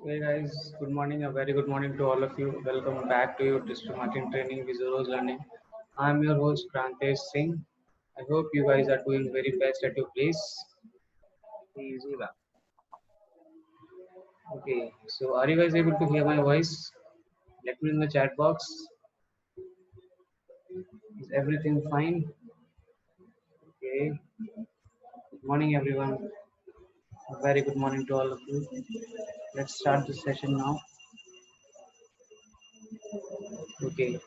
Hey guys, good morning. A very good morning to all of you. Welcome back to your digital marketing training with Rose Learning. I'm your host Prantesh Singh. I hope you guys are doing very best at your place. Easy ba. Okay, so are you guys able to hear my voice? Let me in the chat box. Is everything fine? Okay. Good morning, everyone. A very good morning to all of you. Let's start the session now. Okay.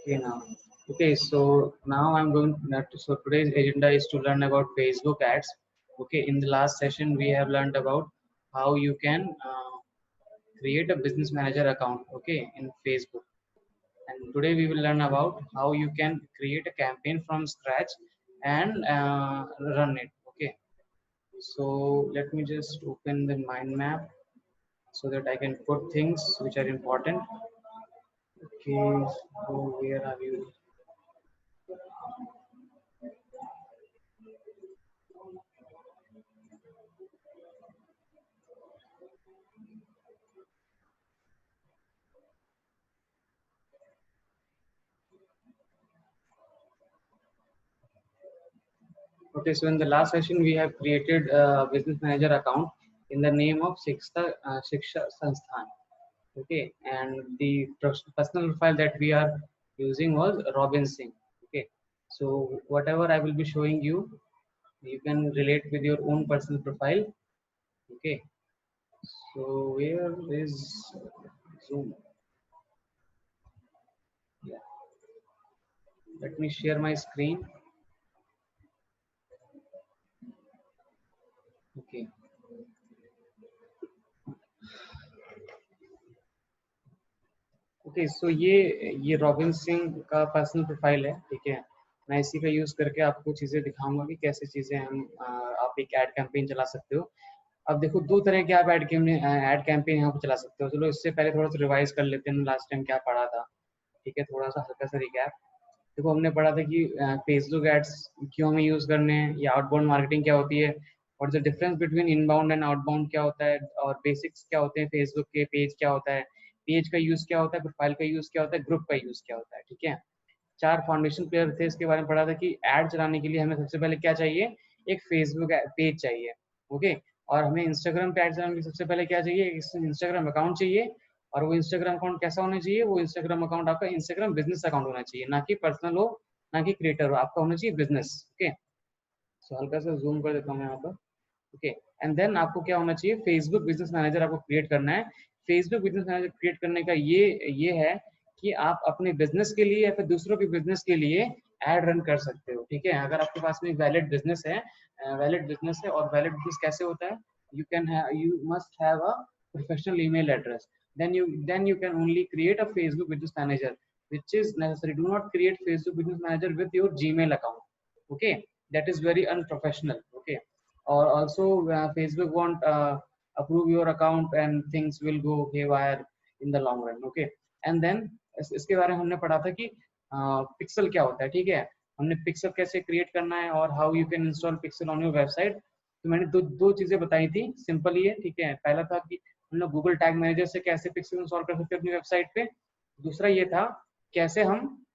Okay now. Okay, so now I'm going to, so today's agenda is to learn about Facebook ads. Okay, in the last session we have learned about how you can create a business manager account, okay, in Facebook. And today we will learn about how you can create a campaign from scratch and run it. Okay, so let me just open the mind map so that I can put things which are important. Okay, so where are you? Okay, so in the last session, we have created a business manager account in the name of Shiksha Sansthan. Okay, and the personal profile that we are using was Robin Singh. Okay, so whatever I will be showing you, you can relate with your own personal profile. Okay, so where is Zoom? Yeah, let me share my screen. Okay. Okay so ये robin Singh का personal profile है, ठीक है। मैं इसी का use करके आपको चीजें दिखाऊंगा कि कैसे चीजें हम आप एक एड कैंपेन चला सकते हो। अब देखो दो तरह के आप एड कैंपेन यहाँ पे चला सकते हो। चलो इससे पहले थोड़ा सा रिवाइज कर लेते हैं लास्ट टाइम क्या पढ़ा था, ठीक है। थोड़ा सा हल्का सा रिकैप। देखो हमने पढ़ा था कि फेसबुक एड्स क्यों हमें यूज करने हैं, या आउटबाउंड मार्केटिंग क्या होती है, और the difference between inbound and outbound क्या होता है, और बेसिक्स क्या होते हैं फेसबुक के, पेज क्या होता है, पेज का यूज क्या होता है, प्रोफाइल का यूज क्या होता है, ग्रुप का यूज क्या होता है, ठीक है। चार फाउंडेशन प्लेयर थे, इसके बारे में पढ़ा था कि एड चलाने के लिए हमें सबसे पहले क्या चाहिए, एक फेसबुक पेज चाहिए, ओके। और हमें इंस्टाग्राम पे एड चलाने के लिए सबसे पहले क्या चाहिए, इंस्टाग्राम अकाउंट चाहिए। और वो इंस्टाग्राम अकाउंट कैसा होना चाहिए, वो इंस्टाग्राम अकाउंट आपका इंस्टाग्राम बिजनेस अकाउंट होना चाहिए, ना कि पर्सनल हो, ना कि क्रिएटर हो, आपका होना चाहिए बिजनेस। ओके, सो हल्का सा जूम कर देता हूँ मैं यहाँ पर। ओके, एंड देन आपको क्या होना चाहिए, फेसबुक बिजनेस मैनेजर आपको क्रिएट करना है। फेसबुक बिजनेस मैनेजर क्रिएट करने का ये है कि आप अपने बिजनेस के लिए या फिर दूसरों के बिजनेस के लिए एड रन कर सकते हो। ठीक है, अगर आपके पास में वैलिड बिजनेस है, और वैलिड बिजनेस कैसे होता है, you must have a professional email address, then you can only create a Facebook business manager, which is necessary. Do not create Facebook business manager with your Gmail account. Okay, that is very unprofessional. Okay, or also Facebook won't approve your account and things will go haywire in the long run. Okay, and then इसके बारे में हमने पढ़ा था कि pixel क्या होता है। ठीक है, हमने पिक्सल कैसे क्रिएट करना है और how you can install pixel on your website. तो मैंने दो चीजें बताई थी, सिंपल ही है। ठीक है, पहला था कि हम लोग गूगल टैग मैनेजर से कैसे पिक्सल इंस्टॉल कर सकते हैं अपनी वेबसाइट पे। दूसरा ये था कैसे हम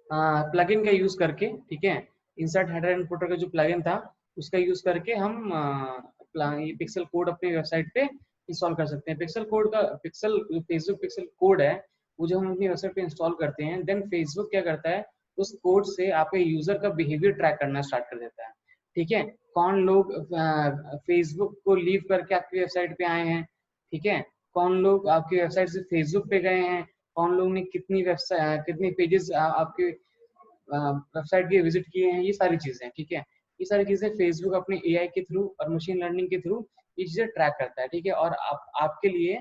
प्लगइन का यूज करके, ठीक है, इंसर्ट हेडर एंड फुटर का जो प्लगइन था उसका यूज करके हम पिक्सल कोड अपनी वेबसाइट पे इंस्टॉल कर सकते हैं। फेसबुक पिक्सल कोड है वो जो हम अपनी वेबसाइट पे इंस्टॉल करते हैं, देन फेसबुक क्या करता है, उस कोड से आपके यूजर का बिहेवियर ट्रैक करना स्टार्ट कर देता है। ठीक है, कौन लोग फेसबुक को लीव करके आपकी वेबसाइट पे आए हैं, ठीक है, कौन लोग आपकी वेबसाइट से फेसबुक पे गए हैं, कौन लोग ने कितनी पेजेस आपके वेबसाइट के विजिट किए हैं, ये सारी चीजें। ठीक है, ये सारी चीजें फेसबुक अपने एआई के थ्रू और मशीन लर्निंग के थ्रू ये चीजें ट्रैक करता है। ठीक है, और आपके लिए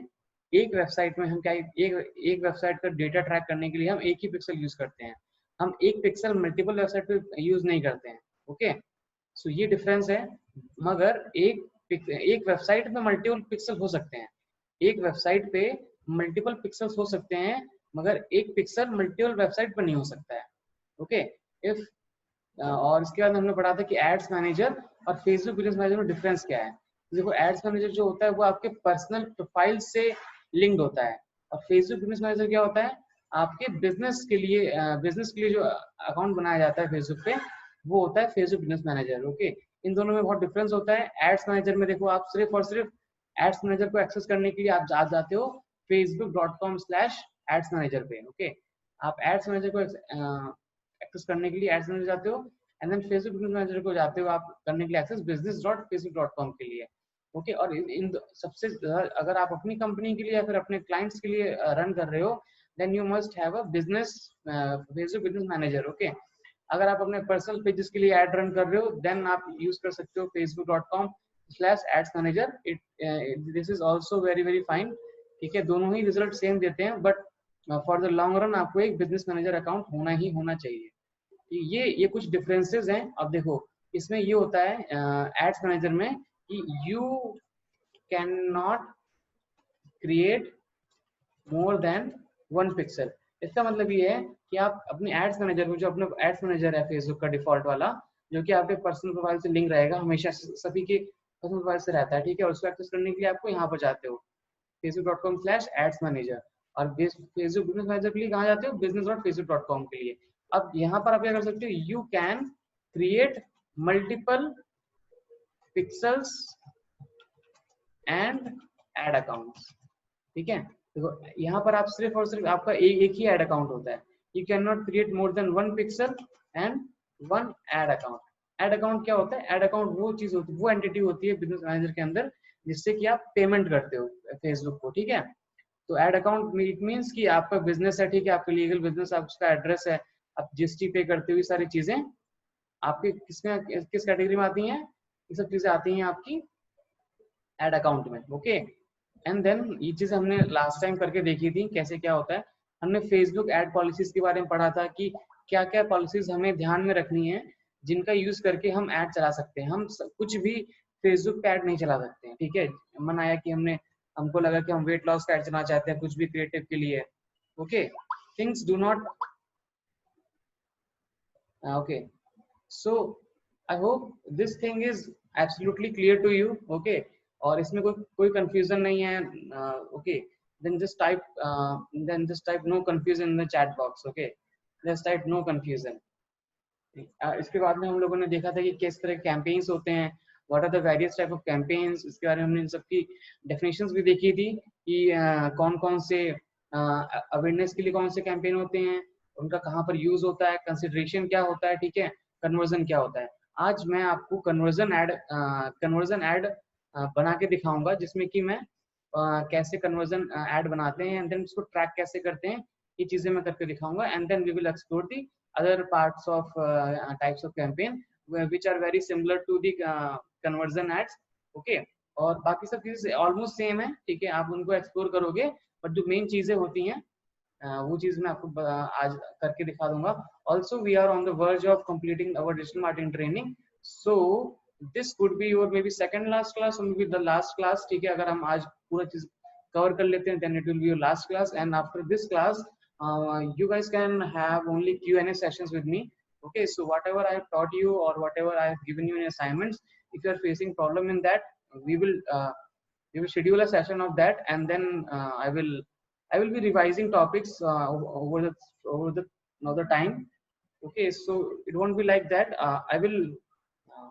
एक वेबसाइट में हम क्या एक वेबसाइट का डेटा ट्रैक करने के लिए हम एक ही पिक्सल यूज करते हैं, हम एक पिक्सल मल्टीपल वेबसाइट पे यूज नहीं करते हैं। ओके, सो ये डिफरेंस है। मगर एक वेबसाइट में मल्टीपल पिक्सल हो सकते हैं, एक वेबसाइट पे मल्टीपल पिक्सल्स हो सकते हैं, मगर एक पिक्सल मल्टीपल वेबसाइट पर नहीं हो सकता है। ओके, इफ और इसके बाद हमने पढ़ा था कि एड्स मैनेजर और फेसबुक बिजनेस मैनेजर में डिफरेंस क्या है। देखो, एड्स मैनेजर जो होता है वो आपके पर्सनल प्रोफाइल से लिंक्ड होता है, और फेसबुक बिजनेस मैनेजर क्या होता है, आपके बिजनेस के लिए जो अकाउंट बनाया जाता है फेसबुक पे, वो होता है फेसबुक बिजनेस मैनेजर। ओके, इन दोनों में बहुत डिफरेंस होता है। एड्स मैनेजर में देखो, आप सिर्फ और सिर्फ एड्स मैनेजर को एक्सेस करने के लिए आप जाते हो facebook.com/एड्स मैनेजर पे। ओके, आप एड्स मैनेजर को एक्सेस करने के लिए एड्स मैनेजर जाते हो, and then Facebook business manager को जाते हो आप करने के लिए एक्सेस business.facebook.com के लिए। ओके, और इन सबसे अगर आप अपनी कंपनी के लिए या फिर अपने क्लाइंट्स के लिए रन कर रहे हो, then you must have a business Facebook business manager. Okay, अगर आप अपने पर्सनल पेजेस के लिए एड रन कर रहे हो, देन आप यूज कर सकते हो facebook.com/ads manager। This is also very very fine. ठीक है, दोनों ही रिजल्ट सेम देते हैं, but for the long run आपको एक बिजनेस मैनेजर अकाउंट होना ही होना चाहिए। ये कुछ डिफरेंसेस हैं। अब देखो, इसमें ये होता है एड्स मैनेजर में कि you can not create more than 1 pixel. इसका मतलब ये है कि आप अपने एड्स मैनेजर को, जो अपना एड्स मैनेजर है फेसबुक का डिफॉल्ट वाला, जो कि आपके पर्सनल प्रोफाइल से लिंक रहेगा, हमेशा सभी के पर्सनल प्रोफाइल से रहता है। ठीक है, और उसको एक्सेस करने के लिए आपको यहाँ पर जाते हो facebook.com/ads manager, और फेसबुक बिजनेस मैनेजर के लिए कहाँ जाते हो, business.facebook.com के लिए। अब यहाँ पर आप क्या कर सकते हो, you can create multiple pixels and ad accounts. ठीक है, देखो यहाँ पर आप सिर्फ और सिर्फ आपका एक ही एड अकाउंट होता है। You can not create more than 1 pixel and 1 ad account. Ad account क्या होता है, एड अकाउंट वो चीज होती है, वो एंटिटी होती है बिजनेस मैनेजर के अंदर, जिससे कि आप पेमेंट करते हो फेसबुक को। ठीक है, तो एड अकाउंट इट मींस कि आपका बिजनेस है, ठीक है, आपका लीगल बिजनेस, आपका एड्रेस है, आप जीएसटी पे करते हुए सारी चीजें आपके किस कैटेगरी में आती हैं, ये सब चीजें आती हैं आपकी एड अकाउंट में। ओके, एंड देन ये चीज हमने लास्ट टाइम करके देखी थी कैसे क्या होता है। हमने फेसबुक एड पॉलिसीज के बारे में पढ़ा था कि क्या क्या पॉलिसीज हमें ध्यान में रखनी है, जिनका यूज करके हम ऐड चला सकते हैं। हम कुछ भी फेसबुक पे ऐड नहीं चला सकते हैं। ठीक है, मन आया कि हमको लगा कि हम वेट लॉस का ऐड चलाना चाहते हैं, कुछ भी क्रिएटिव के लिए। Okay, things do not okay, so I hope this thing is absolutely clear to you. Okay, और इसमें कोई कंफ्यूजन नहीं है। Okay, then just type no confusion in the chat box. Okay, just type no confusion. इसके बाद में हम लोगों ने देखा था कि किस तरह के कैंपेन्स होते हैं, what are the various type of campaigns, इसके बारे में हमने इन सबकी डेफिनेशंस भी देखी थी। कि कौन कौन से अवेयरनेस के लिए कौन से कैंपेन होते हैं, उनका कहाँ पर यूज होता है, कंसिडरेशन क्या होता है, ठीक है, कन्वर्जन क्या होता है। आज मैं आपको कन्वर्जन ऐड बना के दिखाऊंगा, जिसमें कि मैं कैसे कन्वर्जन ऐड बनाते हैं एंड देन उसको ट्रैक कैसे करते हैं, ये चीजें मैं करके दिखाऊंगा। And then we will explore the other parts of types of campaign which are very similar to the conversion ads, okay। और बाकी सब चीजें ऑलमोस्ट सेम है, ठीक है, आप उनको एक्सप्लोर करोगे, बट जो मेन चीजें होती हैं वो चीज मैं आपको आज करके दिखा दूंगा। Also we are on the verge of completing our digital marketing training, so this could be your may be second last class और may be the last class, ठीक है। अगर हम आज पूरा चीज कवर कर लेते हैं then it will be your last class, and after this class you guys can have only Q&A sessions with me, okay। So whatever I have taught you or whatever I have given you in assignments, if you are facing problem in that, we will schedule a session of that, and then I will be revising topics over the another time, okay। So it won't be like that, I will uh,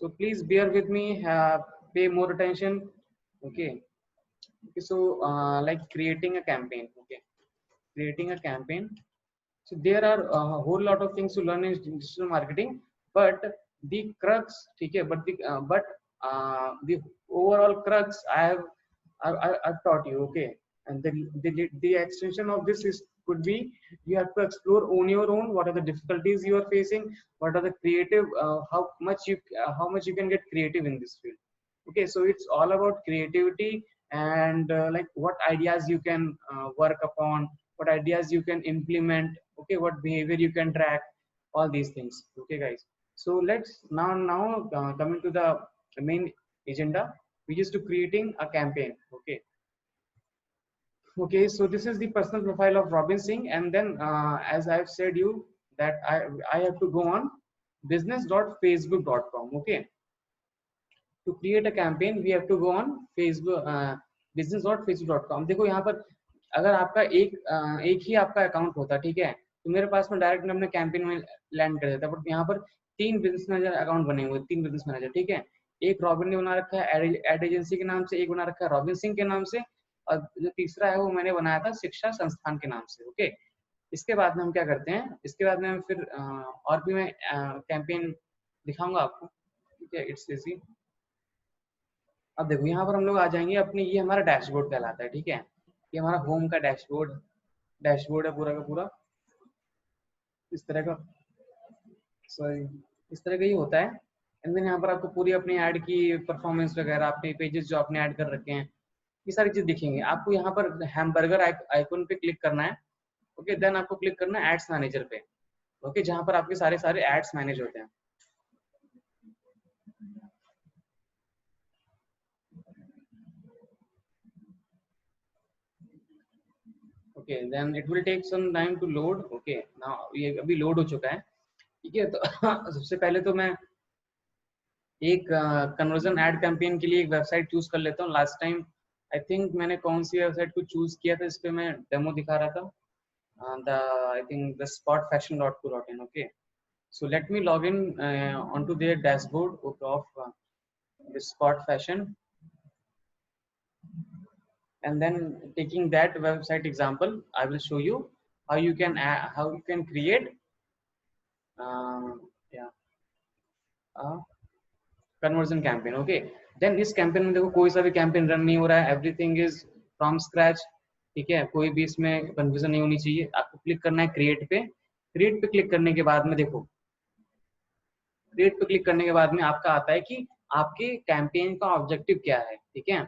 so please bear with me, pay more attention, okay। Okay, so like creating a campaign, okay, creating a campaign. So there are a whole lot of things to learn in digital marketing, but the crux, okay, but the overall crux I've taught you, okay। And the extension of this is could be you have to explore on your own what are the difficulties you are facing, what are the creative, how much you can get creative in this field, okay। So it's all about creativity, and like what ideas you can work upon, what ideas you can implement, okay, what behavior you can track, all these things, okay guys। So let's now coming to the main agenda, which is to creating a campaign, okay। Okay, so this is the personal profile of Robin Singh, and then as I've said you that I have to go on business.facebook.com, okay। To create a campaign we have to go on Facebook, business.facebook.com। देखो यहाँ पर अगर आपका एक ही आपका account होता, ठीक है, तो मेरे पास में डायरेक्ट अपने कैंपेन में लैंड कर देता, बट यहाँ पर तीन बिजनेस मैनेजर अकाउंट बने हुए, तीन बिजनेस मैनेजर, ठीक है। एक रॉबिन ने बना रखा है एड एजेंसी के नाम से, एक बना रखा है रॉबिन सिंह के नाम से, और जो तीसरा है वो मैंने बनाया था शिक्षा संस्थान के नाम से, ओके। इसके बाद में हम क्या करते हैं, इसके बाद में हम फिर और भी मैं कैंपेन दिखाऊंगा आपको, ठीक है। It's easy. अब देखो यहाँ पर हम लोग आ जाएंगे अपने, ये हमारा डैशबोर्ड कहलाता है, ठीक है। ये हमारा होम का डैशबोर्ड है पूरा का पूरा, इस तरह का, सॉरी, इस तरह का ही होता है। एंड देन यहाँ पर आपको पूरी अपनी ऐड की परफॉर्मेंस वगैरह, अपने पेजेस जो आपने ऐड कर रखे हैं, ये सारी चीज दिखेंगे आपको। यहाँ पर हैमबर्गर आइकन पे क्लिक करना है, ओके। देन आपको क्लिक करना है एड्स मैनेजर पे, ओके, जहाँ पर आपके सारे एड्स मैनेज होते हैं। Okay, then it will take some time to load, okay. Now ये अभी लोड हो चुका है, ठीक है। तो सबसे पहले तो मैं एक कन्वर्जन एड कैंपेन के लिए एक वेबसाइट चूज कर लेता हूँ। लास्ट टाइम आई थिंक मैंने कौन सी वेबसाइट को चूज किया था, इस पे मैं डेमो दिखा रहा था, the I think the spotfashion.co.in, okay। So let me log in onto their dashboard of the Spot Fashion, and then taking that website example, I will show you how you can create yeah conversion campaign, okay। Then इस campaign में देखो कोई सा भी campaign run नहीं हो रहा है, एवरीथिंग इज फ्रॉम स्क्रैच, ठीक है। कोई भी इसमें कंफ्यूजन नहीं होनी चाहिए। आपको क्लिक करना है क्रिएट पे, क्रिएट पे क्लिक करने के बाद में देखो, क्रिएट पे क्लिक करने के बाद में आपका आता है कि आपके कैंपेन का ऑब्जेक्टिव क्या है, ठीक है।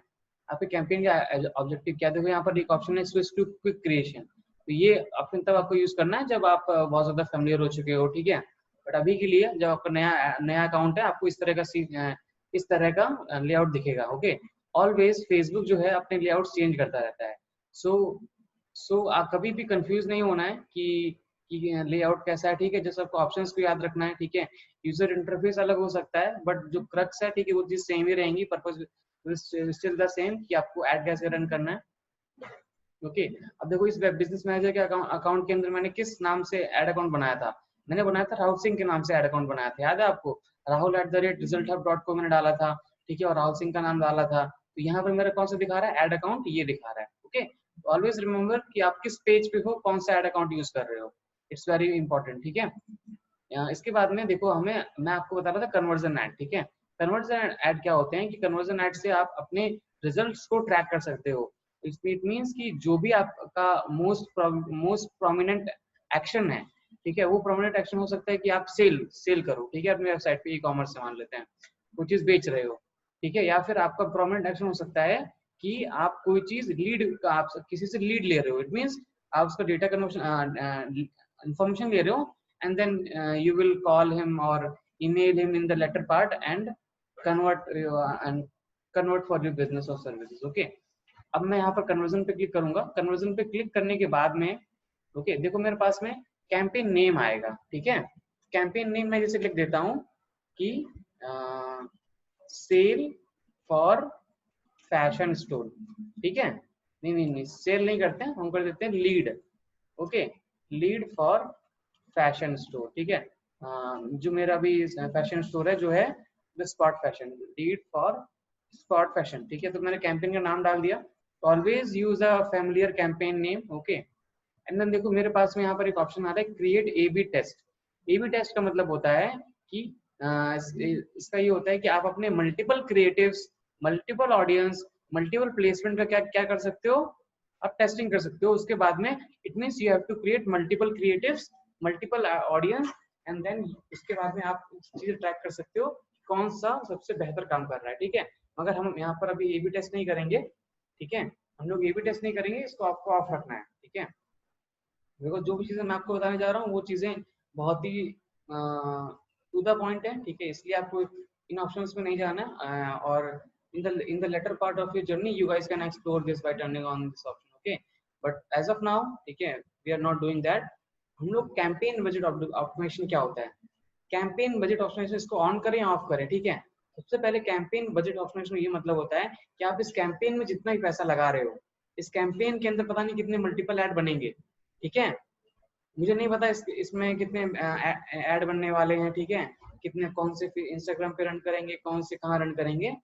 आपके कैंपेन का ऑब्जेक्टिव क्या है, देखो यहाँ पर एक ऑप्शन है स्विच टू क्विक क्रिएशन। तो ये ऑप्शन तब आपको यूज करना है जब आप बहुत ज्यादा फेमिलियर हो चुके हो, ठीक है। बट अभी के लिए जब आपका नया अकाउंट है, आपको इस तरह का लेआउट दिखेगा, ओके। ऑलवेज फेसबुक जो है अपने लेआउट चेंज करता रहता है, सो आप कभी भी कंफ्यूज नहीं होना है कि लेआउट कैसा है, ठीक है। जैसे आपको ऑप्शंस को याद रखना है, ठीक है। यूजर इंटरफेस अलग हो सकता है, बट जो क्रक्स है, ठीक है, वो चीज सेम ही रहेंगी। पर्पस स्टिल द सेम कि आपको ऐड कैसे रन करना है, ओके। अब देखो इस वेब बिजनेस मैनेजर के अकाउंट के अंदर मैंने किस नाम से ऐड अकाउंट बनाया था, मैंने बनाया था राहुल सिंह के नाम से ऐड अकाउंट बनाया था, याद है आपको। राहुल@resulthub.com मैंने डाला था, ठीक है, और राहुल सिंह का नाम डाला था। तो यहाँ पर मेरा कौन सा दिखा रहा है, एड अकाउंट ये दिखा रहा है। ओके, ऑलवेज रिमेंबर कि आप किस पेज पे हो, कौन सा एड अकाउंट यूज कर रहे हो, इट्स वेरी इंपॉर्टेंट। ठीक है, इसके बाद में देखो हमें, मैं आपको बता रहा था कन्वर्जन ऐड। ठीक है, कन्वर्जन ऐड क्या होते हैं कि कन्वर्जन ऐड से आप अपने रिजल्ट्स को ट्रैक कर सकते हो। इट मीन्स कि जो भी आपका मोस्ट प्रोमिनेंट एक्शन है, ठीक है, वो प्रोमिनेंट एक्शन हो सकता है कि आप सेल करो, ठीक है, अपनी वेबसाइट पे, ई कॉमर्स से मान लेते हैं, कोई चीज बेच रहे हो, ठीक है, या फिर आपका प्रोमिनेंट एक्शन हो सकता है कि आप कोई चीज लीड, आप किसी से लीड ले रहे हो, इट मीन्स आप उसका डेटा कन्वर्शन इंफॉर्मेशन ले रहे हो, and then you will call him or email him in the latter part and convert for your business or services। Okay, अब मैं यहाँ पर कन्वर्जन पे क्लिक करूंगा। कन्वर्जन पे क्लिक करने के बाद में ओके, देखो मेरे पास में कैंपेन नेम आएगा। ठीक है, कैंपेन नेम मैं जैसे लिख देता हूँ कि सेल फॉर फैशन स्टोर। ठीक है, नहीं सेल नहीं करते हैं हम, कर देते हैं lead. Okay, lead for fashion store. ठीक है, जो मेरा अभी फैशन स्टोर है जो है the spot fashion, lead for spot fashion. ठीक है, तो मैंने कैंपेन का नाम डाल दिया। Always use a familiar campaign name. Okay, and then देखो मेरे पास में यहाँ पर एक ऑप्शन आ रहा है create A B test. A B test का मतलब होता है कि इसका ये होता है कि आप अपने multiple creatives, multiple audience, multiple placement का क्या क्या कर सकते हो, आप टेस्टिंग कर सकते हो। उसके बाद में it means you have to create multiple creatives, multiple audience, and then उसके बाद में आप चीजें ट्रैक कर सकते हो कौन सा सबसे बेहतर काम कर रहा है। ठीक है, मगर हम यहाँ पर अभी ए बी टेस्ट नहीं करेंगे। ठीक है, हम लोग ए बी टेस्ट नहीं करेंगे, इसको आपको ऑफ रखना है। ठीक है, देखो जो भी चीजें मैं आपको बताने जा रहा हूँ वो चीजें बहुत ही टू द पॉइंट है। ठीक है, इसलिए आपको इन ऑप्शंस में नहीं जाना है, और in the later part of your journey you guys can explore this by turning on this option। okay, but as of now ठीक है, we are not doing that। हम लोग कैंपेन बजट ऑप्टिमाइजेशन क्या होता है, कैंपेन बजट ऑप्टिमाइजेशन इसको on करें या ऑफ करें। ठीक है, सबसे पहले कैंपेन बजट ऑप्टिमाइजेशन ये मतलब होता है कि आप इस कैंपेन में जितना भी पैसा लगा रहे हो, इस कैंपेन के अंदर पता नहीं कितने मल्टीपल ऐड बनेंगे। ठीक है, मुझे नहीं पता इसमें कितने ऐड बनने वाले हैं। ठीक है, कितने कौन से इंस्टाग्राम पे रन करेंगे, कौन से कहाँ रन करेंगे,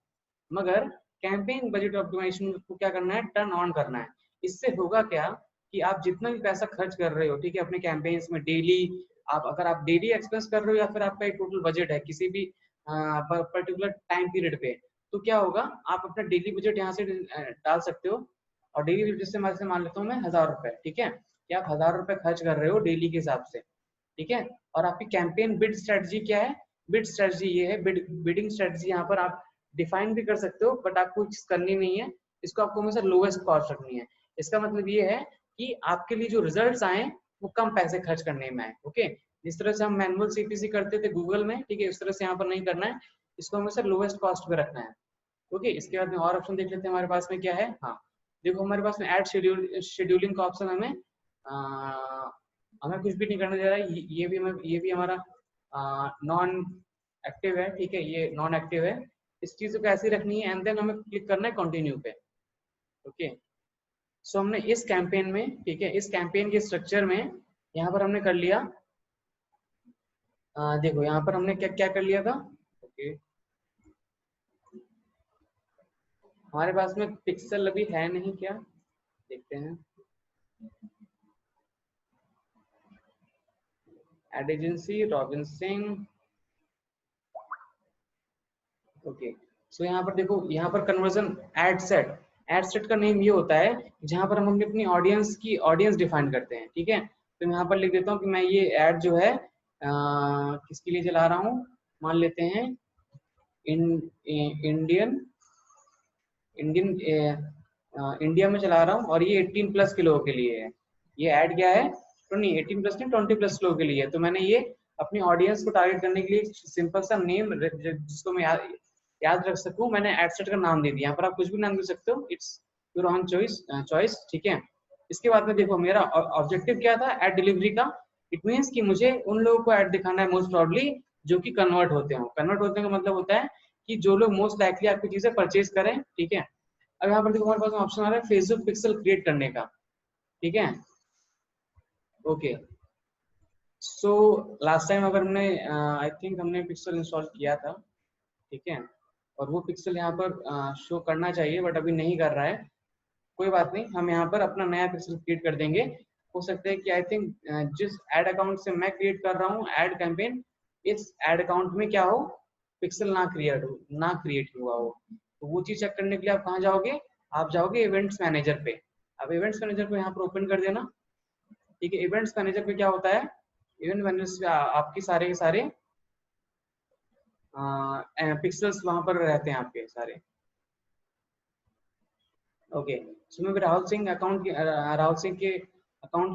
मगर कैंपेन बजट ऑप्टिमाइजेशन को क्या करना है, टर्न ऑन करना है। इससे होगा क्या कि आप जितना भी पैसा खर्च कर रहे हो, ठीक है, अपने कैंपेन्स में डेली, आप अगर आप डेली एक्सपेंस कर रहे हो या फिर आपका एक टोटल बजट है किसी भी पर्टिकुलर टाइम पीरियड पे, तो क्या होगा, आप अपना डेली बजट यहाँ से डाल सकते हो। और डेली बजट से मान लेता हूँ मैं 1000 रुपए। ठीक है, कि आप 1000 रुपए खर्च कर रहे हो डेली के हिसाब से। ठीक है, और आपकी कैंपेन बिड स्ट्रेटजी क्या है, बिड स्ट्रेटजी ये है, बिडिंग स्ट्रेटजी यहाँ पर आप डिफाइन भी कर सकते हो, बट आपको कुछ करनी नहीं है, इसको आपको हमेशा लोएस्ट कॉस्ट रखनी है। इसका मतलब ये है कि आपके लिए जो रिजल्ट्स आए वो कम पैसे खर्च करने में आए। ओके, जिस तरह से हम मैनुअल सीपीसी करते थे गूगल में, ठीक है, इस तरह से यहाँ पर नहीं करना है, इसको हमेशा लोएस्ट कॉस्ट पे रखना है। ओके, इसके बाद में और ऑप्शन देख लेते हैं हमारे पास में क्या है। हाँ, देखो हमारे पास में ऐड शेड्यूलिंग का ऑप्शन हमें हमें कुछ भी नहीं करना दे रहा है। ये भी हमारा नॉन एक्टिव है। ठीक है, ये नॉन एक्टिव है, इस चीज को ऐसी रखनी है, एंड देन हमें क्लिक करना है कंटिन्यू पे। ओके, सो हमने इस कैंपेन में, ठीक है, इस कैंपेन के स्ट्रक्चर में यहाँ पर हमने कर लिया। देखो यहाँ पर हमने क्या क्या कर लिया था। ओके, हमारे पास में पिक्सल अभी है नहीं क्या, देखते हैं। Ad agency Robin Singh. Okay, so यहाँ पर देखो, यहाँ पर कन्वर्जन एड सेट का नेम ये होता है जहाँ पर हम अपनी ऑडियंस की ऑडियंस डिफाइन करते हैं। ठीक है, तो मैं यहाँ पर लिख देता हूँ कि मैं ये ऐड जो है किसके लिए चला रहा हूँ, मान लेते हैं इंडियन इंडिया में चला रहा हूँ, और ये 18+ के लोगों के लिए है। ये ऐड क्या है, तो नहीं 18+ नहीं 20+ लोगों के लिए है। तो मैंने ये अपनी ऑडियंस को टारगेट करने के लिए सिंपल सा नेम जिसको मैं याद रख सकूं, मैंने एड सेट का नाम दे दिया। यहाँ पर आप कुछ भी नाम दे सकते हो, इट्स योर ऑन चॉइस। ठीक है, इसके बाद में देखो मेरा ऑब्जेक्टिव क्या था एड डिलीवरी का। इट मीन्स कि मुझे उन लोगों को ऐड दिखाना है मोस्ट प्रॉब्ली जो कि कन्वर्ट होते हो। कन्वर्ट होने का मतलब होता है कि जो लोग मोस्ट लाइकली आपकी चीजें परचेज करें। ठीक है, अब यहाँ पर देखो हमारे पास ऑप्शन आ रहा है फेसबुक पिक्सल क्रिएट करने का। ठीक है, ओके, सो लास्ट टाइम अगर हमने आई थिंक हमने पिक्सल इंस्टॉल किया था। ठीक है, और वो पिक्सल यहाँ पर शो करना चाहिए बट अभी नहीं कर रहा है। कोई बात नहीं, हम यहाँ पर अपना नया पिक्सल क्रिएट कर देंगे। हो सकता है कि आई थिंक जिस एड अकाउंट से मैं क्रिएट कर रहा हूँ एड कैंपेन, इस एड अकाउंट में क्या हो, पिक्सल ना क्रिएट हुआ हो। तो वो चीज चेक करने के लिए आप कहाँ जाओगे, आप जाओगे इवेंट्स मैनेजर पे। अब इवेंट्स मैनेजर को यहाँ पर ओपन कर देना। ठीक है, इवेंट्स मैनेजर पे क्या होता है, इवेंट मैनेजर पे आपके सारे के सारे पिक्सल्स वहां पर रहते हैं आपके सारे। ओके, सो मैं राहुल सिंह के अकाउंट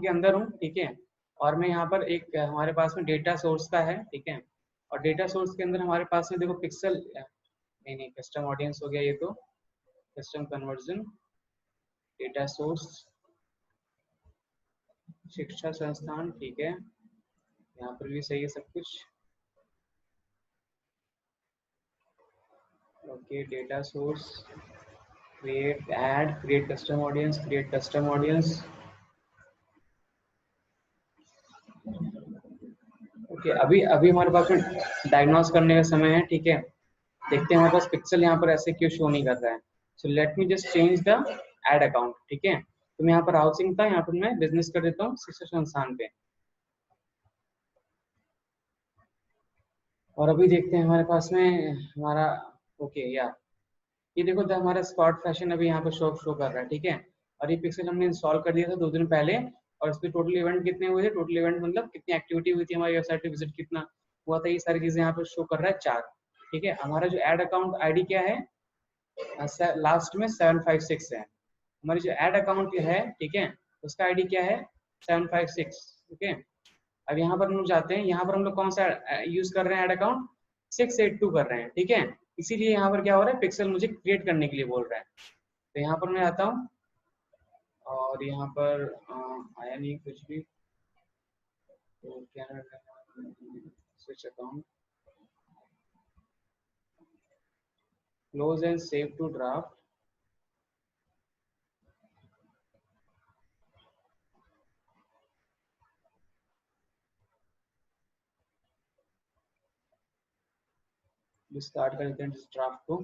के अंदर हूँ। ठीक है, और मैं यहाँ पर एक हमारे पास में डेटा सोर्स का है। ठीक है, और डेटा सोर्स के अंदर हमारे पास में देखो पिक्सल, नहीं कस्टम ऑडियंस हो गया ये तो, कस्टम कन्वर्जन, डेटा सोर्स, शिक्षा संस्थान। ठीक है, यहाँ पर भी सही है सब कुछ। Okay, data source, create ad, create custom audience, create custom audience। Okay, अभी अभी हमारे पास में डायग्नोस करने का समय है। ठीक है, देखते हैं हमारे पास पिक्सल यहाँ पर ऐसे क्यों शो नहीं कर रहा है। सो let me just change the ad account. ठीक है, तो मैं यहाँ पर हाउसिंग था, यहाँ पर मैं बिजनेस कर देता हूँ शिक्षा संस्थान पे। और अभी देखते हैं हमारे पास में हमारा, ओके या ये देखो तो हमारा स्पॉट फैशन अभी यहाँ पर शो कर रहा है। ठीक है, और ये पिक्सल हमने इंस्टॉल कर दिया था 2 दिन पहले, और इस पे टोटल इवेंट कितने हुए थे, टोटल इवेंट मतलब कितनी एक्टिविटी हुई थी हमारी वेबसाइट पे, विजिट कितना हुआ था, ये सारी चीजें यहाँ पर शो कर रहा है 4। ठीक है, हमारा जो एड अकाउंट आईडी क्या है, लास्ट में 756 है हमारी जो एड अकाउंट है। ठीक है, उसका आईडी क्या है, 756। ओके, अब यहाँ पर हम लोग जाते हैं, यहाँ पर हम लोग कौन सा यूज कर रहे हैं, एड अकाउंट 682 कर रहे हैं। ठीक है, इसीलिए यहाँ पर क्या हो रहा है, पिक्सल मुझे क्रिएट करने के लिए बोल रहा है। तो यहाँ पर मैं आता हूँ और यहाँ पर आया नहीं कुछ भी, तो क्या switch account, close and save to draft. Start कर देते हैं इस ड्राफ्ट को।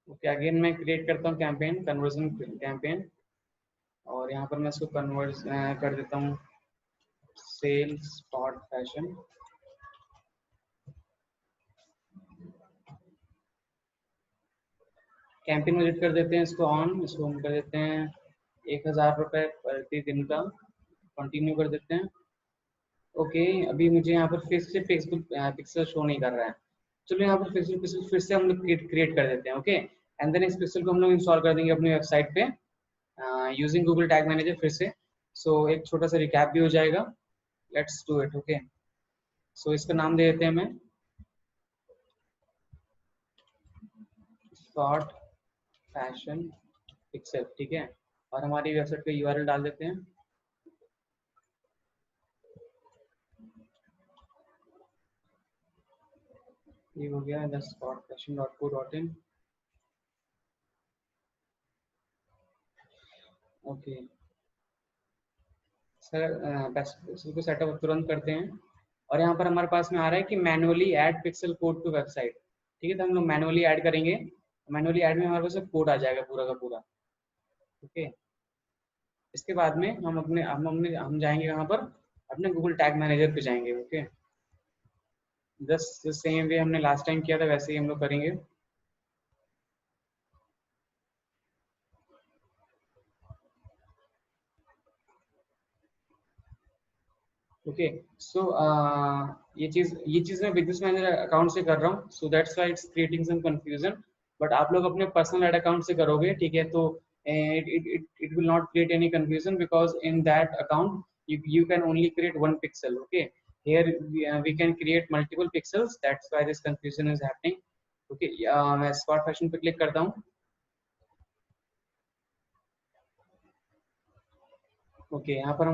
ओके, अगेन मैं क्रिएट करता हूँ कैंपेन, कन्वर्जन कैंपेन, और यहाँ पर मैं इसको कन्वर्ट कर देता हूँ sales spot fashion. Campaign visit कर देते हैं इसको ऑन, इसको हम कर देते हैं 1000 रुपये प्रति दिन का, कंटिन्यू कर देते हैं। ओके, अभी मुझे यहाँ पर फिर से फेसबुक पिक्सल शो नहीं कर रहा है। चलो यहाँ पर फेसबुक पिक्सल फिर से हम लोग क्रिएट कर देते हैं। ओके, एंड देन इस पिक्सल को हम लोग इंस्टॉल कर देंगे अपनी वेबसाइट पे यूजिंग गूगल टैग मैनेजर फिर से। सो एक छोटा सा रिकैप भी हो जाएगा। Let's do it. ओके, सो इसका नाम दे देते हैं मैं स्पॉट फैशन पिक्सल। ठीक है, और हमारी वेबसाइट का यूआरएल डाल देते हैं। ये हो गया the spot fashion .co.in। Okay sir, इसको सेटअप तुरंत करते हैं। और यहाँ पर हमारे पास में आ रहा है कि manually add pixel code to website. ठीक है, तो हम लोग मैनुअली ऐड करेंगे, मैनुअली ऐड में हमारे पास कोड आ जाएगा पूरा का पूरा। ओके, इसके बाद में हम जाएंगे यहाँ पर अपने गूगल टैग मैनेजर पे जाएंगे। ओके, जस्ट सेम वे हमने लास्ट टाइम किया था वैसे ही हम लोग करेंगे। ओके, सो ये चीज मैं बिजनेस मैनेजर अकाउंट से कर रहा हूँ, so that's why it's creating some confusion. But आप लोग अपने पर्सनल एड अकाउंट से करोगे, ठीक है, तो it will not create any confusion because in that account you can only create one pixel. Okay, here we can create multiple pixels, that's why this confusion is happening. Okay, मैं spot fashion पे click करता हूँ। Okay, यहाँ पर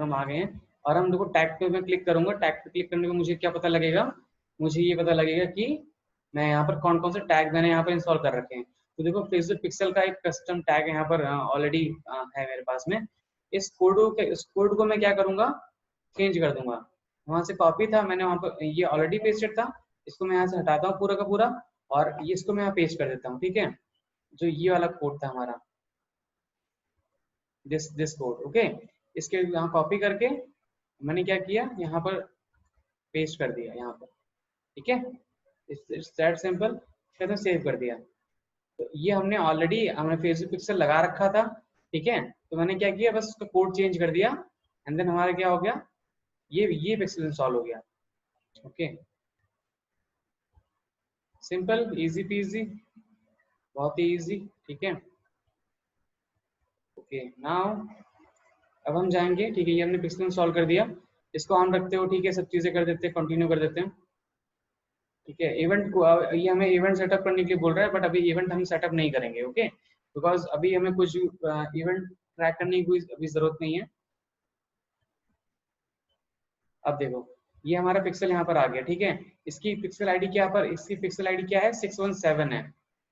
हम आ गए हैं, और हम देखो टैग पे मैं क्लिक करूंगा। टैग पे क्लिक करने पे मुझे क्या पता लगेगा, मुझे ये पता लगेगा कि मैं यहाँ पर कौन कौन से टैग मैंने यहाँ पर इंस्टॉल कर रखे हैं। तो देखो फेसबुक पिक्सल का एक कस्टम टैग यहाँ पर ऑलरेडी है मेरे पास में। इस कोड को मैं क्या करूंगा, चेंज कर दूंगा। वहां से कॉपी था, मैंने वहां पर ये ऑलरेडी पेस्टेड था, इसको मैं यहाँ से हटाता हूँ पूरा का पूरा, और ये इसको मैं यहाँ पेस्ट कर देता हूँ। ठीक है, जो ये वाला कोड था हमारा, दिस कोड, ओके, इसके यहाँ कॉपी करके मैंने क्या किया, यहाँ पर पेस्ट कर दिया यहाँ पर। ठीक है, इट्स दैट सिंपल। फिर सेव कर दिया। तो ये हमने फेसबुक पिक्सल लगा रखा था। ठीक है, तो मैंने क्या किया, बस उसका कोड चेंज कर दिया, एंड देन हमारा क्या हो गया, ये पिक्सल इंस्टॉल हो गया। ओके, सिंपल, इजी पीजी, बहुत ही इजी। ठीक है, ओके, नाउ अब हम जाएंगे। ठीक है, ये हमने पिक्सल इंस्टॉल कर दिया, इसको ऑन रखते हो। ठीक है, सब चीजें कर देते हैं, कंटिन्यू कर देते हैं। ठीक है, इवेंट को ये हमें इवेंट सेटअप करने के लिए बोल रहा है, बट अभी इवेंट हम सेटअप नहीं करेंगे। ओके, बिकॉज अभी हमें कुछ इवेंट ट्रैक करने की कोई अभी जरूरत नहीं है। अब देखो, ये हमारा पिक्सल यहाँ पर आ गया। ठीक है, इसकी पिक्सल आईडी क्या है, 617 है।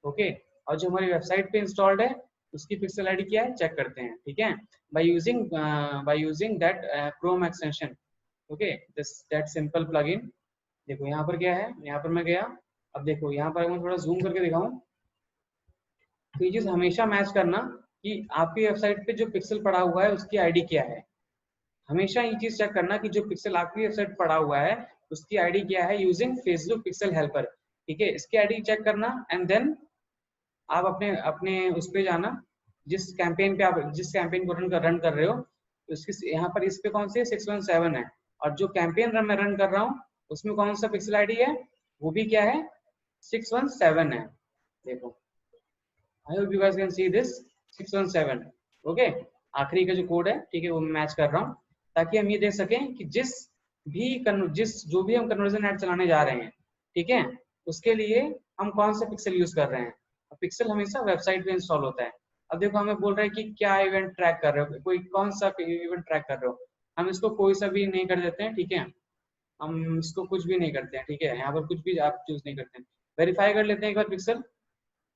ओके, और जो हमारी वेबसाइट पे इंस्टॉल्ड है उसकी पिक्सल आईडी क्या है, चेक करते हैं। ठीक है, by using that Chrome extension. Okay, this that simple plugin. देखो यहाँ पर क्या है, यहाँ पर मैं गया। अब देखो यहाँ पर मैं थोड़ा जूम करके दिखाऊं, तो ये चीज हमेशा मैच करना कि आपकी वेबसाइट पे जो पिक्सल पड़ा हुआ है उसकी आईडी क्या है। हमेशा ये चीज चेक करना कि जो पिक्सल आपकी वेबसाइट पड़ा हुआ है उसकी आईडी क्या है, यूजिंग फेसबुक पिक्सल हेल्पर। ठीक है, इसकी आईडी चेक करना, एंड देन आप अपने अपने उस पे जाना, जिस कैंपेन को रन कर रहे हो, उसकी यहाँ पर इस पे कौन सी 617 है, और जो कैंपेन मैं रन कर रहा हूँ उसमें कौन सा पिक्सल आईडी है, वो भी क्या है, 617 है। देखो, I hope you guys can see this 617। Okay, आखिरी का जो कोड है, ठीक है, वो मैं मैच कर रहा हूँ, ताकि हम ये देख सकें कि जो भी हम कन्वर्जन ऐड चलाने जा रहे हैं, ठीक है, उसके लिए हम कौन सा पिक्सल यूज कर रहे हैं। पिक्सल हमेशा वेबसाइट पे इंस्टॉल होता है। अब देखो हमें बोल रहा है कि क्या इवेंट ट्रैक कर रहे हो, कोई कौन सा इवेंट ट्रैक कर रहे हो। हम इसको कोई सा भी नहीं कर देते हैं। ठीक है, हम इसको कुछ भी नहीं करते हैं। ठीक है, यहाँ पर कुछ भी आप चूज नहीं करते हैं। वेरीफाई कर लेते हैं एक बार पिक्सल।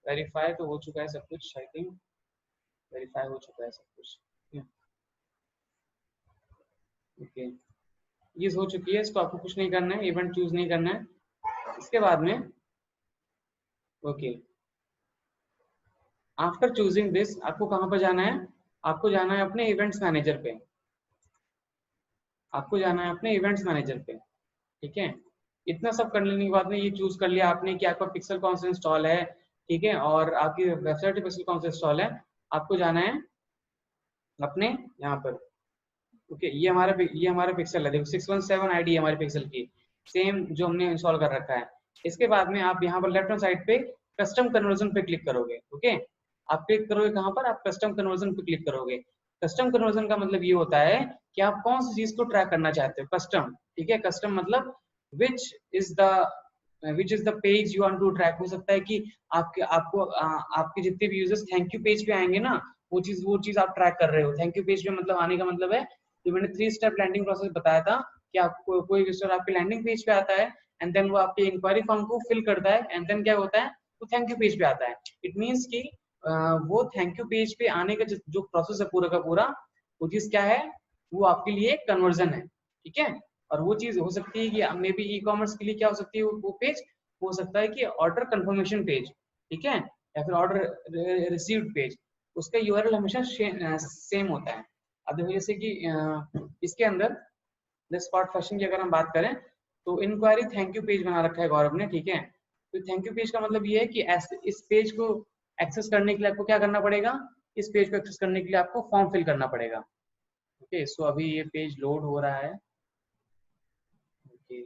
वेरीफाई तो हो चुका है सब कुछ, आई थिंक वेरीफाई हो चुका है सब कुछ। ओके, ये हो चुकी है, इसको आपको कुछ नहीं करना है, इवेंट चूज नहीं करना है। इसके बाद में ओके, आफ्टर चूजिंग दिस आपको कहाँ पर जाना है, आपको जाना है अपने इवेंट्स मैनेजर पे। आपको जाना है अपने इवेंट्स मैनेजर पे। ठीक है, इतना सब कर लेने के बाद में ये चूज कर लिया आपने कि आपका पिक्सल कौन सा इंस्टॉल है। ठीक है, और आपकी वेबसाइट पे पिक्सल कौन सा इंस्टॉल है। आपको जाना है अपने यहाँ पर। ओके, ये हमारा पिक्सल है, देखो 617 आईडी है हमारे पिक्सल की, सेम जो हमने इंस्टॉल कर रखा है। इसके बाद में आप यहाँ पर लेफ्ट हैंड साइड पे कस्टम कन्वर्जन पे क्लिक करोगे। ओके, आप क्लिक करोगे कहाँ पर, आप कस्टम कन्वर्जन पे क्लिक करोगे। कस्टम कन्वर्जन का मतलब ये होता है कि आप कौन सी चीज को ट्रैक करना चाहते हो, कस्टम। ठीक है, कस्टम मतलब which is the page you want to track. हो सकता है कि आपके जितने भी यूजर्स थैंक यू पेज पे आएंगे ना, वो चीज आप ट्रैक कर रहे हो। थैंक यू पेज पे मतलब आने का मतलब है, जो मैंने 3 स्टेप लैंडिंग प्रोसेस बताया था, कि आपको कोई विजिटर आपके लैंडिंग पेज पे आता है, एंड देन वो आपके इंक्वायरी फॉर्म को फिल करता है, एंड देन क्या होता है, वो थैंक यू पेज पे आता है। इट मीन्स कि वो थैंक यू पेज पे आने का जो प्रोसेस है पूरा का पूरा, वो चीज क्या है, वो आपके लिए कन्वर्जन है। ठीक है, और वो चीज हो सकती है कि मे बी ई कॉमर्स के लिए क्या हो सकती है, वो पेज हो सकता है कि ऑर्डर कंफर्मेशन पेज, ठीक है, या फिर ऑर्डर रिसीव्ड पेज, उसका यूआरएल हमेशा सेम होता है। अब देखो जैसे कि इसके अंदर स्पॉट फैशन की अगर हम बात करें, तो इंक्वायरी थैंक यू पेज बना रखा है गौरव ने। ठीक है, तो थैंक यू पेज का मतलब ये है कि इस पेज को एक्सेस करने के लिए आपको क्या करना पड़ेगा, इस पेज को एक्सेस करने के लिए आपको फॉर्म फिल करना पड़ेगा। ओके, सो अभी ये पेज लोड हो रहा है। ओके,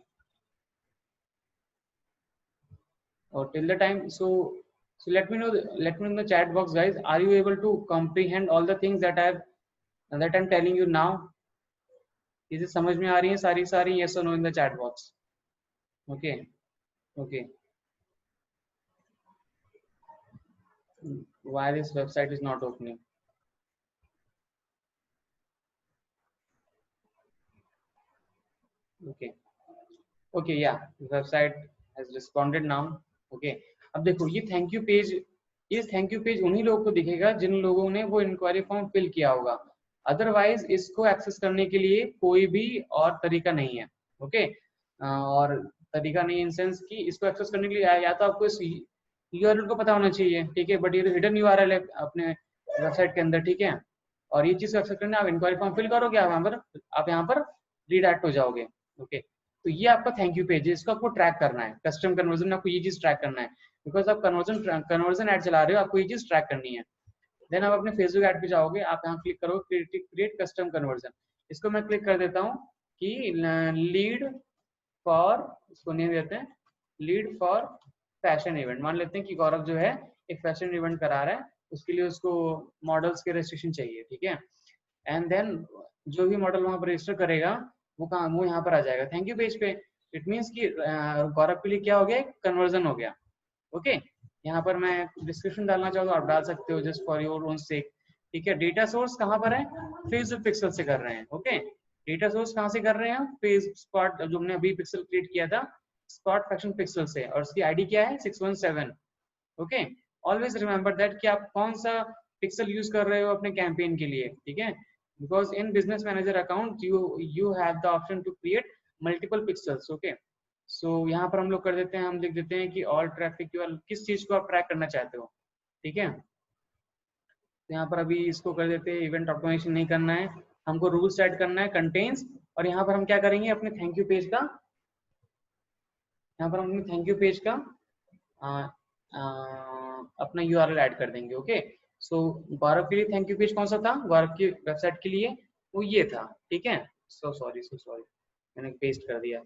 और till the time, so let me know in the chat box guys, are you able to comprehend all the things that I'm telling you now? चीजें समझ में आ रही हैं सारी सारी, yes or no in the chat box? Okay, okay, why this website is not opening? Okay, okay, yeah, the website has responded now. Okay, अब देखो ये थैंक यू पेज उन्हीं लोगों को दिखेगा जिन लोगों ने वो इंक्वायरी फॉर्म फिल किया होगा। अदरवाइज इसको एक्सेस करने के लिए कोई भी और तरीका नहीं है। ओके, और तरीका नहीं इन सेंस कि इसको एक्सेस करने के लिए या तो आपको इस यूआरएल को पता होना चाहिए, ठीक है, बट ये तो हिडन यूआरएल है अपने वेबसाइट के अंदर, ठीक है। और ये चीज एक्सेस करने आप इंक्वायरी फॉर्म फिल करोगे, आप यहाँ पर रीडायरेक्ट हो जाओगे। ओके, तो ये आपका थैंक यू पेज है, इसको आपको ट्रैक करना है। कस्टम कन्वर्जन में आपको ये चीज ट्रैक करना है, बिकॉज आप कन्वर्जन ऐड चला रहे हो, आपको ये चीज ट्रैक करनी है। देन आप अपने फेसबुक ऐड पे जाओगे, आप यहाँ क्लिक करो क्रिएट कस्टम कन्वर्जन। इसको मैं क्लिक कर देता हूँ कि लीड फॉर, इसको नेम देते हैं लीड फॉर फैशन इवेंट। मान लेते हैं कि गौरव जो है एक फैशन इवेंट करा रहा है, उसके लिए उसको मॉडल्स के रजिस्ट्रेशन चाहिए, ठीक है। एंड देन जो भी मॉडल वहां पर रजिस्टर करेगा वो यहाँ पर आ जाएगा थैंक यू पेज पे। इट मीन्स कि गौरव के लिए क्या हो गया, कन्वर्जन हो गया। ओके, यहाँ पर मैं डिस्क्रिप्शन डालना चाहूँ तो आप डाल सकते हो, जस्ट फॉर योर ओन सेक, ठीक है। डेटा सोर्स कहाँ पर है, फेसबुक पिक्सल से कर रहे हैं। ओके, डेटा सोर्स कहाँ से कर रहे हैं, फेस स्पॉट जो हमने अभी पिक्सल क्रिएट किया था, स्पॉट फैशन पिक्सल से, और उसकी आईडी क्या है 617। ओके, ऑलवेज रिमेंबर दैट कि आप कौन सा पिक्सल यूज कर रहे हो अपने कैंपेन के लिए, ठीक है। Because in business manager account you have the option to create multiple pixels. Okay, so यहाँ पर हम लोग कर देते हैं, हम लिख देते हैं कि ऑल ट्रैफिक किस चीज को आप ट्रैक करना चाहते हो, ठीक है। तो यहाँ पर अभी इसको कर देते हैं इवेंट ऑटोमेशन नहीं करना है, हमको रूल सेट करना है कंटेन्स। और यहाँ पर हम क्या करेंगे, अपने थैंक यू पेज का, यहाँ पर हम अपने थैंक यू पेज का अपना यूआरएल ऐड कर देंगे। ओके, सो गौरव के लिए थैंक यू पेज कौन सा था, गौरव की वेबसाइट के लिए वो ये था, ठीक है। सो सॉरी मैंने पेस्ट कर दिया।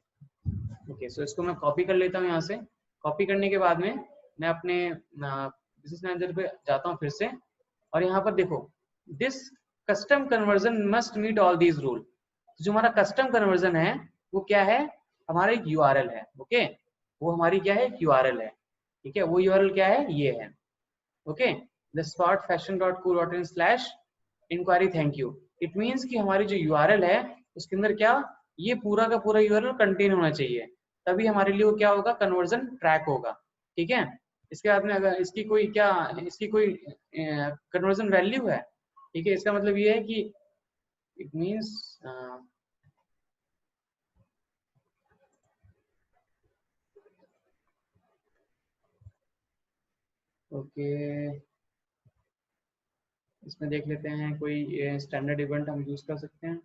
ओके, सो इसको मैं कॉपी कर लेता हूँ यहाँ से। कॉपी करने के बाद में मैं अपने बिजनेस मैनेजर पे जाता हूँ फिर से, और यहाँ पर देखो this custom conversion must meet all these rule. जो हमारा कस्टम कन्वर्जन है वो क्या है, हमारा एक यूआरएल है। ओके, वो हमारी क्या है, यूआरएल है, ठीक है। वो यूआरएल क्या है, ये है। Okay, the spot fashion dot co dot in slash inquiry thank you. It means कि हमारी जो यूआरएल है उसके अंदर क्या, ये पूरा का पूरा यूआरएल कंटेन होना चाहिए, तभी हमारे लिए वो क्या होगा, कन्वर्जन ट्रैक होगा, ठीक है। इसके बाद में अगर इसकी कोई कन्वर्जन वैल्यू है, ठीक है, इसका मतलब ये है कि इट मीन्स ओके, इसमें देख लेते हैं कोई स्टैंडर्ड इवेंट हम यूज कर सकते हैं।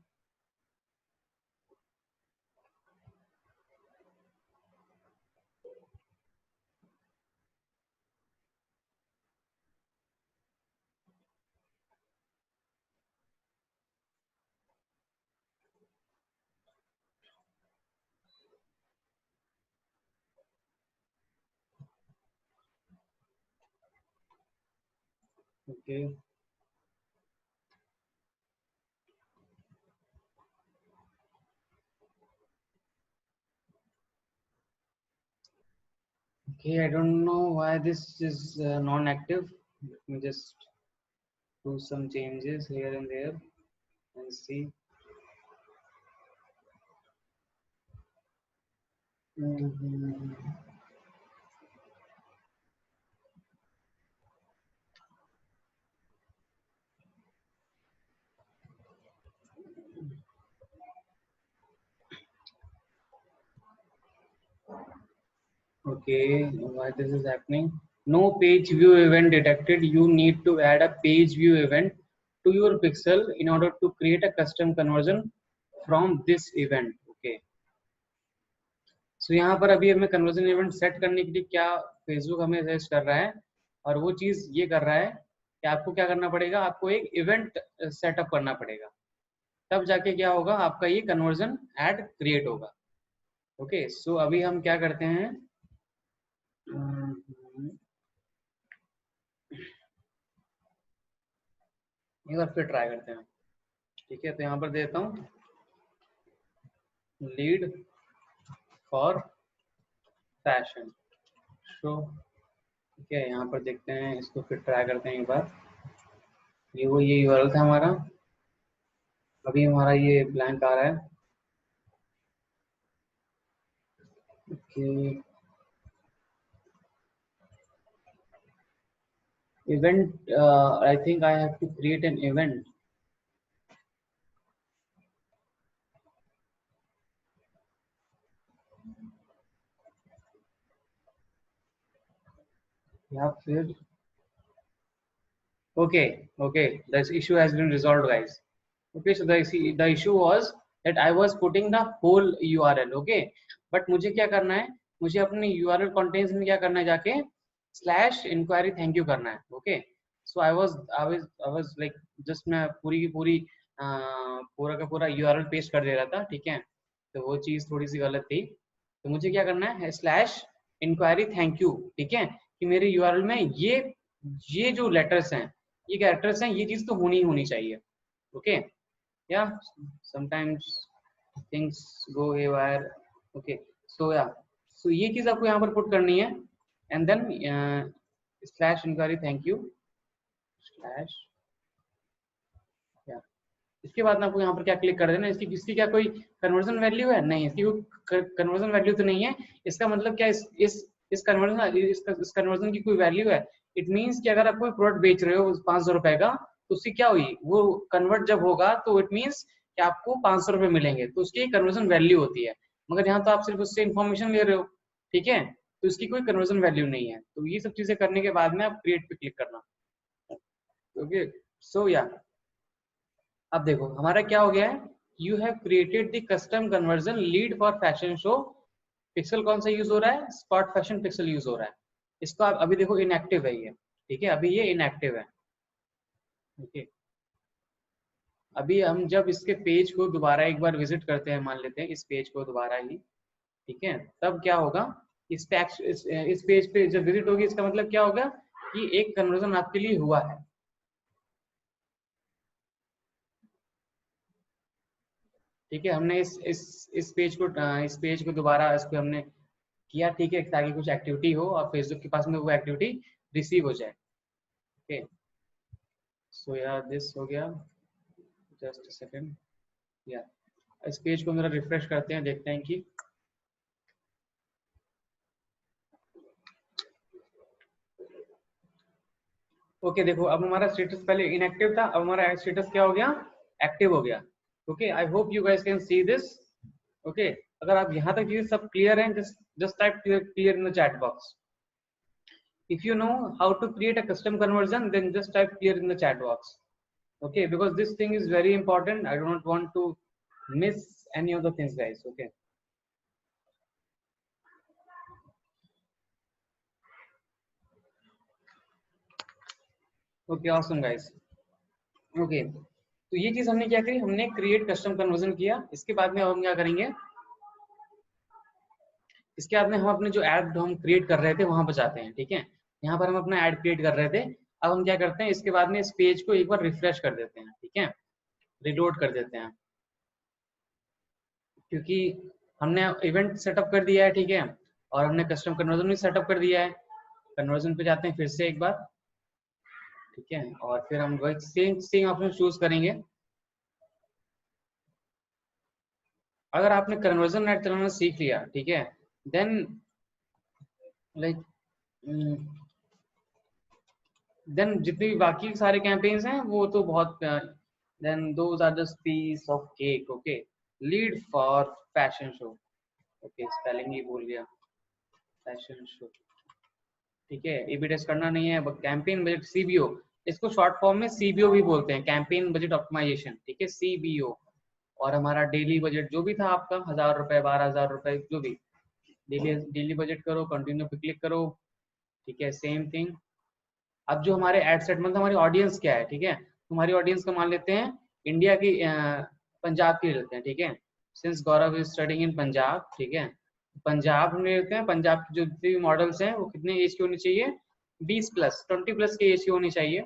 Okay, okay, I don't know why this is non-active. Let me just do some changes here and there and see. Okay, why this is happening? No page view event detected. You need to add a page view event to your pixel in order to create a custom conversion from this event. Okay. So यहाँ पर अभी हमें conversion event set करने के लिए क्या Facebook हमें suggest कर रहा है, और वो चीज ये कर रहा है कि आपको क्या करना पड़ेगा, आपको एक इवेंट सेटअप करना पड़ेगा, तब जाके क्या होगा, आपका ये कन्वर्जन एड क्रिएट होगा। ओके, सो अभी हम क्या करते हैं, एक बार फिर ट्राई करते हैं, ठीक है। तो यहाँ पर देता हूँ लीड फॉर फैशन शो, ठीक है। यहाँ पर देखते हैं, इसको फिर ट्राई करते हैं एक बार। ये यूआरएल था हमारा, अभी हमारा ये ब्लैंक आ रहा है। Okay, event, I think I have to create an event. या फिर okay, the issue has been resolved, guys. Okay, so the issue was that I was putting the whole URL. Okay, but मुझे क्या करना है, मुझे अपने URL contents में क्या करना है, जाके /inquiry thank you करना है. Okay, so I was like just मैं पूरी की पूरी पूरा का पूरा URL पेस्ट कर दे रहा था. ठीक है, तो वो चीज थोड़ी सी गलत थी. तो मुझे क्या करना है, /inquiry thank you. ठीक है, कि मेरे URL में ये जो लेटर्स हैं, ये कैरेक्टर्स हैं, ये चीज तो होनी चाहिए. Okay, yeah, sometimes things go haywire. Okay, so yeah, so ये चीज आपको यहाँ पर पुट करनी है. And then /inquiry thank you slash, yeah. इसके बाद में आपको यहाँ पर क्या क्लिक कर देना. इसकी क्या कोई कन्वर्जन वैल्यू है? नहीं, इसकी कोई कन्वर्जन वैल्यू तो नहीं है. इसका मतलब क्या, इस कन्वर्जन की कोई वैल्यू है? इट मीन्स कि अगर आप कोई प्रोडक्ट बेच रहे हो 500 रुपए का, तो उसकी क्या हुई, वो कन्वर्ट जब होगा तो इट मीन्स कि आपको 500 रुपए मिलेंगे, तो उसकी कन्वर्जन वैल्यू होती है. मगर यहाँ तो आप सिर्फ उससे इन्फॉर्मेशन ले रहे हो. ठीक है, तो इसकी कोई कन्वर्जन वैल्यू नहीं है. तो ये सब चीजें करने के बाद में आप क्रिएट पे क्लिक करना. ओके, सो या अब देखो हमारा क्या हो गया है. You have created the custom conversion lead for fashion show. Pixel कौन सा यूज हो रहा है? स्पॉट फैशन पिक्सल यूज हो रहा है. इसको आप अभी देखो इनएक्टिव है ये. ठीक है, अभी ये इनएक्टिव है. ओके, अभी हम जब इसके पेज को दोबारा एक बार विजिट करते हैं, मान लेते हैं इस पेज को दोबारा ही. ठीक है, तब क्या होगा, इस पेज पे जब विजिट होगी, इसका मतलब क्या होगा कि एक कन्वर्जन आपके लिए हुआ है. ठीक है, हमने इस पेज को दोबारा इसको हमने किया. ठीक है, ताकि कुछ एक्टिविटी हो और फेसबुक के पास में वो एक्टिविटी रिसीव हो जाए. ओके, सो यार दिस हो गया. Just second. या इस पेज को मेरा रिफ्रेश करते हैं, देखते हैं कि ओके देखो अब हमारा स्टेटस पहले इनएक्टिव था, अब हमारा स्टेटस क्या हो गया, एक्टिव हो गया. Okay, I hope you guys can see this. Okay, अगर आप यहाँ तक चीजें सब क्लियर हैं, just type clear in the chat box. If you know how to create a custom conversion, then just type clear in the chat box. Okay, because this thing is very important. I do not want to miss any of the things, guys. Okay. Okay, awesome, guys. Okay, तो ये चीज हमने क्या करी, हमने create custom conversion किया. इसके बाद में हम क्या करेंगे, इसके बाद में हम अपने जो ऐड हम क्रिएट कर रहे थे वहां पर जाते हैं. ठीक है, यहाँ पर हम अपना ऐड क्रिएट कर रहे थे. अब हम क्या करते हैं, इसके बाद में इस पेज को एक बार रिफ्रेश कर देते हैं. ठीक है, रिलोड कर देते हैं, क्योंकि हमने इवेंट सेटअप कर दिया है. ठीक है, और हमने कस्टम कन्वर्जन भी सेटअप कर दिया है. कन्वर्जन पे जाते हैं फिर से एक बार. ठीक है, और फिर हम सेम ऑप्शन चूज करेंगे. अगर आपने कन्वर्जन ऐड चलाना सीख लिया, ठीक है, देन लाइक देन जितने भी बाकी सारे कैंपेन्स हैं वो तो बहुत, then those are just piece of cake. Okay, lead for fashion show. Okay, spelling ही भूल गया, फैशन शो. ठीक है, ए बी टेस्ट करना नहीं है. कैंपेन बजट सीबीओ, इसको शॉर्ट फॉर्म में सीबीओ भी बोलते हैं, कैंपेन बजट ऑप्टिमाइजेशन. ठीक है, सीबीओ. और हमारा डेली बजट जो भी था आपका 1000 रुपए 12,000 रुपए जो भी, डेली बजट करो, कंटिन्यू पे क्लिक करो. ठीक है, सेम थिंग. अब जो हमारे एड सेट मतलब हमारी ऑडियंस क्या है, ठीक है, हमारी ऑडियंस का मान लेते हैं इंडिया की, पंजाब की लेते हैं. ठीक है, since Gaurav is studying in Punjab. ठीक है, पंजाब हम लेते हैं. पंजाब की जो भी मॉडल्स हैं वो कितने एज की होनी चाहिए, 20+ की एज की होनी चाहिए.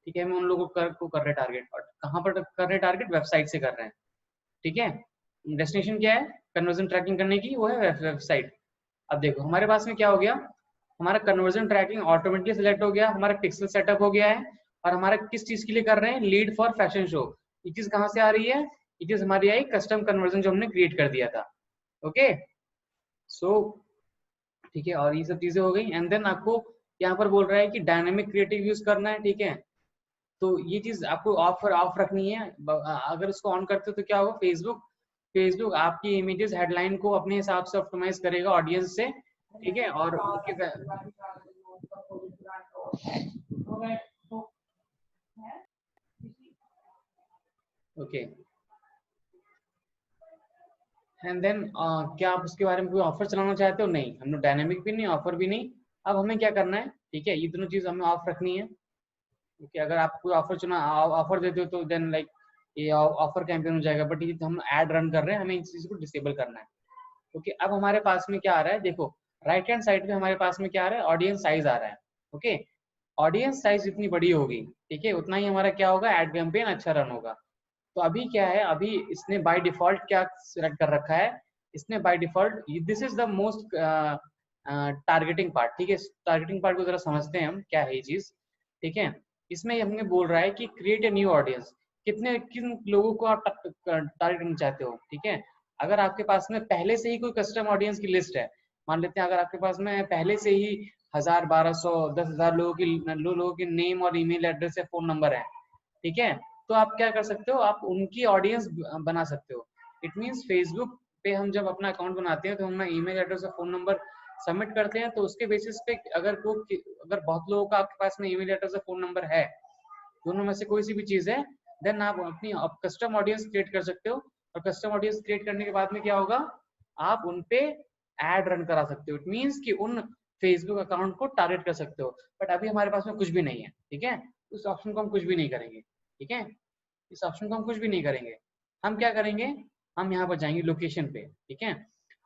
ठीक है, हम उन लोगों को कर रहे टारगेट. और कहाँ पर कर रहे टारगेट, वेबसाइट से कर रहे हैं. ठीक है, डेस्टिनेशन क्या है कन्वर्जन ट्रैकिंग करने की, वो है वेबसाइट. अब देखो हमारे पास में क्या हो गया, हमारा कन्वर्जन ट्रैकिंग ऑटोमेटिकली सिलेक्ट हो गया, हमारा पिक्सल सेटअप हो गया है. और हमारा किस चीज के लिए कर रहे हैं, लीड फॉर फैशन शो. ये चीज कहाँ से आ रही है, ये चीज हमारी आई कस्टम कन्वर्जन जो हमने क्रिएट कर दिया था. ओके, सो ठीक है, और ये सब चीजें हो गई. एंड देन आपको यहाँ पर बोल रहा है कि डायनेमिक क्रिएटिव यूज करना है, ठीक है। तो ये चीज आपको ऑफ रखनी है। अगर इसको ऑन करते हो तो क्या होगा, फेसबुक आपकी इमेजेस हेडलाइन को अपने हिसाब से ऑप्टिमाइज करेगा ऑडियंस से, ठीक है। और ओके एंड देन क्या आप उसके बारे में कोई ऑफर चलाना चाहते हो? नहीं, हम लोग डायनेमिक भी नहीं, ऑफर भी नहीं। अब हमें क्या करना है, ठीक है, ये दोनों चीज हमें ऑफ रखनी है। ओके अगर आप कोई ऑफर देते हो तो देन लाइक ये ऑफर कैंपेन हो जाएगा, बट ये तो हम ऐड रन कर रहे हैं, हमें इस चीज को डिसेबल करना है। ओके अब हमारे पास में क्या आ रहा है, देखो राइट हैंड साइड पे हमारे पास में क्या आ रहा है, ऑडियंस साइज आ रहा है। ओके ऑडियंस साइज जितनी बड़ी होगी, ठीक है, उतना ही हमारा क्या होगा, एड कैंपेन अच्छा रन होगा। तो अभी क्या है, अभी इसने बाय डिफॉल्ट क्या सिलेक्ट कर रखा है, इसने by default, this is the most targeting part, ठीक है। टारगेटिंग पार्ट को जरा समझते हैं हम क्या है ये चीज, ठीक है। इसमें हमें बोल रहा है कि क्रिएट ए न्यू ऑडियंस, किन लोगों को आप टारगेट करना चाहते हो, ठीक है। अगर आपके पास में पहले से ही कोई कस्टम ऑडियंस की लिस्ट है, मान लेते हैं अगर आपके पास में पहले से ही 1000, 1200, 10,000 लोगों की नेम और ईमेल एड्रेस या फोन नंबर है, ठीक है, तो आप क्या कर सकते हो, आप उनकी ऑडियंस बना सकते हो। इट मीन्स फेसबुक पे हम जब अपना अकाउंट बनाते हैं तो हम ईमेल एड्रेस और फोन नंबर सबमिट करते हैं, तो उसके बेसिस पे अगर बहुत लोगों का आपके पास में ईमेल एड्रेस और फोन नंबर है, दोनों में से कोई सी भी चीज है, देन आप अपनी कस्टम ऑडियंस क्रिएट कर सकते हो। और कस्टम ऑडियंस क्रिएट करने के बाद में क्या होगा, आप उनपे एड रन करा सकते हो। इट मीन्स कि उन फेसबुक अकाउंट को टारगेट कर सकते हो। बट अभी हमारे पास में कुछ भी नहीं है, ठीक है, उस ऑप्शन को हम कुछ भी नहीं करेंगे, ठीक है, इस ऑप्शन को हम कुछ भी नहीं करेंगे। हम क्या करेंगे, हम यहाँ पर जाएंगे लोकेशन पे, ठीक है।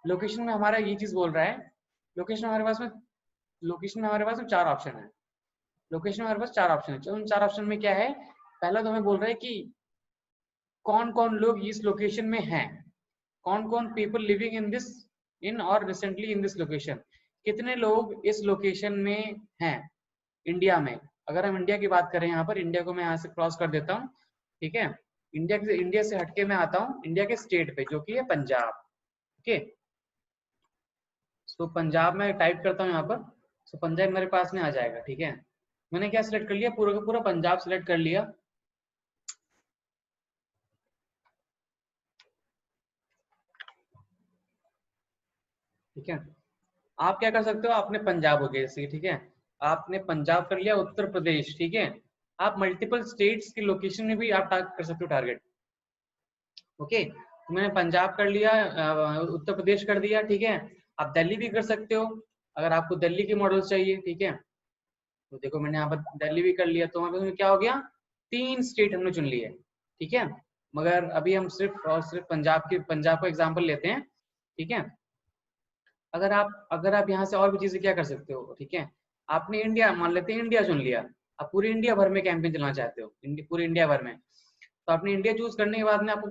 लोकेशन में हमारा ये चीज बोल रहा है, लोकेशन हमारे पास में लोकेशन में हमारे पास में 4 ऑप्शन है। लोकेशन में हमारे पास 4 ऑप्शन है। उन 4 ऑप्शन में क्या है, पहला तो हमें बोल रहा है कि कौन कौन लोग इस लोकेशन में हैं, कौन कौन पीपल लिविंग इन और रिसेंटली इन दिस लोकेशन, कितने लोग इस लोकेशन में हैं इंडिया में। अगर हम इंडिया की बात करें, यहाँ पर इंडिया को मैं यहाँ से क्रॉस कर देता हूँ, ठीक है। इंडिया से हटके मैं आता हूँ इंडिया के स्टेट पे, जो कि है पंजाब। ओके सो पंजाब में टाइप करता हूँ यहाँ पर, सो पंजाब मेरे पास में आ जाएगा, ठीक है। मैंने क्या सिलेक्ट कर लिया, पूरा का पूरा पंजाब सिलेक्ट कर लिया। ठीक है आप क्या कर सकते हो, आपने पंजाब हो गया जैसे, ठीक है, आपने पंजाब कर लिया, उत्तर प्रदेश, ठीक है। आप मल्टीपल स्टेट्स की लोकेशन में भी आप कर सकते हो टारगेट। ओके तो मैंने पंजाब कर लिया, उत्तर प्रदेश कर दिया, ठीक है। आप दिल्ली भी कर सकते हो अगर आपको दिल्ली के मॉडल चाहिए, ठीक है। तो देखो मैंने यहाँ पर दिल्ली भी कर लिया, तो हमारे पास में क्या हो गया, 3 स्टेट हमने चुन लिए, ठीक है। मगर अभी हम सिर्फ पंजाब का एग्जाम्पल लेते हैं, ठीक है। अगर आप यहाँ से और भी चीजें क्या कर सकते हो, ठीक है। आपने इंडिया, मान लेते हैं इंडिया चुन लिया, आप पूरे इंडिया भर में कैंपेन चलाना चाहते हो, पूरे इंडिया भर में, तो आपने इंडिया चूज करने के बाद में आपको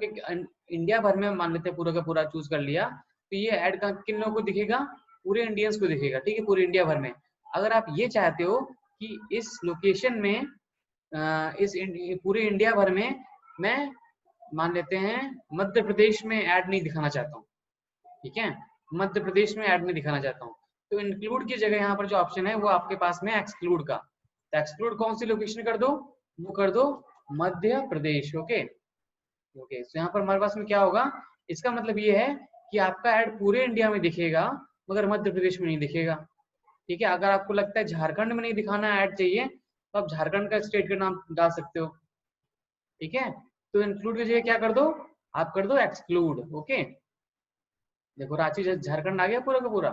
इंडिया भर में मान लेते हैं पूरा का पूरा चूज कर लिया, तो ये ऐड किन लोगों को दिखेगा, पूरे इंडियंस को दिखेगा, ठीक है, पूरे इंडिया भर में। अगर आप ये चाहते हो कि इस लोकेशन में पूरे इंडिया भर में मैं मान लेते हैं मध्य प्रदेश में ऐड नहीं दिखाना चाहता हूँ, ठीक है, मध्य प्रदेश में ऐड नहीं दिखाना चाहता हूँ, तो इंक्लूड की जगह यहाँ पर जो ऑप्शन है वो आपके पास में एक्सक्लूड का, तो एक्सक्लूड कौन सी लोकेशन कर दो, वो कर दो मध्य प्रदेश। ओके ओके तो यहाँ पर हमारे पास में क्या होगा, इसका मतलब ये है कि आपका ऐड पूरे इंडिया में दिखेगा मगर मध्य प्रदेश में नहीं दिखेगा, ठीक है। अगर आपको लगता है झारखंड में नहीं दिखाना ऐड चाहिए, तो आप झारखंड का स्टेट का नाम डाल सकते हो, ठीक है। तो इंक्लूड की जगह क्या कर दो, आप कर दो एक्सक्लूड। ओके देखो रांची झारखंड आ गया पूरा का पूरा,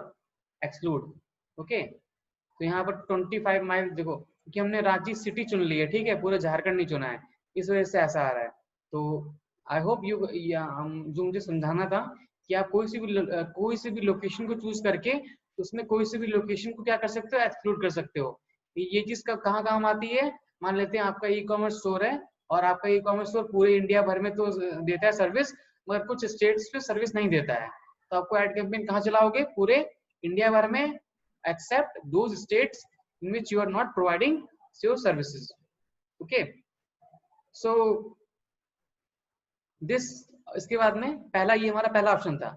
एक्सक्लूड। ओके तो यहाँ पर 25 माइल देखो, क्योंकि हमने रांची सिटी चुन ली है, ठीक है, पूरा झारखंड नहीं चुना है, इस वजह से ऐसा आ रहा है। तो आई होप जो मुझे समझाना था कि आप कोई सी भी लोकेशन को चूज करके उसमें कोई सी भी लोकेशन को क्या कर सकते हो, एक्सक्लूड कर सकते हो। ये चीज कहाँ काम आती है, मान लेते हैं आपका ई कॉमर्स स्टोर है, और आपका ई कॉमर्स स्टोर पूरे इंडिया भर में तो देता है सर्विस, मगर कुछ स्टेट्स पे सर्विस नहीं देता है, तो आपको एड कैंपेन कहाँ चलाओगे, पूरे इंडिया भर में, except those states in which you are not providing your services. Okay so this इसके बाद में ये हमारा पहला ऑप्शन था।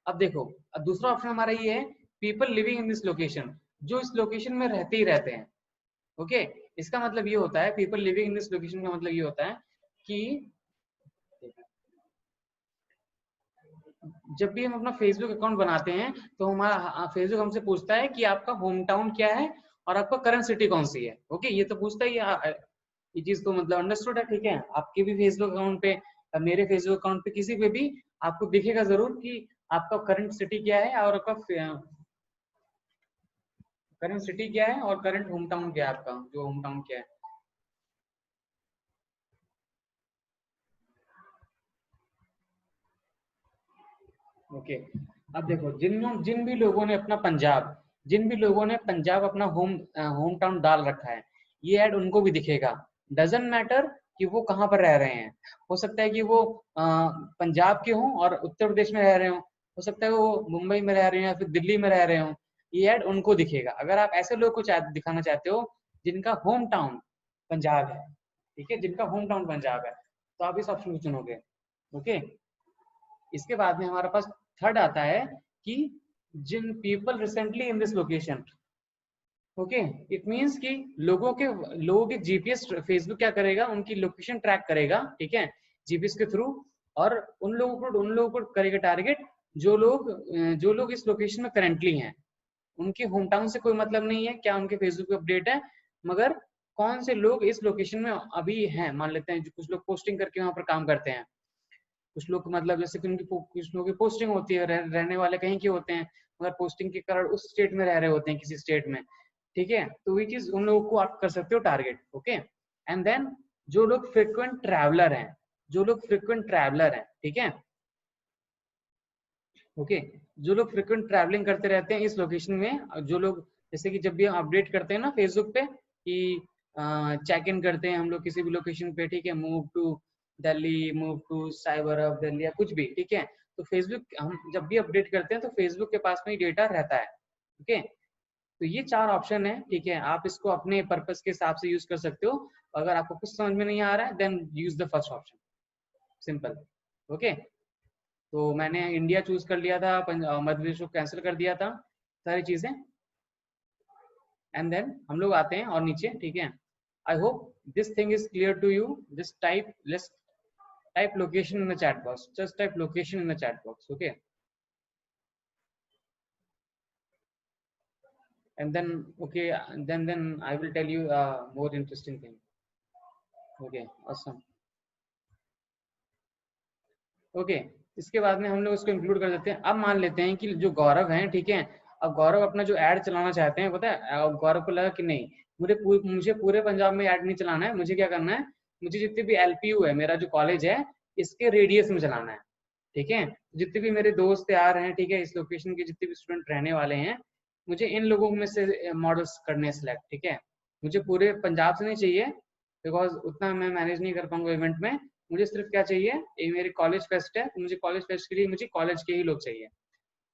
अब देखो, अब दूसरा ऑप्शन हमारा ये है, people living in this location. जो इस लोकेशन में रहते ही रहते हैं। ओके, इसका मतलब ये होता है people living in this location का मतलब ये होता है कि जब भी हम अपना फेसबुक अकाउंट बनाते हैं तो हमारा फेसबुक हमसे पूछता है कि आपका होम टाउन क्या है और आपका करंट सिटी कौन सी है। ओके, ये तो पूछता ही है, ये चीज तो मतलब अंडरस्टूड है, ठीक है। आपके भी फेसबुक अकाउंट पे, मेरे फेसबुक अकाउंट पे, किसी पे भी आपको दिखेगा जरूर कि आपका करंट सिटी क्या है और आपका करंट सिटी क्या है और करंट होम टाउन क्या है, आपका जो होम टाउन क्या है। ओके, अब देखो जिन भी लोगों ने अपना पंजाब, जिन भी लोगों ने पंजाब अपना होम टाउन डाल रखा है, ये ऐड उनको भी दिखेगा। डजंट मैटर कि वो कहाँ पर रह रहे हैं। हो सकता है कि वो पंजाब के हों और उत्तर प्रदेश में रह रहे हों, हो सकता है वो मुंबई में रह रहे हो या फिर दिल्ली में रह रहे हो, ये ऐड उनको दिखेगा। अगर आप ऐसे लोग को दिखाना चाहते हो जिनका होम टाउन पंजाब है, ठीक है, जिनका होम टाउन पंजाब है, तो आप इस ऑप्शन को चुनोगे। ओके, इसके बाद में हमारे पास थर्ड आता है कि जिन people recently in this location. Okay, it means कि लोगों के जीपीएस फेसबुक क्या करेगा, उनकी लोकेशन ट्रैक करेगा, ठीक है, जीपीएस के थ्रू। और उन लोगों को करेगा टारगेट जो लोग इस लोकेशन में करेंटली हैं। उनके होम टाउन से कोई मतलब नहीं है क्या उनके फेसबुक पे अपडेट है, मगर कौन से लोग इस लोकेशन में अभी हैं। मान लेते हैं जो कुछ लोग पोस्टिंग करके वहां पर काम करते हैं, कुछ लोग मतलब जैसे कि उनकी कुछ लोगों की पोस्टिंग होती है, रहने वाले कहीं के होते हैं, मगर पोस्टिंग के कारण उस स्टेट में रह रहे होते हैं, किसी स्टेट में, ठीक है। तो ये चीज उन लोगों को आप कर सकते हो टारगेट। ओके, एंड देन जो लोग फ्रिक्वेंट ट्रैवलर हैं, ठीक है। ओके, जो लोग फ्रिक्वेंट ट्रैवलिंग करते रहते हैं इस लोकेशन में, जो लोग जैसे कि जब भी हम अपडेट करते हैं ना फेसबुक पे कि चेक इन करते हैं हम लोग किसी भी लोकेशन पे, ठीक है, move to Delhi, move to cyber of Delhi या कुछ भी, ठीक है। तो फेसबुक हम जब भी अपडेट करते हैं तो फेसबुक के पास में ही डेटा रहता है। ओके, तो ये चार ऑप्शन है, ठीक है, आप इसको अपने पर्पस के हिसाब से यूज कर सकते हो। अगर आपको कुछ समझ में नहीं आ रहा है then use the first option, simple. Okay, तो मैंने इंडिया चूज कर लिया था, मध्य प्रदेश को कैंसिल कर दिया था, सारी चीजें। एंड देन हम लोग आते हैं और नीचे, ठीक है। I hope this thing is clear to you. This type let's type location in the chat box, just type location in the chat box. Okay, and then okay, then I will tell you a more interesting thing. Okay, awesome. Okay, इसके बाद में हम लोग इसको include कर देते हैं। अब मान लेते हैं कि जो गौरव हैं, ठीक है, अब गौरव अपना जो ऐड चलाना चाहते हैं, पता है गौरव को लगा कि नहीं, मुझे पूरे पंजाब में ऐड नहीं चलाना है, मुझे क्या करना है, मुझे जितने भी एलपीयू है, मेरा जो कॉलेज है, इसके रेडियस में चलाना है, ठीक है। जितने भी मेरे दोस्त यार हैं, ठीक है, इस लोकेशन के जितने भी स्टूडेंट रहने वाले हैं, मुझे इन लोगों में से मॉडल्स करने सेलेक्ट, ठीक है। मुझे पूरे पंजाब से नहीं चाहिए, बिकॉज उतना मैं मैनेज नहीं कर पाऊंगा इवेंट में। मुझे सिर्फ क्या चाहिए, ये मेरी कॉलेज फेस्ट है, तो मुझे कॉलेज फेस्ट के लिए मुझे कॉलेज के ही लोग चाहिए।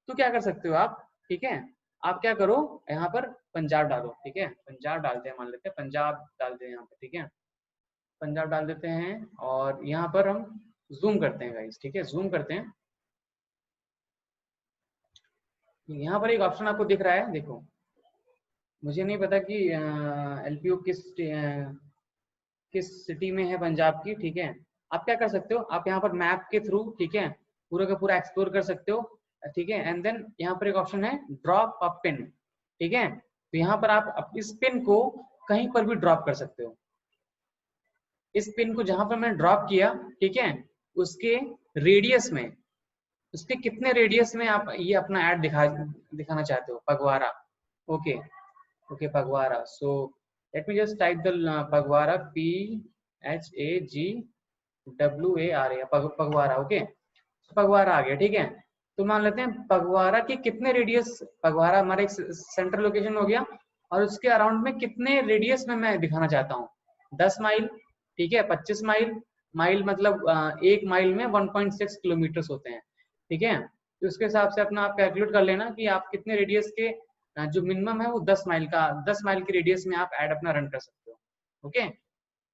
तो क्या कर सकते हो आप, ठीक है, आप क्या करो, यहाँ पर पंजाब डालो, ठीक है, पंजाब डालते हैं, मान लेते हैं पंजाब डालते हैं यहाँ पर, ठीक है, पंजाब डाल देते हैं। और यहाँ पर हम जूम करते हैं गाइस, ठीक है, जूम करते हैं। यहाँ पर एक ऑप्शन आपको दिख रहा है, देखो, मुझे नहीं पता कि एलपीयू किस सिटी में है पंजाब की, ठीक है। आप क्या कर सकते हो, आप यहाँ पर मैप के थ्रू, ठीक है, पूरा का पूरा एक्सप्लोर कर सकते हो, ठीक है। एंड देन यहाँ पर एक ऑप्शन है ड्रॉप अ पिन, ठीक है, तो यहाँ पर आप इस पिन को कहीं पर भी ड्रॉप कर सकते हो। इस पिन को जहां पर मैंने ड्रॉप किया, ठीक है, उसके रेडियस में, उसके कितने रेडियस में आप ये अपना ऐड दिखाना चाहते हो, Phagwara. Okay, okay, Phagwara. So let me just type the Phagwara, PHAGWARA, Phagwara. Okay, Phagwara आ गया, ठीक है। तो मान लेते हैं पगवारा के कितने रेडियस, पगवारा हमारा एक सेंट्रल लोकेशन हो गया, और उसके अराउंड में कितने रेडियस में मैं दिखाना चाहता हूँ, 10 माइल, ठीक है, 25 माइल, माइल मतलब 1 माइल में 1.6 किलोमीटर होते हैं, ठीक है। तो उसके हिसाब से अपना आप कैलकुलेट कर लेना कि आप कितने रेडियस के, जो मिनिमम है वो 10 माइल का, 10 माइल के रेडियस में आप ऐड अपना रन कर सकते हो। ओके,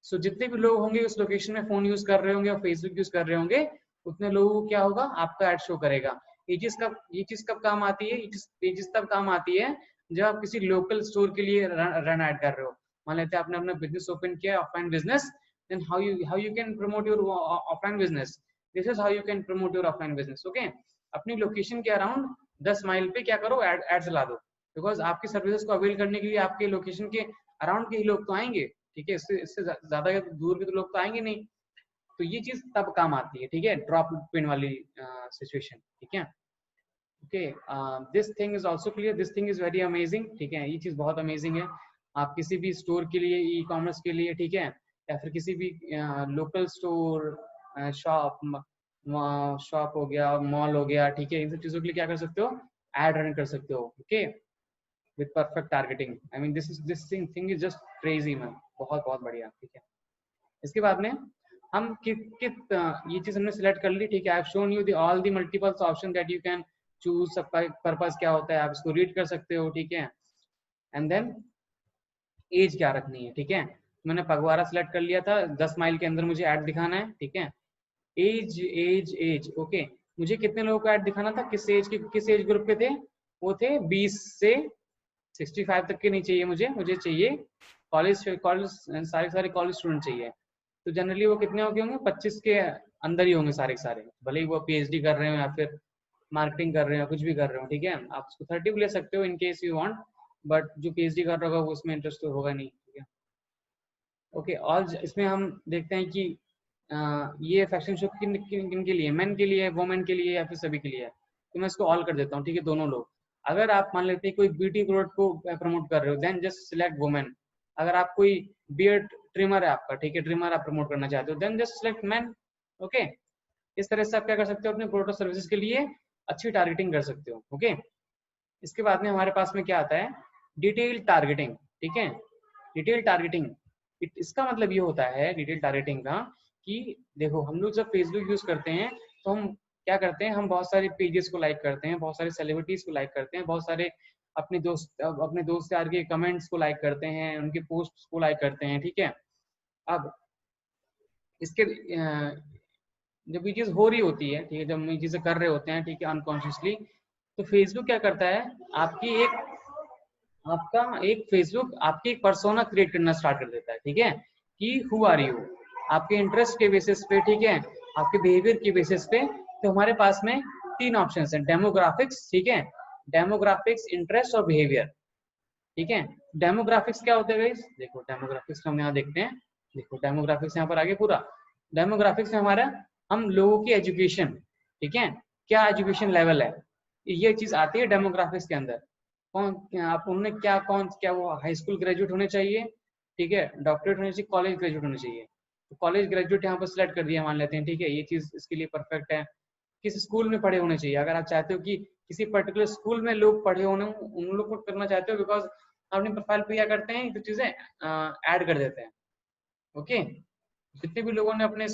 सो जितने भी लोग होंगे उस लोकेशन में फोन यूज कर रहे होंगे और फेसबुक यूज कर रहे होंगे, उतने लोगों को क्या होगा, आपका ऐड शो करेगा। ये चीज कब काम आती है, ये चीज तब काम आती है जब आप किसी लोकल स्टोर के लिए रन ऐड कर रहे हो, मान लेते हैं आपने अपना बिजनेस ओपन किया, offline business, then how you can promote your offline business, this is how you can promote your offline business. Okay, अपनी लोकेशन के अराउंड 10 माइल पे क्या करो, एड चला दो, बिकॉज आपकी सर्विसेज को अवेल करने के लिए आपके लोकेशन के अराउंड के ही लोग तो आएंगे, ठीक है, इससे ज्यादा दूर के तो लोग तो आएंगे नहीं। तो ये चीज तब काम आती है, ठीक है, ड्रॉप पिन वाली सिचुएशन, ठीक है। Okay, this thing is also clear, this thing is very amazing, ठीक है, ये चीज बहुत अमेजिंग है। आप किसी भी स्टोर के लिए, ई कॉमर्स के लिए, ठीक है, या फिर किसी भी लोकल स्टोर, शॉप हो गया, मॉल हो गया, ठीक है, इन सब चीजों के लिए क्या कर सकते हो, एड रन कर सकते हो। Okay, with perfect targeting, I mean this thing is just crazy man, बहुत बहुत बढ़िया, ठीक है। इसके बाद में हम ये चीज हमने सिलेक्ट कर ली, ठीक है, I have shown you the all the multiple option that you can choose, सबका पर्पस क्या होता है, आप इसको रीड कर सकते हो, ठीक है। एंड देन एज क्या रखनी है, ठीक है, मैंने पगवारा सिलेक्ट कर लिया था, 10 माइल के अंदर मुझे ऐड दिखाना है, ठीक है। एज एज एज, ओके, मुझे कितने लोगों को ऐड दिखाना था, किस एज ग्रुप के थे, वो थे 20 से 65 तक के नहीं चाहिए मुझे चाहिए कॉलेज सारे कॉलेज स्टूडेंट चाहिए। तो जनरली वो कितने होंगे, 25 के अंदर ही होंगे सारे के सारे, भले ही वो पीएचडी कर रहे हो या फिर मार्केटिंग कर रहे हो, कुछ भी कर रहे हो, ठीक है। आप उसको 30 भी ले सकते हो in case you want, but जो पीएचडी कर रहा होगा वो उसमें इंटरेस्ट तो होगा नहीं, ठीक है। ओके, और इसमें हम देखते हैं कि ये फैशन शो किन किन के लिए, मेन के लिए, वुमेन के लिए, या फिर सभी के लिए है। तो मैं इसको ऑल कर देता हूँ, ठीक है, दोनों लोग। अगर आप मान लेते हैं कोई ब्यूटी प्रोडक्ट को प्रमोट कर रहे हो, देन जस्ट सिलेक्ट वुमेन। अगर आप कोई बियर्ड ट्रिमर है आपका, ठीक है, ट्रिमर आप प्रमोट करना चाहते हो, then just select man. Okay, इस तरह से आप क्या कर सकते हो, अपने प्रोडक्ट सर्विसेज के लिए अच्छी टारगेटिंग कर सकते हो। ओके, इसके बाद में हमारे पास में क्या आता है, डिटेल टारगेटिंग, ठीक है। डिटेल टारगेटिंग, इसका मतलब ये होता है डिटेल टारगेटिंग का कि देखो, हम लोग जब फेसबुक यूज करते हैं तो हम क्या करते हैं, हम बहुत सारे पेजेस को लाइक करते हैं, बहुत सारे सेलिब्रिटीज को लाइक करते हैं, बहुत सारे अपने दोस्त यार के कमेंट्स को लाइक करते हैं, उनके पोस्ट को लाइक करते हैं, ठीक है। अब इसके जब ये चीज हो रही होती है, ठीक है, जब ये चीजें कर रहे होते हैं, ठीक है, अनकॉन्शियसली, तो फेसबुक क्या करता है, फेसबुक आपकी एक पर्सोना क्रिएट करना स्टार्ट कर देता है, ठीक है, कि हु आर यू, आपके इंटरेस्ट के बेसिस पे, ठीक है, आपके बिहेवियर के बेसिस पे। तो हमारे पास में 3 ऑप्शन है, डेमोग्राफिक्स, ठीक है, डेमोग्राफिक्स, इंटरेस्ट और बिहेवियर, ठीक है। डेमोग्राफिक्स क्या होते हैं गाइस, देखो डेमोग्राफिक्स हम यहाँ देखते हैं, देखो डेमोग्राफिक्स यहाँ पर आगे पूरा डेमोग्राफिक्स में हमारा हम लोगों की एजुकेशन, ठीक है, क्या एजुकेशन लेवल है, ये चीज आती है डेमोग्राफिक्स के अंदर। आप उनने क्या वो हाई स्कूल ग्रेजुएट होने चाहिए, ठीक है, डॉक्टरेट होने चाहिए, कॉलेज ग्रेजुएट होने चाहिए। तो कॉलेज ग्रेजुएट यहाँ पर सिलेक्ट कर दिया मान लेते हैं, ठीक है, ये चीज इसके लिए परफेक्ट है। किस स्कूल में पढ़े होने चाहिए, अगर आप चाहते हो कि किसी पर्टिकुलर स्कूल में लोग पढ़े होने, उन लोग को करना चाहते हो, बिकॉज अपने प्रोफाइल पे क्या करते हैं, तो चीजें ऐड कर देते हैं। ओके, जितने भी लोगों ने अपने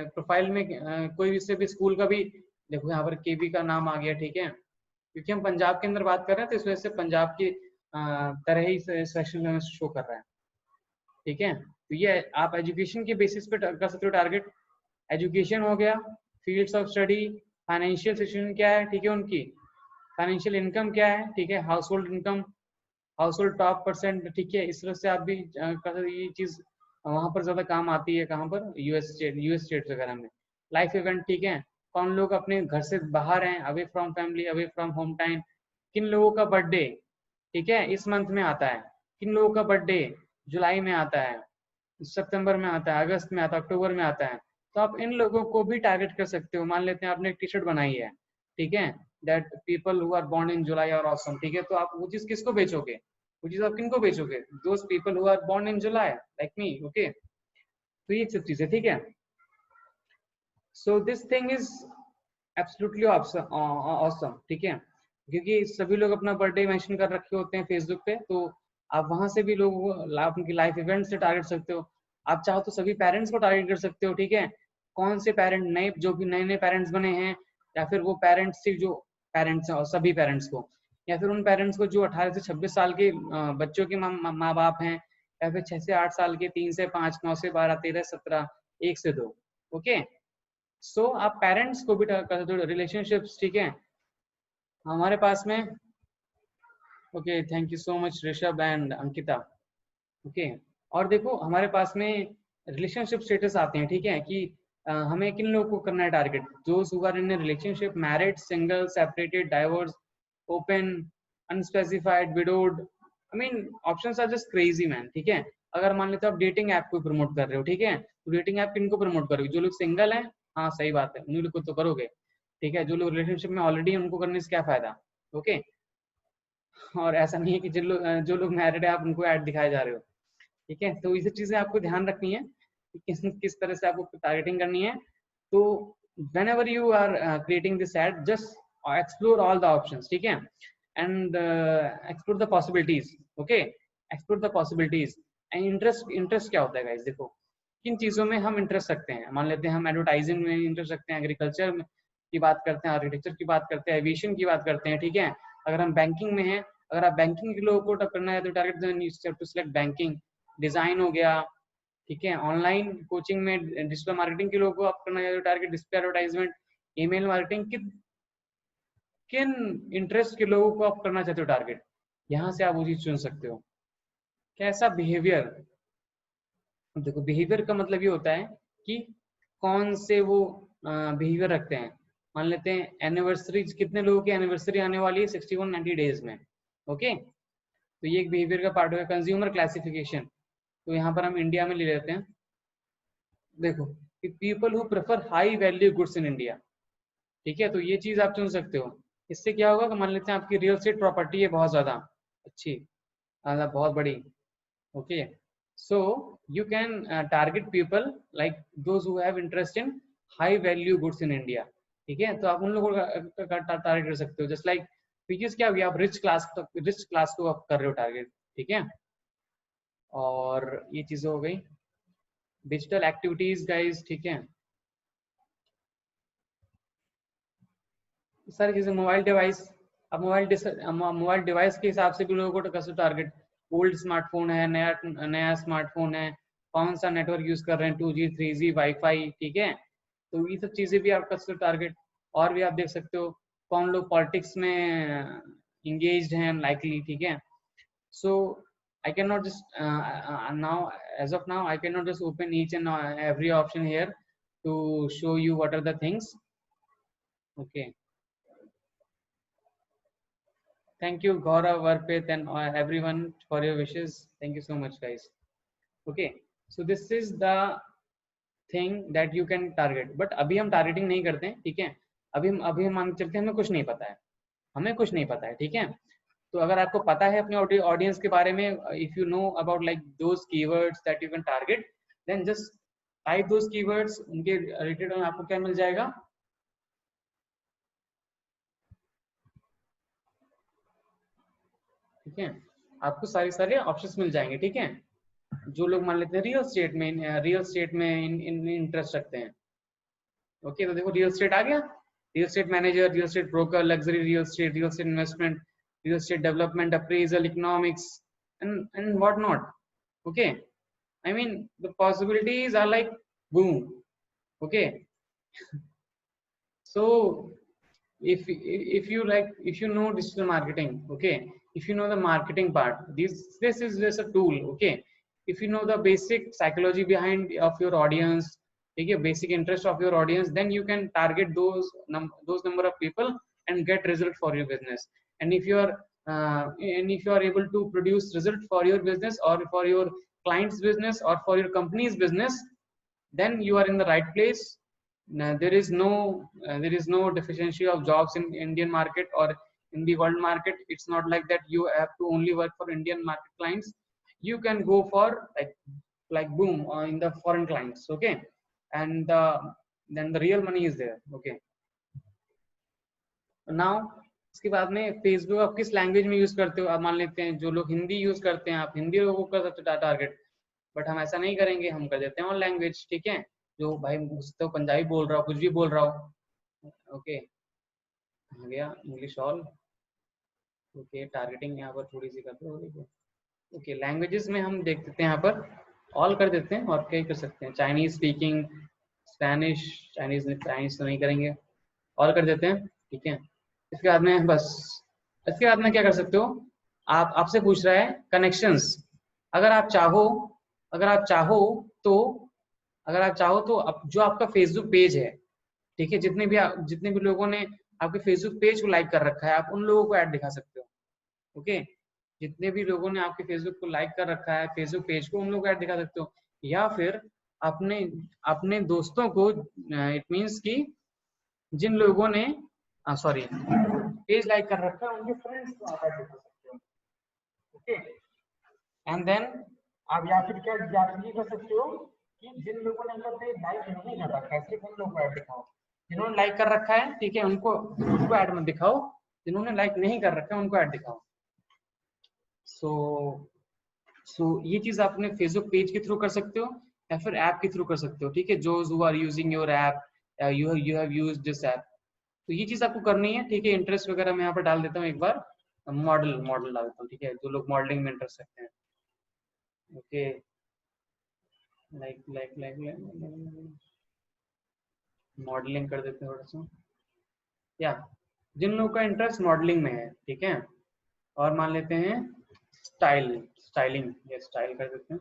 प्रोफाइल में कोई से भी स्कूल का भी, देखो यहाँ पर केबी का नाम आ गया, ठीक है, क्योंकि हम पंजाब के अंदर बात कर रहे हैं, तो इस वजह से पंजाब की तरह ही सेक्शन में शो कर रहा है, ठीक है। तो ये आप एजुकेशन के बेसिस पे कर सकते हो टारगेट, एजुकेशन हो गया, fields of study, financial situation क्या है, ठीक है, उनकी फाइनेंशियल इनकम क्या है, ठीक है, house hold income, house hold top percent, ठीक है, इस तरह से आप भी ये चीज वहां पर ज्यादा काम आती है, कहाँ पर, यूएस स्टेट वगैरह में। लाइफ इवेंट, ठीक है, कौन लोग अपने घर से बाहर हैं, away from family, away from home time, किन लोगों का बर्थडे, ठीक है, इस मंथ में आता है, किन लोगों का बर्थडे जुलाई में आता है, सितंबर में आता है, अगस्त में आता है, अक्टूबर में आता है। तो आप इन लोगों को भी टारगेट कर सकते हो। मान लेते हैं आपने एक टी शर्ट बनाई है, ठीक है, that people who are born in July और ऑसम, ठीक है, तो आप वो चीज किसको बेचोगे, वो चीज आप किनको बेचोगे, those people who are born in July like me. Okay, तो ये सब चीजें, ठीक है। So this thing is absolutely awesome, ठीक है, क्योंकि सभी लोग अपना बर्थडे मेंशन कर रखे होते हैं फेसबुक पे, तो आप वहां से भी लोग उनकी लाइफ इवेंट से टारगेट सकते हो। आप चाहो तो सभी पेरेंट्स को टारगेट कर सकते हो, ठीक है, कौन से पेरेंट नए, जो भी नए नए पेरेंट्स बने हैं, या फिर वो पेरेंट्स से जो पेरेंट्स हैं, और सभी पेरेंट्स को, या फिर उन पेरेंट्स को जो 18 से 26 साल के बच्चों के माँ बाप हैं, या फिर 6 से 8 साल के, 3 से 5, 9 से 12, 13, 17, 1 से 2। ओके, सो आप पेरेंट्स को भी कर सकते हो, रिलेशनशिप्स, ठीक है। हमारे पास में okay, thank you so much Rishabh and Ankita. Okay, और देखो हमारे पास में रिलेशनशिप स्टेटस आते हैं, ठीक है, कि हमें किन लोगों को करना है target. Those who are in a relationship, married, single, separated, divorce, open, unspecified, widowed. I mean options are just crazy man, ठीक है। अगर मान लेते हो आप डेटिंग ऐप को प्रमोट कर रहे हो, ठीक है, तो डेटिंग ऐप किनको प्रमोट करोगे? जो लोग सिंगल हैं, हाँ सही बात है, उन्हीं लोग को तो करोगे, ठीक है। जो लोग रिलेशनशिप में ऑलरेडी, उनको करने से क्या फायदा? ओके, और ऐसा नहीं है कि जो लोग मैरिड है आप उनको ऐड दिखाए जा रहे हो, ठीक है। तो ये सब चीजें आपको ध्यान रखनी है कि किस तरह से आपको टारगेटिंग करनी है। तो whenever you are creating this ad, just explore all the options, ठीक है, and explore the possibilities, okay, explore the possibilities। and interest क्या होता है गाइस? देखो किन चीजों में हम इंटरेस्ट रखते हैं। मान लेते हैं हम एडवर्टाइजिंग में इंटरेस्ट रखते हैं, एग्रीकल्चर की बात करते हैं, आर्किटेक्चर की बात करते हैं, एविएशन की बात करते हैं, ठीक है। अगर हम बैंकिंग में हैं, अगर आप बैंकिंग के लोगों को करना है तो target to select banking. Design हो गया, ठीक है। ऑनलाइन कोचिंग में डिजिटल मार्केटिंग के लोगों को आप करना चाहिए target display advertisement. Email marketing, किन इंटरेस्ट के लोगों को आप करना चाहते हो टारगेट, यहाँ से आप वो चीज चुन सकते हो। कैसा बिहेवियर? देखो बिहेवियर का मतलब ये होता है कि कौन से वो बिहेवियर रखते हैं। मान लेते हैं एनिवर्सरी, कितने लोगों की एनिवर्सरी आने वाली है 61-90 डेज में, ओके, तो ये एक बिहेवियर का पार्ट होगा। कंज्यूमर क्लासिफिकेशन, तो यहाँ पर हम इंडिया में ले लेते हैं। देखो कि people who prefer high value goods in India, ठीक है, तो ये चीज आप चुन सकते हो। इससे क्या होगा कि मान लेते हैं आपकी रियल एस्टेट प्रॉपर्टी है बहुत ज्यादा अच्छी, बहुत बड़ी, okay, so you can target people like those who have interest in high value goods in India, ठीक है। तो आप उन लोगों का टारगेट कर सकते हो। जस्ट लाइक फीचर्स क्या होगी, आप रिच क्लास को आप कर रहे हो टारगेट, ठीक है। और ये चीजें हो गई डिजिटल एक्टिविटीज गाइज, ठीक है, सारी चीजें। मोबाइल डिवाइस, अब मोबाइल डिवाइस के हिसाब से भी लोगों को कैसे टारगेट। ओल्ड स्मार्टफोन है, नया स्मार्टफोन है, कौन सा नेटवर्क यूज कर रहे हैं, 2G 3G वाईफाई, ठीक है। तो ये सब चीजें भी आप कर सकते हो टारगेट। और भी आप देख सकते हो कौन लोग पॉलिटिक्स में इंगेज्ड हैं लाइकली, ठीक है। सो I cannot just now, as of now, I cannot just open each and every option here to show you what are the things, okay. Thank you, Gaurav, Varpit, and everyone for your wishes. Thank you so much, guys. Okay, so this is the thing that you can target. But अभी हम targeting नहीं करते हैं, ठीक है। अभी हम मान के चलते हैं हमें कुछ नहीं पता है, हमें कुछ नहीं पता है, ठीक है। तो अगर आपको पता है अपने ऑडियंस के बारे में, if you know about like those keywords that you can target, then just type those keywords, उनके रिलेटेड आपको क्या मिल जाएगा, ठीक है। आपको सारे ऑप्शंस मिल जाएंगे, ठीक है। जो लोग मान लेते हैं रियल स्टेट में इंटरेस्ट रखते हैं, ओके, तो देखो रियल स्टेट आ गया, real estate manager, real estate broker, luxury real estate investment, real estate development, appraisal, economics, and what not, okay. I mean the possibilities are like boom, okay. So if you like, if you know digital marketing, okay, if you know the marketing part, this is just a tool, okay. If you know the basic psychology behind of your audience, okay, basic interest of your audience, then you can target those number of people and get result for your business. And if you are able to produce result for your business or for your client's business or for your company's business, then you are in the right place. There is no deficiency of jobs in Indian market or in the world market. It's not like that you have to only work for Indian market clients. You can go for like boom in the foreign clients, okay. And then the real money is there, okay. Now इसके बाद में Facebook आप किस language में use करते हो। आप मान लेते हैं जो लोग हिंदी यूज करते हैं, आप हिंदी लोगों को कर सकते हो टारगेट, बट हम ऐसा नहीं करेंगे, हम कर देते हैं ऑल लैंग्वेज, ठीक है। जो भाई तो पंजाबी बोल रहा हो, कुछ भी बोल रहा हो, ओके, आ गया इंग्लिश ऑल, ओके। टारगेटिंग यहाँ पर थोड़ी सी करते हो, ओके। लैंग्वेजेस में हम देख देते हैं यहाँ पर ऑल कर देते हैं, और क्या कर सकते हैं, चाइनीज स्पीकिंग, स्पेनिश, चाइनीज तो नहीं करेंगे, ऑल कर देते हैं, ठीक है। इसके बाद में बस, इसके बाद में क्या कर सकते हो, आप आपसे पूछ रहा है कनेक्शंस। अगर आप चाहो अगर आप चाहो तो अगर आप चाहो तो जो आपका फेसबुक पेज है, ठीक है, जितने भी लोगों ने आपके फेसबुक पेज को लाइक कर रखा है, आप उन लोगों को ऐड दिखा सकते हो। ओके, जितने भी लोगों ने आपके फेसबुक को लाइक कर रखा है, फेसबुक पेज को, उन लोगों को ऐड दिखा सकते हो। या फिर अपने अपने दोस्तों को, इट मींस कि जिन लोगों ने सॉरी पेज लाइक कर रखा है, उनके फ्रेंड्स को आप ऐड दिखा सकते हो। ओके, एंड देन आप या फिर ये कर सकते हो कि जिन लोगों ने मतलब पेज लाइक नहीं कर रखा है, सिर्फ उन लोगों को ऐड दिखाओ। जिन्होंने लाइक कर रखा है, ठीक है, उनको ऐड मत दिखाओ। जिन्होंने लाइक नहीं कर रखा है, उनको ऐड दिखाओ। सो ये चीज आप अपने फेसबुक पेज के थ्रू कर सकते हो या फिर ऐप के थ्रू कर सकते हो, ठीक है। जो who are using your app, you have used this app, तो ये चीज आपको करनी है, ठीक है। इंटरेस्ट वगैरह मैं यहाँ पर डाल देता हूँ, एक बार मॉडल मॉडल डाल देता हूँ, ठीक है। जो लोग मॉडलिंग में इंटरेस्ट रखते हैं, ओके, लाइक मॉडलिंग कर देते हैं थोड़ा सा, या जिन लोगों का इंटरेस्ट मॉडलिंग में है, ठीक है। और मान लेते हैं स्टाइलिंग, ये स्टाइल कर देते हैं,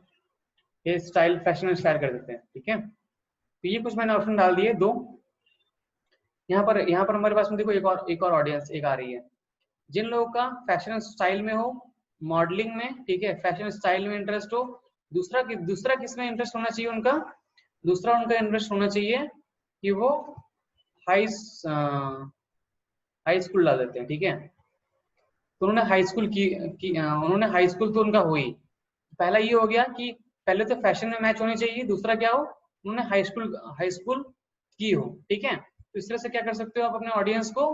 ये स्टाइल फैशन स्टाइल कर देते हैं, ठीक है। तो ये कुछ मैंने ऑप्शन डाल दिए 2। यहाँ पर हमारे पास में देखो एक और ऑडियंस एक आ रही है। जिन लोगों का फैशन स्टाइल में हो, मॉडलिंग में, ठीक है, फैशन स्टाइल में इंटरेस्ट हो, दूसरा किस में इंटरेस्ट होना चाहिए उनका, दूसरा उनका इंटरेस्ट होना चाहिए कि वो हाई हाई स्कूल डाल देते हैं, ठीक है। तो उन्होंने हाई स्कूल उन्होंने हाई स्कूल तो उनका हो ही। पहला ये हो गया कि पहले तो फैशन में मैच होनी चाहिए, दूसरा क्या हो, उन्होंने हाई स्कूल की हो, ठीक है। तो इस तरह से क्या कर सकते हो आप अपने ऑडियंस को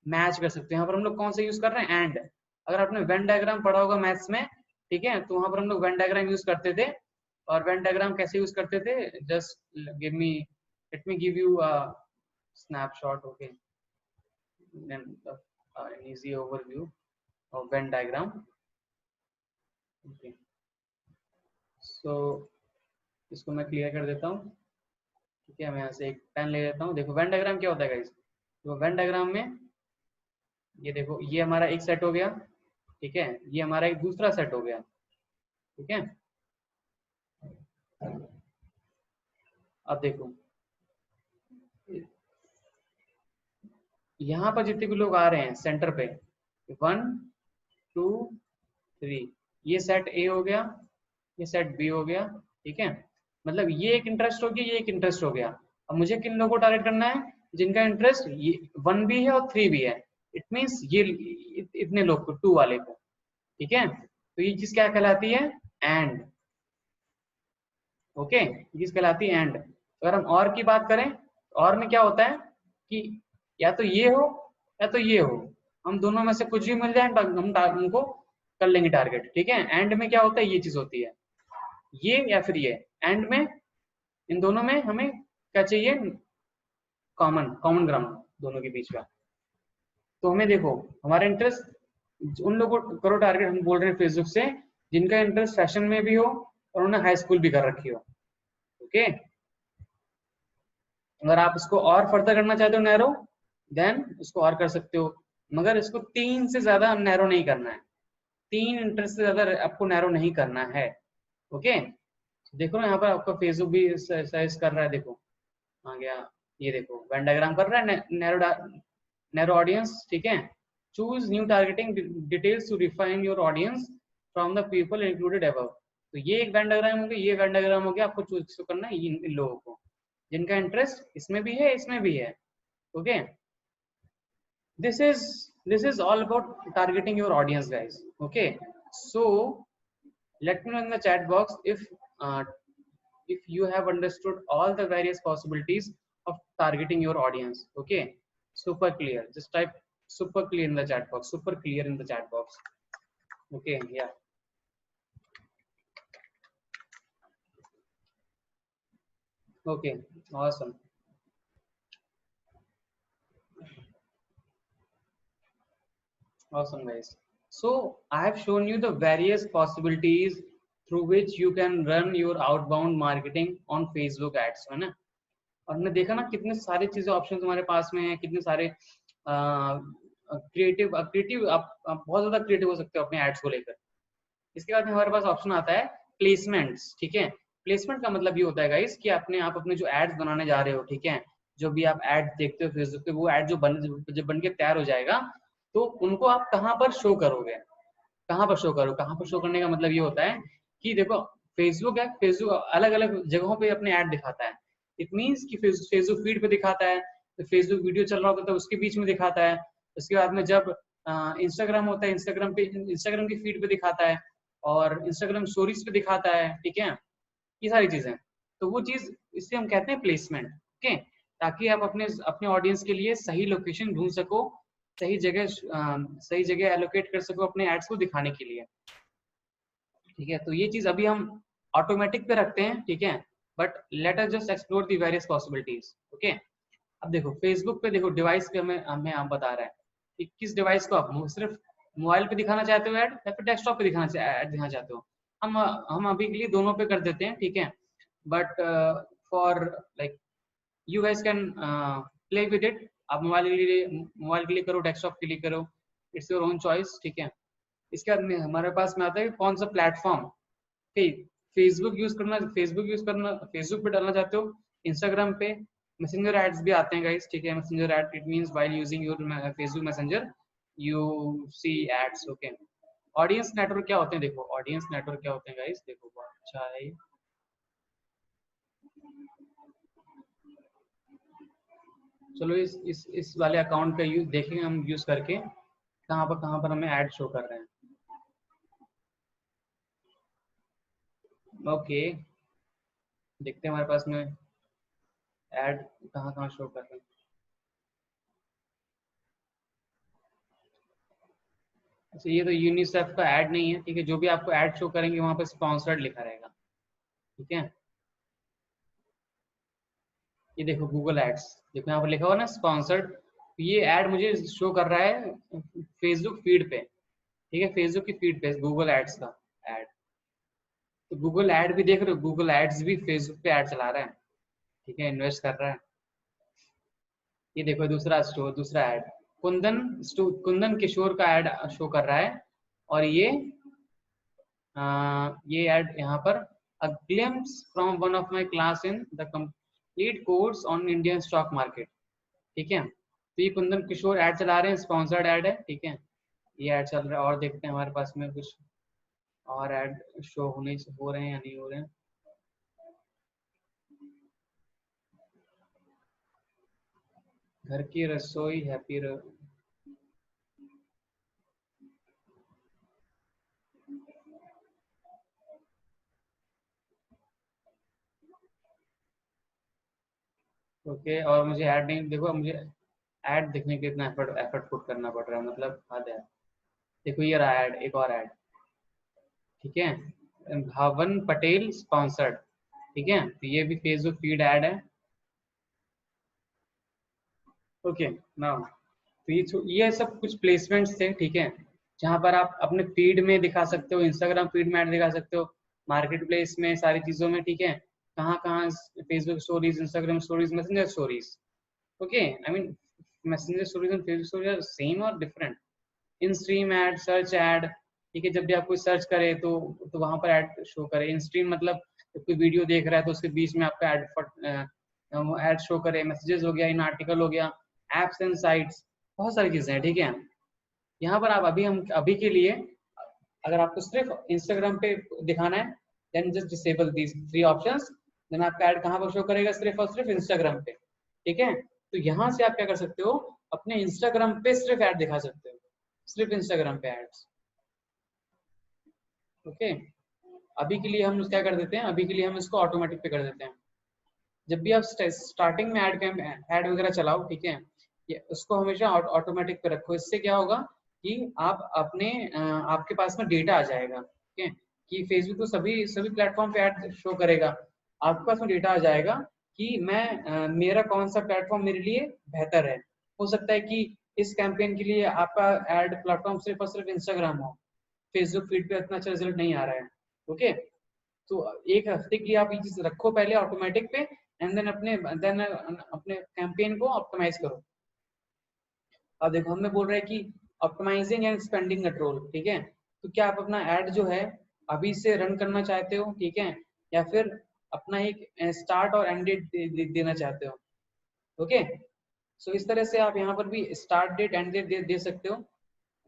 मैच कर सकते हो। यहाँ पर हम लोग कौन सा यूज कर रहे हैं, एंड। अगर आपने वेन डायग्राम पढ़ा होगा मैथ्स में, ठीक है, तो वहां पर हम लोग वेन डायग्राम यूज करते थे। और वेन डायग्राम कैसे यूज करते थे, just let me give you snapshot, okay, and an easy overview of Venn diagram. Okay, so इसको मैं क्लियर कर देता हूँ, ठीक है। मैं यहाँ से एक पेन ले लेता हूँ। देखो वेन डायग्राम क्या होता है गाइस, तो वेन डायग्राम में ये देखो, ये हमारा एक सेट हो गया, ठीक है, ये हमारा एक दूसरा सेट हो गया, ठीक है। अब देखो यहाँ पर जितने भी लोग आ रहे हैं सेंटर पे, 1 2 3, ये सेट ए हो गया, ये सेट बी हो गया, ठीक है। मतलब ये एक इंटरेस्ट हो गया, ये एक इंटरेस्ट हो गया। अब मुझे किन लोगों को टारगेट करना है, जिनका इंटरेस्ट ये 1 भी है और 3 भी है। इट मींस ये इतने लोग को, 2 वाले को, ठीक है। तो ये चीज क्या कहलाती है, एंड। ओके, ये चीज कहलाती है एंड। अगर हम और की बात करें, और में क्या होता है कि या तो ये हो या तो ये हो, हम दोनों में से कुछ भी मिल जाए हम उनको कर लेंगे टारगेट, ठीक है। एंड में क्या होता है, ये चीज होती है, ये या फिर ये। एंड में इन दोनों में हमें क्या चाहिए, कॉमन ग्राउंड दोनों के बीच का। तो हमें देखो हमारा इंटरेस्ट उन लोगों को करो टारगेट, हम बोल रहे हैं फेसबुक से, जिनका इंटरेस्ट फैशन में भी हो और उन्होंने हाई स्कूल भी कर रखी हो, ओके। अगर आप इसको और फर्दर करना चाहते हो नैरो, देन उसको और कर सकते हो, मगर इसको 3 से ज्यादा नैरो नहीं करना है। 3 इंटरेस्ट से ज्यादा आपको नैरो नहीं करना है, ओके। देखो ना यहाँ पर आपका फेसबुक भी साइज कर रहा है, देखो आ गया, ये देखो वेन डायग्राम कर रहा है, नैरो ऑडियंस, ठीक है। Choose new targeting details to refine your audience from the people included above. तो ये एक वेन डायग्राम हो गया, ये वेन डायग्राम हो गया। आपको चूज करना है इन लोगों को जिनका इंटरेस्ट इसमें भी है, इसमें भी है, okay. this is all about targeting your audience, guys, okay. So let me know in the chat box if you have understood all the various possibilities of targeting your audience, okay. Super clear, just type super clear in the chat box, super clear in the chat box, okay. Yeah, okay, awesome. Awesome, guys. So I have shown you the various possibilities through which you can run your outbound marketing on Facebook ads, है ना। और हमने देखा ना कितने सारे चीजें option तुम्हारे पास में है, कितने सारे क्रिएटिव क्रिएटिव आप बहुत ज्यादा क्रिएटिव हो सकते हो अपने एड्स को लेकर। इसके बाद में हमारे पास ऑप्शन आता है प्लेसमेंट्स, ठीक है। प्लेसमेंट का मतलब ये होता है गाइस कि आप अपने जो एड्स बनाने जा रहे हो, ठीक है, जो भी आप एड देखते हो फेसबुक पे, वो एड जब बन के तैयार हो जाएगा तो उनको आप कहाँ पर शो करोगे, कहाँ पर शो करो। कहाँ पर शो करने का मतलब ये होता है कि देखो फेसबुक है, फेसबुक अलग अलग जगहों पे अपने ऐड दिखाता है। इट मीन्स कि फेसबुक फीड पे दिखाता है, तो फेसबुक वीडियो चल रहा होता है तो उसके बीच में दिखाता है। उसके बाद में जब इंस्टाग्राम होता है, इंस्टाग्राम की फीड पे दिखाता है, और इंस्टाग्राम स्टोरीज पे दिखाता है, ठीक है, ये सारी चीजें। तो वो चीज, इससे हम कहते हैं प्लेसमेंट, ओके। ताकि आप अपने अपने ऑडियंस के लिए सही लोकेशन ढूंढ सको, सही जगह एलोकेट कर सको अपने एड्स को दिखाने के लिए, ठीक है। तो ये चीज अभी हम ऑटोमेटिक पे रखते हैं, ठीक है, but let us just explore the various possibilities, okay. अब देखो फेसबुक पे, देखो डिवाइस पे हमें हमें आप बता रहा है कि किस डिवाइस को आप सिर्फ मोबाइल पे दिखाना चाहते हो ऐड, या फिर डेस्कटॉप पे दिखाना चाहते हो। हम अभी के लिए दोनों पे कर देते हैं, ठीक है, but for like you guys can play with it. आप मोबाइल के लिए करो, डेस्कटॉप के लिए करो, इट्स योर ओन चॉइस, ठीक है। इसके बाद में हमारे पास में आता है कौन सा प्लेटफॉर्म। फेसबुक पे डालना चाहते हो, इंस्टाग्राम पे। मैसेंजर एड्स भी आते हैं गाइस, ठीक है। Messenger ad, it means while using your Facebook messenger you see ads, okay. Audience network क्या होते हैं, देखो ऑडियंस नेटवर्क क्या होते हैं गाइस, देखो बहुत अच्छा है। चलो इस वाले अकाउंट का यूज देखेंगे हम, यूज करके कहाँ पर हमें ऐड शो कर रहे हैं, ओके। देखते हैं हमारे पास में ऐड कहाँ शो कर रहे हैं। अच्छा, ये तो यूनिसेफ का ऐड नहीं है, ठीक है। जो भी आपको ऐड शो करेंगे वहां पर स्पॉन्सर्ड लिखा रहेगा, ठीक है। ये देखो गूगल एड्स, देखो यहाँ पर लिखा हुआ ना स्पॉन्सर्ड। ये ऐड मुझे शो कर रहा है फेसबुक फीड पे, ठीक है, फेसबुक की फीड पे गूगल एड्स का ऐड। तो गूगल ऐड भी देख रहे हो, गूगल एड्स भी फेसबुक पे ऐड चला रहा है, ठीक है, इन्वेस्ट कर रहा है। ये देखो दूसरा ऐड, कुंदन किशोर का ऐड शो कर रहा है। और ये ऐड यहाँ पर, a glimpse from one of my class in the complete course on Indian stock market, ठीक है। तो ये कुंदन किशोर ऐड चला रहे हैं, स्पॉन्सर्ड ऐड है, ठीक है। ये ऐड चल रहा है, और देखते हैं हमारे पास में कुछ और ऐड शो हो रहे हैं या नहीं हो रहे हैं। घर की रसोई हैप्पी ओके। और मुझे ऐड नहीं, देखो मुझे ऐड देखने के इतना एफर्ट पुट करना पड़ रहा है, मतलब हद है। देखो ये रहा ऐड, एक और ऐड, ठीक है, भावन पटेल स्पॉन्सर्ड, ठीक है। तो ये भी फेसबुक फीड ऐड है, ओके ना। तो ये सब कुछ प्लेसमेंट्स थे, ठीक है, जहां पर आप अपने फीड में दिखा सकते हो, इंस्टाग्राम फीड में ऐड दिखा सकते हो, मार्केट प्लेस में, सारी चीजों में, ठीक है। कहाँ कहाँ Facebook stories, Instagram stories, Messenger stories, okay. I mean Messenger stories and Facebook stories are same और different. In stream ad, search ad, ठीक है, जब भी आप कोई सर्च करे तो वहां पर ऐड शो करे। इन स्ट्रीम मतलब जब कोई वीडियो देख रहा है तो उसके बीच में आपका ऐड शो करे। मैसेजेस हो गया, इन आर्टिकल हो गया, एप्स एंड साइट्स, बहुत सारी चीजें हैं, ठीक है। यहाँ पर आप अभी के लिए, अगर आपको सिर्फ इंस्टाग्राम पे दिखाना है, then just disable these three options. Then आपका ऐड कहाँ पर शो करेगा, सिर्फ और सिर्फ इंस्टाग्राम पे, ठीक है। तो यहाँ से आप क्या कर सकते हो, अपने इंस्टाग्राम पे सिर्फ ऐड दिखा सकते हो, सिर्फ इंस्टाग्राम पे एड्स, ओके। अभी के लिए हम क्या कर देते हैं, अभी के लिए हम इसको ऑटोमेटिक पे कर देते हैं। जब भी आप स्टार्टिंग में ऐड वगैरह चलाओ, ठीक है, ये उसको हमेशा ऑटोमेटिक पे रखो। इससे क्या होगा कि आप आपके पास में डेटा आ जाएगा, ठीक है, कि फेसबुक तो सभी सभी प्लेटफॉर्म पे ऐड शो करेगा। आपके पास में डेटा आ जाएगा कि मेरा कौन सा प्लेटफॉर्म मेरे लिए बेहतर है। हो सकता है कि इस कैंपेन के लिए आपका एड प्लेटफॉर्म सिर्फ और सिर्फ इंस्टाग्राम हो, फेसबुक फीड पे इतना अच्छा रिजल्ट नहीं आ रहा है, ओके। तो एक हफ्ते के लिए आप ये चीज रखो पहले ऑटोमेटिक पे, एंड देन अपने कैंपेन को ऑप्टिमाइज करो। अब देखो हमें बोल रहा है कि ऑप्टिमाइजिंग एंड स्पेंडिंग कंट्रोल, ठीक है। तो क्या आप अपना ऐड जो है अभी से रन करना चाहते हो, ठीक है, या फिर अपना एक स्टार्ट और एंड डेट देना चाहते हो। ओके, सो इस तरह से आप यहाँ पर भी स्टार्ट डेट एंड डेट दे सकते हो।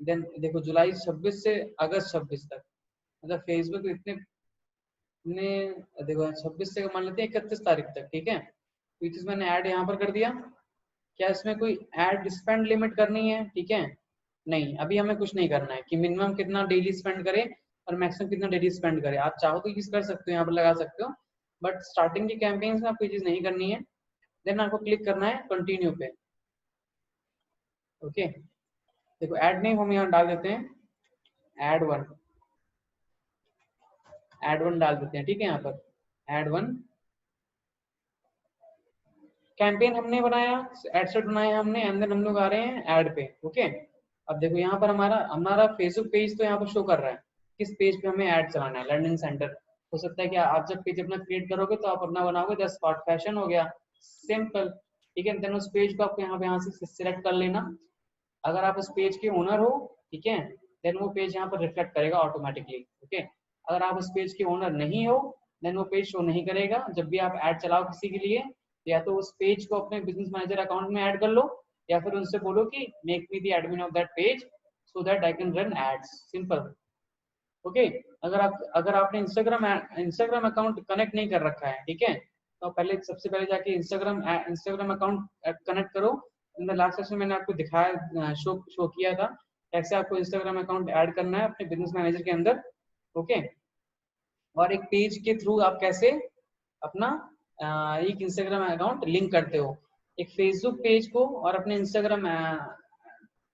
देन देखो जुलाई 26 से अगस्त 26 तक, मतलब फेसबुक इतने देखो 26 से मान लेते हैं 31 तारीख तक, ठीक है। तो ये चीज मैंने ऐड यहाँ पर कर दिया। क्या इसमें कोई ऐड स्पेंड लिमिट करनी है, ठीक है, नहीं, अभी हमें कुछ नहीं करना है कि मिनिमम कितना डेली स्पेंड करें और मैक्सिमम कितना डेली स्पेंड करें। आप चाहो तो ये चीज कर सकते हो, यहाँ पर लगा सकते हो, बट स्टार्टिंग की कैंपेन्स में आपको ये चीज नहीं करनी है। देन आपको क्लिक करना है कंटिन्यू पे। ओके, देखो ऐड नेम हम यहाँ डाल देते हैं ऐड वन, ऐड वन डाल देते हैं, ठीक है। यहाँ पर ऐड वन कैंपेन हमने बनाया, एड सेट बनाया हमने, एंड देन हम लोग आ रहे हैं ऐड पे। ओके, अब देखो यहाँ पर हमारा हमारा फेसबुक पेज तो यहाँ पर शो कर रहा है, किस पेज पे हमें ऐड चलाना है, लर्निंग सेंटर। हो सकता है कि आप जब पेज अपना क्रिएट करोगे तो आप अपना बनाओगे, द स्पॉट फैशन हो गया, सिंपल, ठीक है। देन उस पेज को आपको यहाँ से सिलेक्ट कर लेना। अगर आप उस पेज के ओनर हो, ठीक है, देन वो पेज यहाँ पर रिफ्लेक्ट करेगा ऑटोमेटिकली। ओके, अगर आप उस पेज के ओनर नहीं हो, देन वो पेज शो नहीं करेगा। जब भी आप ऐड चलाओ किसी के लिए, या तो उस पेज को अपने बिजनेस मैनेजर अकाउंट में ऐड कर लो, या फिर उनसे बोलो कि make me the admin of that page so that I can run ads, simple. Okay, अगर आपने इंस्टाग्राम अकाउंट कनेक्ट नहीं कर रखा है, ठीक है, तो पहले सबसे पहले जाके इंस्टाग्राम अकाउंट कनेक्ट करो। इन द लास्ट सेशन मैंने आपको दिखाया, शो किया था कैसे आपको इंस्टाग्राम अकाउंट ऐड करना है अपने बिजनेस मैनेजर के अंदर। ओके, और एक पेज के थ्रू आप कैसे अपना एक इंस्टाग्राम अकाउंट लिंक करते हो, एक फेसबुक पेज को और अपने इंस्टाग्राम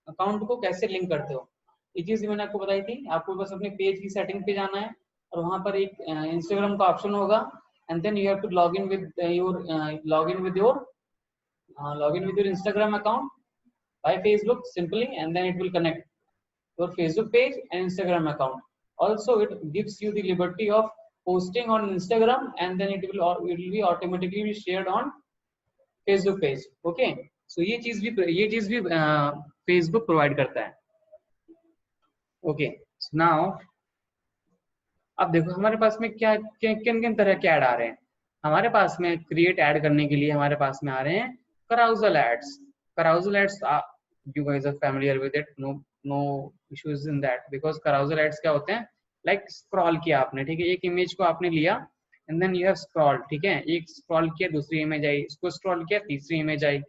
अकाउंट को कैसे लिंक करते हो, ये चीज मैंने आपको बताई थी। आपको बस अपने पेज की सेटिंग पे जाना है और वहां पर एक इंस्टाग्राम का ऑप्शन होगा, and then you have to log in with your Instagram account by Facebook simply, and then it will connect your Facebook page and Instagram account. Also, it gives you the liberty of posting on Instagram, and then it will be automatically shared on Facebook page. Okay, so ये चीज भी Facebook provide करता है। Okay, so now अब देखो हमारे पास में क्या किन किन तरह के ऐड आ रहे हैं। हमारे पास में क्रिएट ऐड करने के लिए हमारे पास में आ रहे हैं carousel ads. Carousel ads, you guys are familiar with it, no issues in that, because carousel ads क्या होते हैं, like scroll किया आपने, ठीक है, एक इमेज को आपने लिया and then you have scrolled, ठीक है, एक स्क्रॉल किया दूसरी इमेज आई, इसको स्क्रॉल किया तीसरी इमेज आई,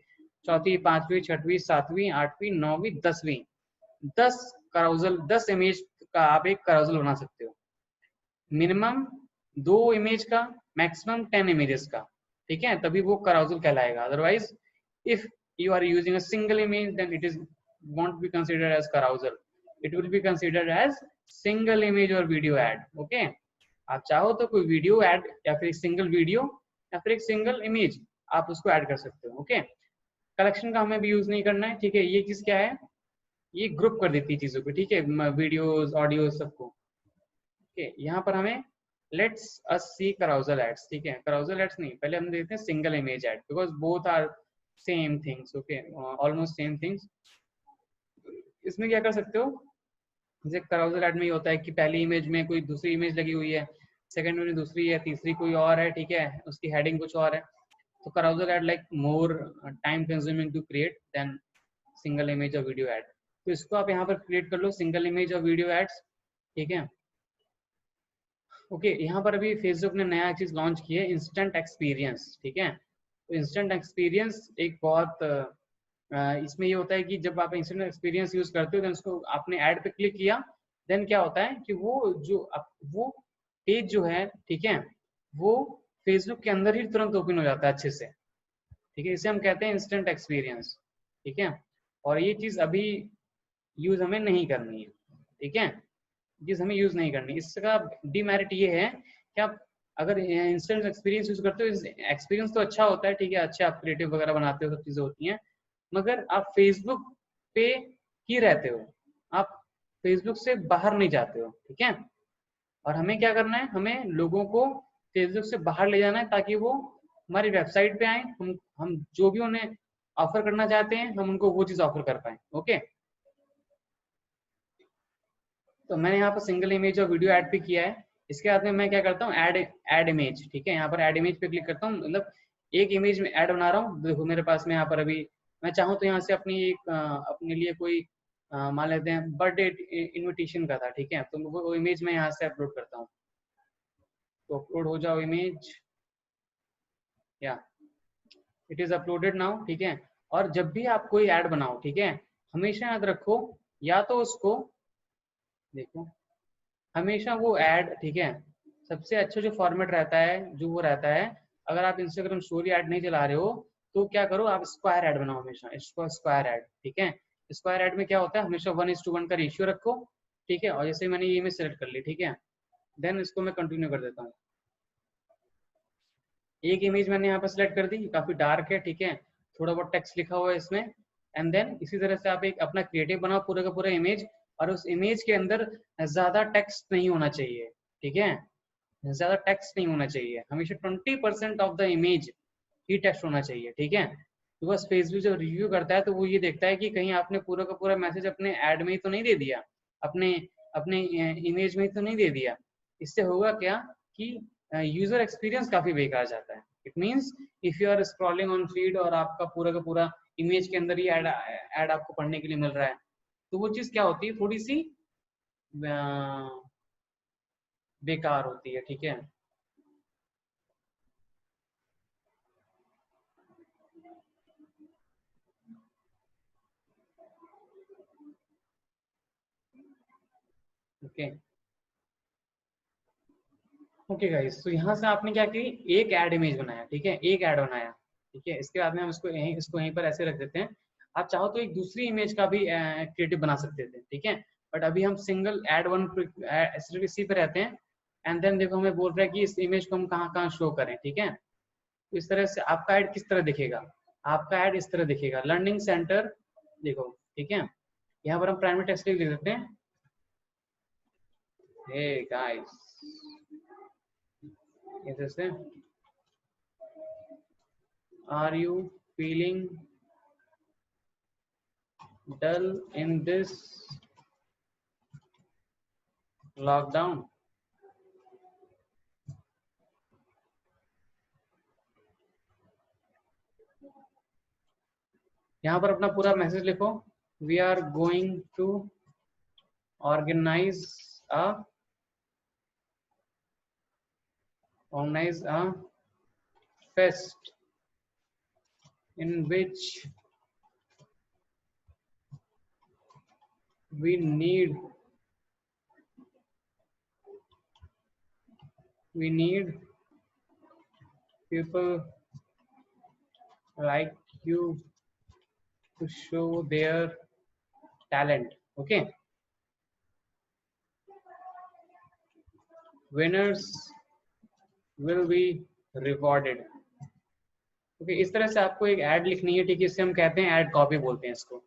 चौथी, पांचवी, छठवीं, सातवीं, आठवीं, नौवीं, 10वीं, 10 इमेज का आप एक carousel बना सकते हो। मिनिमम 2 इमेज का, मैक्सिमम 10 इमेजेस का, ठीक है, तभी वो carousel कहलाएगा। Otherwise if you are using a single image, then it is won't be considered as carousel, it will be considered as single image or video ad. Okay, आप चाहो तो कोई वीडियो ऐड या फिर एक सिंगल वीडियो या फिर एक सिंगल इमेज आप उसको ऐड कर सकते हो। ओके, कलेक्शन का हमें भी यूज नहीं करना है, ठीक है। ये चीज क्या है, ये ग्रुप कर देती है चीजों को, ठीक है, वीडियोस, ऑडियो, सबको। ओके, यहाँ पर हमें let's us see carousel ads, ठीक है, carousel ads नहीं, पहले हम देखते हैं single image ad, because both are same things. Okay, almost same things. इसमें क्या कर सकते हो, जैसे carousel ad में ये होता है कि पहली इमेज में कोई दूसरी इमेज लगी हुई है, सेकंड में दूसरी है, तीसरी कोई और है, ठीक है, उसकी हेडिंग कुछ और है। तो carousel ad like more time consuming to create than single image or video ad. तो इसको आप यहाँ पर क्रिएट कर लो, सिंगल इमेज और वीडियो एड्स, ठीक है। ओके, यहाँ पर अभी फेसबुक ने नया चीज लॉन्च की है, इंस्टेंट एक्सपीरियंस, ठीक है। तो इंस्टेंट एक्सपीरियंस एक बहुत इसमें ये होता है कि जब आप इंस्टेंट एक्सपीरियंस यूज करते हो, देन उसको आपने ऐड पे क्लिक किया, देन क्या होता है कि वो पेज जो है, ठीक है, वो फेसबुक के अंदर ही तुरंत ओपन हो जाता है अच्छे से, ठीक है। इसे हम कहते हैं इंस्टेंट एक्सपीरियंस, ठीक है। और ये चीज अभी यूज हमें नहीं करनी है, ठीक है, चीज हमें यूज नहीं करनी। इसका डीमेरिट ये है कि आप अगर इंस्टेंट एक्सपीरियंस यूज करते हो, एक्सपीरियंस तो अच्छा होता है, ठीक है, अच्छे आप क्रिएटिव वगैरह बनाते हो, सब चीजें होती हैं, मगर आप फेसबुक पे ही रहते हो, आप फेसबुक से बाहर नहीं जाते हो, ठीक है। और हमें क्या करना है, हमें लोगों को फेसबुक से बाहर ले जाना है ताकि वो हमारी वेबसाइट पे आए, हम जो भी उन्हें ऑफर करना चाहते हैं, हम उनको वो चीज ऑफर कर पाए। ओके, तो मैंने यहाँ पर सिंगल इमेज और वीडियो ऐड पे किया है। इसके बाद में मैं क्या करता हूँ, ऐड इमेज। ठीक है, यहाँ पर ऐड इमेज पे क्लिक करता हूँ, मतलब एक इमेज में ऐड बना रहा हूँ। देखो मेरे पास में यहाँ पर अभी मैं चाहूँ तो यहाँ से अपनी एक अपने लिए कोई मान लेते हैं बर्थडे इनविटेशन का था। ठीक है, तो वो इमेज मैं यहाँ से अपलोड करता हूँ। तो अपलोड हो जाओ इमेज, या इट इज अपलोडेड नाउ। ठीक है, और जब भी आप कोई ऐड बनाओ, ठीक है, हमेशा याद रखो, या तो उसको देखो, हमेशा वो ऐड, ठीक है, सबसे अच्छा जो फॉर्मेट रहता है, जो वो रहता है, अगर आप इंस्टाग्राम स्टोरी ऐड नहीं चला रहे हो तो क्या करो, आप स्क्वायर ऐड बनाओ हमेशा, इसको स्क्वायर ऐड। ठीक है, स्क्वायर ऐड में क्या होता है, हमेशा 1:1 का रेशियो रखो। ठीक है, और जैसे मैंने ये इमेज सेलेक्ट कर ली, ठीक है, देन इसको मैं कंटिन्यू कर देता हूँ। एक इमेज मैंने यहाँ पर सिलेक्ट कर दी, काफी डार्क है। ठीक है, थोड़ा बहुत टेक्स्ट लिखा हुआ है इसमें, एंड देन इसी तरह से आप एक अपना क्रिएटिव बनाओ पूरा का पूरा इमेज, और उस इमेज के अंदर ज्यादा टेक्स्ट नहीं होना चाहिए। ठीक है, ज्यादा टेक्स्ट नहीं होना चाहिए, हमेशा 20% of the image he text होना चाहिए। ठीक है, तो बस फेसबुक जो रिव्यू करता है तो वो ये देखता है कि कहीं आपने पूरा का पूरा मैसेज अपने ऐड में ही तो नहीं दे दिया, अपने अपने इमेज में ही तो नहीं दे दिया। इससे होगा क्या कि यूजर एक्सपीरियंस काफी बेकार जाता है। It means if you are scrolling on feed और आपका पूरा का पूरा इमेज के अंदर ही ऐड आपको पढ़ने के लिए मिल रहा है, तो वो चीज क्या होती है, थोड़ी सी बेकार होती है। ठीक है, ओके ओके गाइस, तो यहाँ से आपने क्या की, एक ऐड इमेज बनाया। ठीक है, एक ऐड बनाया। ठीक है, इसके बाद में हम इसको यहीं पर ऐसे रख देते हैं। आप चाहो तो एक दूसरी इमेज का भी क्रिएटिव बना सकते थे। ठीक है, बट अभी हम सिंगल ऐड वन सिर्फ इसी पे रहते हैं। एंड देन देखो हमें बोल रहा है कि इस इमेज को हम कहाँ कहाँ शो करें। ठीक है, तो इस तरह से आपका ऐड किस तरह दिखेगा, आपका ऐड इस तरह दिखेगा, लर्निंग सेंटर। देखो, ठीक है, यहाँ पर हम प्राइमरी टेक्स्ट लिख देते हैं, हे गाइस, जैसे are you feeling dull in this lockdown? यहाँ पर अपना पूरा मैसेज लिखो, we are going to organize a fest in which we need people like you to show their talent. Okay, winners will be rewarded. Okay इस तरह से आपको एक ऐड लिखनी है। ठीक है, इससे हम कहते हैं ऐड कॉपी बोलते हैं इसको।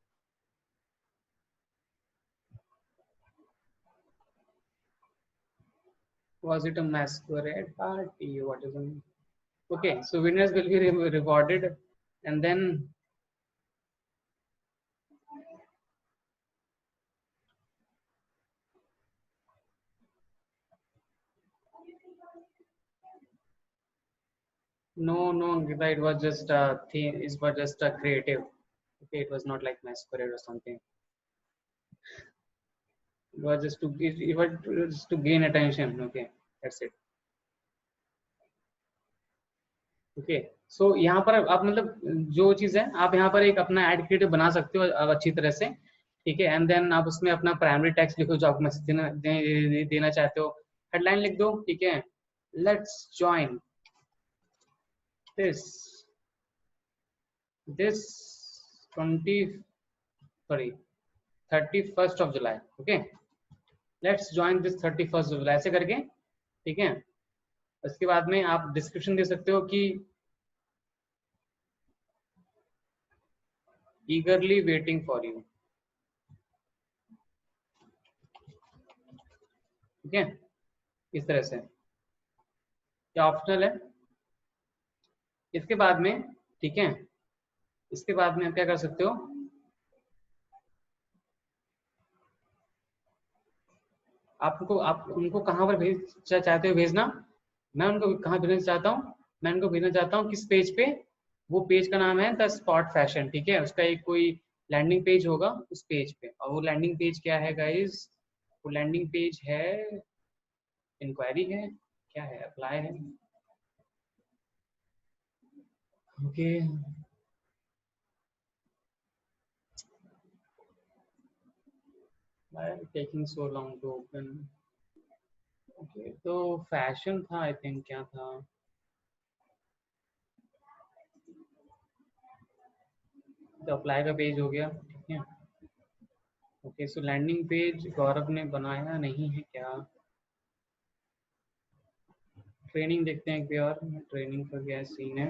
Was it a masquerade party? What is it? Okay, so winners will be rewarded, and then no Ankita, it was just a theme, it was just a creative. Okay, it was not like masquerade or something. It was just it was just to gain attention. Okay, that's it. Okay, so यहाँ पर आप मतलब जो चीज है, आप यहाँ पर एक अपना एड क्रिएटिव बना सकते हो अब अच्छी तरह से। ठीक है, एंड देन आप उसमें अपना प्राइमरी टेक्स्ट लिखो जो आप मैसेज देना चाहते हो, हेडलाइन लिख दो। ठीक है, let's join this this 31st of July। Okay, let's join this 31st of July ऐसे करके। ठीक है, उसके बाद में आप डिस्क्रिप्शन दे सकते हो कि ईगरली वेटिंग फॉर यू। ठीक है, इस तरह से, क्या ऑप्शनल है। इसके बाद में, ठीक है, इसके बाद में आप क्या कर सकते हो, आप उनको कहाँ पर चाहते हो भेजना, मैं उनको कहाँ भेजना चाहता हूँ, मैं उनको भेजना चाहता हूँ किस पेज पे, वो पेज का नाम है द स्पॉट फैशन, ठीक है। उसका एक कोई लैंडिंग पेज होगा उस पेज पे, और वो लैंडिंग पेज क्या है गाइज, वो लैंडिंग पेज है, इंक्वायरी है, क्या है, अप्लाई है, okay. Taking so long to open, okay. तो फैशन था आई थिंक, क्या था, तो अप्लाई का पेज हो गया, ठीक है। ओके, सो लैंडिंग पेज गौरव ने बनाया नहीं है क्या, ट्रेनिंग देखते हैं एक बार और, ट्रेनिंग का क्या सीन है,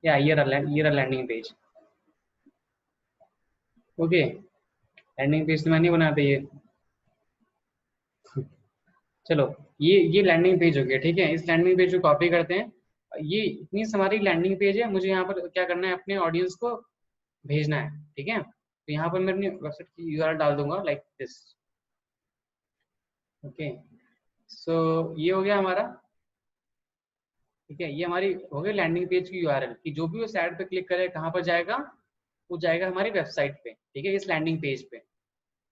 या ये रहा landing page, okay. Landing page तो मैंने बनाया था ये, चलो ये लैंडिंग पेज हो गया, ठीक है। इस लैंडिंग पेज को कॉपी करते हैं, ये इतनी हमारी लैंडिंग पेज है, मुझे यहाँ पर क्या करना है, अपने ऑडियंस को भेजना है, ठीक है। तो यहाँ पर मैं अपनी वेबसाइट की यूआरएल डाल दूंगा लाइक दिस, ओके। सो ये हो गया हमारा, ठीक है, ये हमारी हो गई लैंडिंग पेज की यूआरएल, कि जो भी उस ऐड पे क्लिक करे कहाँ पर जाएगा, वो जाएगा हमारी वेबसाइट पे, ठीक है, इस लैंडिंग पेज पे।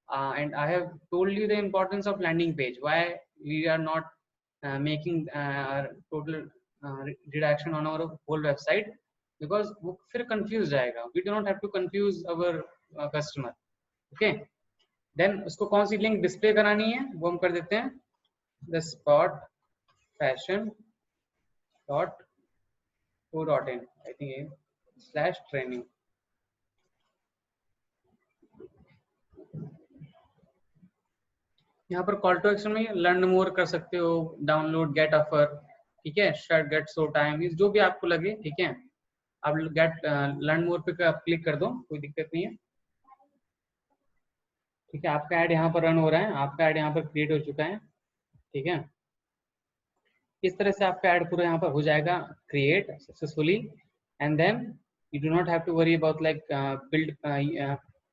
And I have told you the importance of landing page, why we are not making total redaction on our whole website, because वो फिर confuse जाएगा, we do not have to confuse our customer, okay। then उसको कौन सी link display करानी है, वो हम कर देते हैं the spot fashion .co.in, I think /training, यहाँ पर कॉल टू एक्शन में लर्न मोर कर सकते हो, डाउनलोड, गेट ऑफर, ठीक है, शर्ट गेट शो टाइम, जो भी आपको लगे, ठीक है। आप गेट लर्न मोर पे आप क्लिक कर दो, कोई दिक्कत नहीं है, ठीक है। आपका ऐड यहाँ पर रन हो रहा है, आपका ऐड यहाँ पर क्रिएट हो चुका है, ठीक है। इस तरह से आपका ऐड पूरा यहाँ पर हो जाएगा create successfully, and then you do not have to worry about like build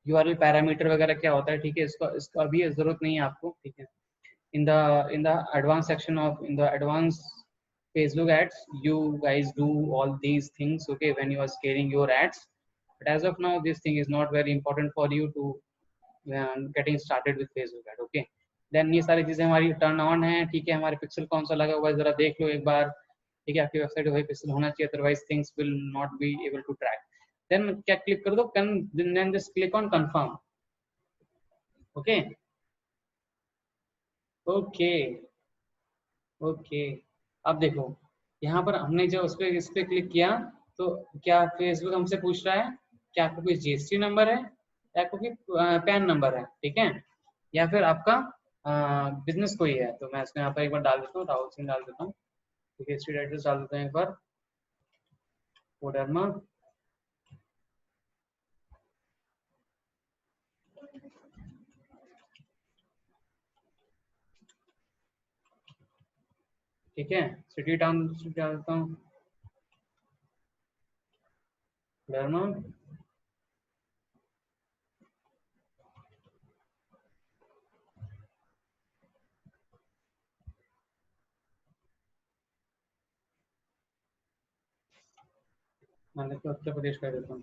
URL parameter वगैरह क्या होता है, ठीक है। इसका अभी जरूरत नहीं है आपको, ठीक है। in the advanced section of in the advanced Facebook ads, you guys do all these things, okay, when you are scaling your ads, but as of now this thing is not very important for you to getting started with Facebook ad, okay। then ये सारी चीजें हमारी turn on है, ठीक है। हमारे pixel कौन सा लगा हुआ है जरा देख लो एक बार, ठीक है। आपकी वेबसाइट वही पिक्सल होना चाहिए, otherwise things will not be able to track. Then क्या क्लिक कर दो, then just click on confirm, okay, okay, okay. अब देखो यहाँ पर हमने जो इस पे क्लिक किया, तो क्या फेसबुक हमसे पूछ रहा है कि आपका कोई जीएसटी नंबर है, या कोई पैन नंबर है, ठीक है, या फिर आपका बिजनेस कोई है। तो मैं इसको यहाँ पर एक बार डाल देता हूँ, राहुल सिंह डाल देता हूँ, ठीक है। स्ट्रीट एड्रेस डाल देता हूँ एक बार, कोडरमा, ठीक है। सिटी टाउन डाल देता हूँ, कोडरमा, मान लेते उत्तर प्रदेश कर देता हूँ,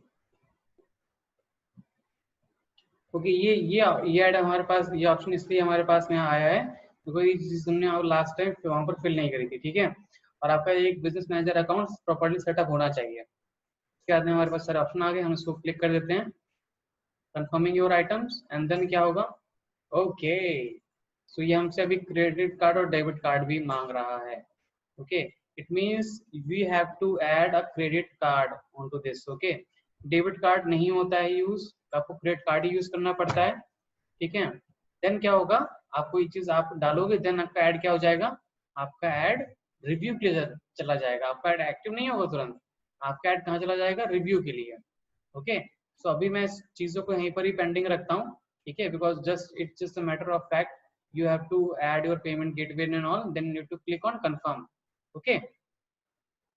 क्योंकि ये ऐड हमारे पास, ये ऑप्शन इसलिए हमारे पास में आया है क्योंकि ये चीज तुमने लास्ट टाइम वहां पर फिल नहीं करी थी, ठीक है। और आपका एक business manager account properly setup होना चाहिए। इसके बाद में हमारे पास सारे ऑप्शन आ गए, हम इसको क्लिक कर देते हैं, confirming your items, and then क्या होगा, ओके। सो ये हमसे अभी क्रेडिट कार्ड और डेबिट कार्ड भी मांग रहा है, okay. It means we have to add a credit card on to this, okay. Debit card नहीं होता है यूज, आपको क्रेडिट कार्ड ही यूज करना पड़ता है, ठीक है। देन क्या होगा, आपको ये चीज आप डालोगे, देन आपका ऐड क्या हो जाएगा, आपका ऐड रिव्यू के लिए चला जाएगा, आपका ऐड एक्टिव नहीं होगा तुरंत, आपका ऐड कहाँ चला जाएगा, रिव्यू के लिए, ओके। सो अभी मैं इस चीजों को यहीं पर ही पेंडिंग रखता हूँ, ठीक है, because just it's just a matter of fact, you have to add your payment gateway and all, then you have to click on confirm, okay,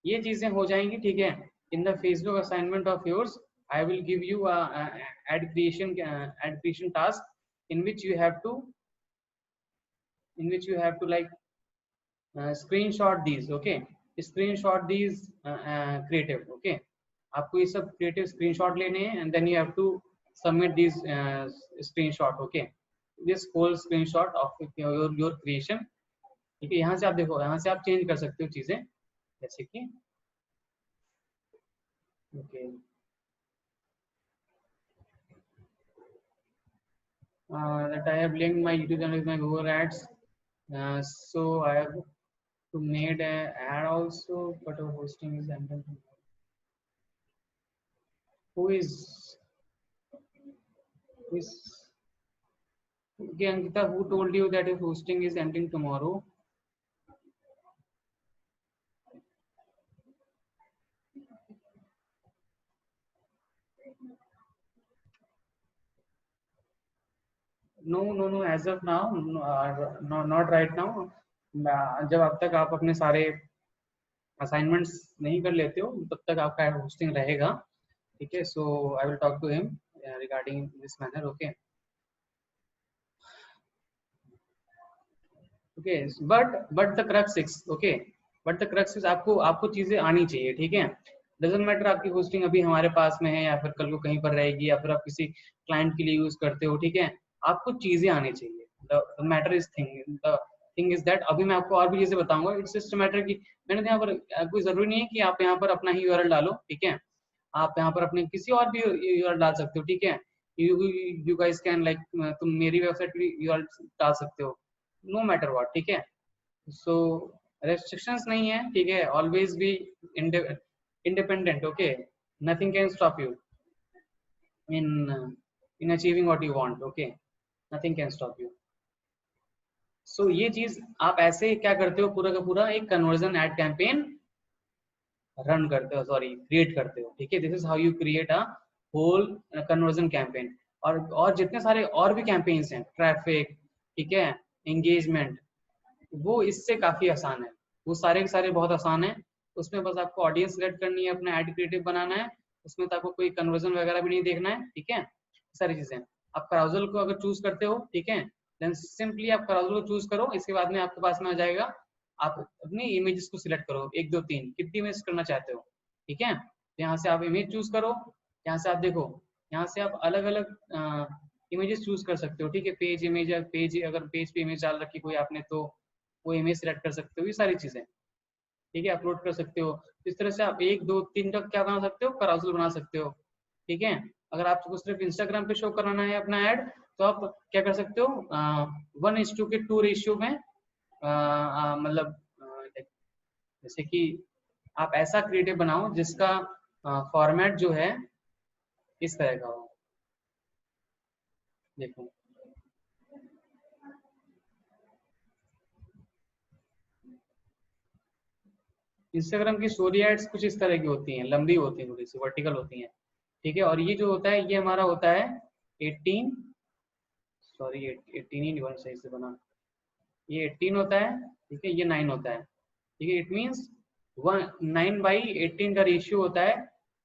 ये चीजें हो जाएंगी, ठीक है। In the Facebook assignment of yours I will give you ad creation task in which you have to like screenshot these, okay, screenshot these creative, okay, आपको ये सब creative screenshot लेने हैं and then you have to submit these screenshot, okay, this whole screenshot of your creation, ठीक है। यहाँ से आप देखो, यहाँ से आप चेंज कर सकते हो चीजें, जैसे कि okay, that I have linked my YouTube channel with my Google Ads, so I have to made an ad also, but our hosting is ending. Who is okay, Ankita, who told you that if hosting is ending tomorrow? No, as of now, no, not right now. जब अब तक आप अपने सारे assignments नहीं कर लेते हो तब तक आपका होस्टिंग रहेगा, ठीक है। So I will talk to him regarding this matter, okay okay. But the crux is okay, but the crux is आपको आपको चीजें आनी चाहिए, ठीक है। डजंट मैटर आपकी होस्टिंग अभी हमारे पास में है या फिर कल को कहीं पर रहेगी या फिर आप किसी क्लाइंट के लिए यूज करते हो, ठीक है। आपको चीजें आनी चाहिए। The matter is the thing is that अभी मैं आपको और भी चीजें बताऊंगा। इट्स जस्ट मैटर की मैंने यहाँ पर कोई जरूरी नहीं है कि आप यहाँ पर अपना ही यूआरएल डालो, ठीक है। आप यहाँ पर अपने किसी और भी यूआरएल डाल सकते हो, ठीक है। यू गाइस कैन लाइक तुम मेरी वेबसाइट पर यूआरएल डाल सकते हो, नो मैटर व्हाट, ठीक है। सो रेस्ट्रिक्शंस नहीं है, ठीक है। Always be independent, okay, nothing can stop you in achieving what you want, okay, nothing can stop you. So ये चीज आप ऐसे क्या करते हो, पूरा का पूरा एक कन्वर्जन एड कैंपेन रन करते हो, सॉरी क्रिएट करते हो, ठीक है। This is how you create a whole conversion campaign. और जितने सारे और भी कैंपेन्स हैं, ट्रैफिक, ठीक है, एंगेजमेंट, वो इससे काफी आसान है, वो सारे के सारे बहुत आसान है। उसमें बस आपको ऑडियंस सेलेक्ट करनी है, अपना एड क्रिएटिव बनाना है, उसमें तो आपको कोई कन्वर्जन वगैरह भी नहीं देखना है, ठीक है। सारी चीजें आप कराउजल को अगर चूज करते हो, ठीक है, देन सिंपली आप कराउजल को चूज करो। इसके बाद में आपके पास में आ जाएगा, आप अपनी इमेजेस को सिलेक्ट करो, 1 2 3 कितनी इमेज करना चाहते हो, ठीक है। तो यहाँ से आप इमेज चूज करो, यहाँ से आप देखो, यहाँ से आप अलग अलग इमेजेस चूज कर सकते हो, ठीक है। पेज इमेज, पेज अगर पेज पे इमेज डाल रखी कोई आपने तो वो इमेज सेलेक्ट कर सकते हो, ये सारी चीजें, ठीक है, अपलोड कर सकते हो। इस तरह से आप 1 2 3 तक क्या बना सकते हो, कराउजल बना सकते हो, ठीक है। अगर आपको सिर्फ इंस्टाग्राम पे शो कराना है अपना ऐड, तो आप क्या कर सकते हो, 1:2 रेशियो में मतलब जैसे कि आप ऐसा क्रिएटिव बनाओ जिसका फॉर्मेट जो है इस तरह का हो, देखो इंस्टाग्राम की स्टोरी एड्स कुछ इस तरह की होती हैं, लंबी होती हैं, थोड़ी सी वर्टिकल होती हैं, ठीक है। और ये जो होता है ये हमारा होता है 18, सॉरी 18 ही नहीं सही से बना, ये 18 होता है, ठीक है, ये 9 होता है, ठीक है। इट मीन्स 9/18 का रेशियो होता है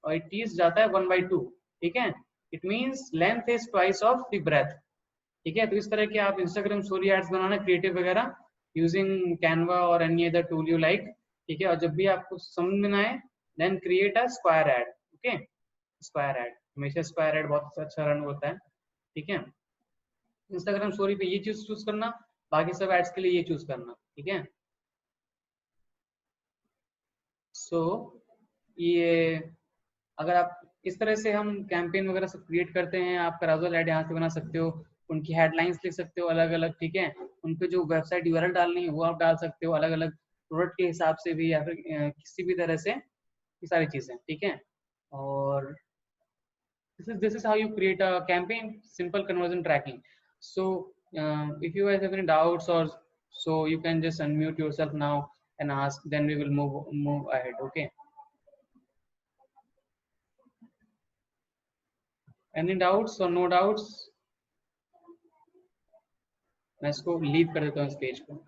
और 80 जाता है 1/2, ठीक है। It means length is twice of the breadth, ठीक है। तो इस तरह के आप इंस्टाग्राम स्टोरी एड्स बनाना क्रिएटिव वगैरह यूजिंग कैनवा और any other tool you like, ठीक है। और जब भी आपको समझ में ना आए, then create a square ad, okay. Square ad हमेशा स्क्वायर एड बहुत अच्छा रन होता है, ठीक है। इंस्टाग्राम स्टोरी पे ये चीज चूज करना, बाकी सब एड्स के लिए ये चूज करना, ठीक है। सो ये अगर आप इस तरह से हम कैंपेन वगैरह सब क्रिएट करते हैं, आप कराउजल ऐड यहाँ से बना सकते हो, उनकी हेडलाइंस लिख सकते हो अलग अलग, ठीक है। उनपे जो वेबसाइट यूआरएल डालनी है वो आप डाल सकते हो अलग अलग प्रोडक्ट के हिसाब से भी या फिर किसी भी तरह से, ये सारी चीजें, ठीक है। और this is how you create a campaign, simple conversion tracking. So if you guys have any doubts or so, you can just unmute yourself now and ask, then we will move ahead, okay. Any doubts or no doubts? मैं इसको leave कर देता हूँ इस page को।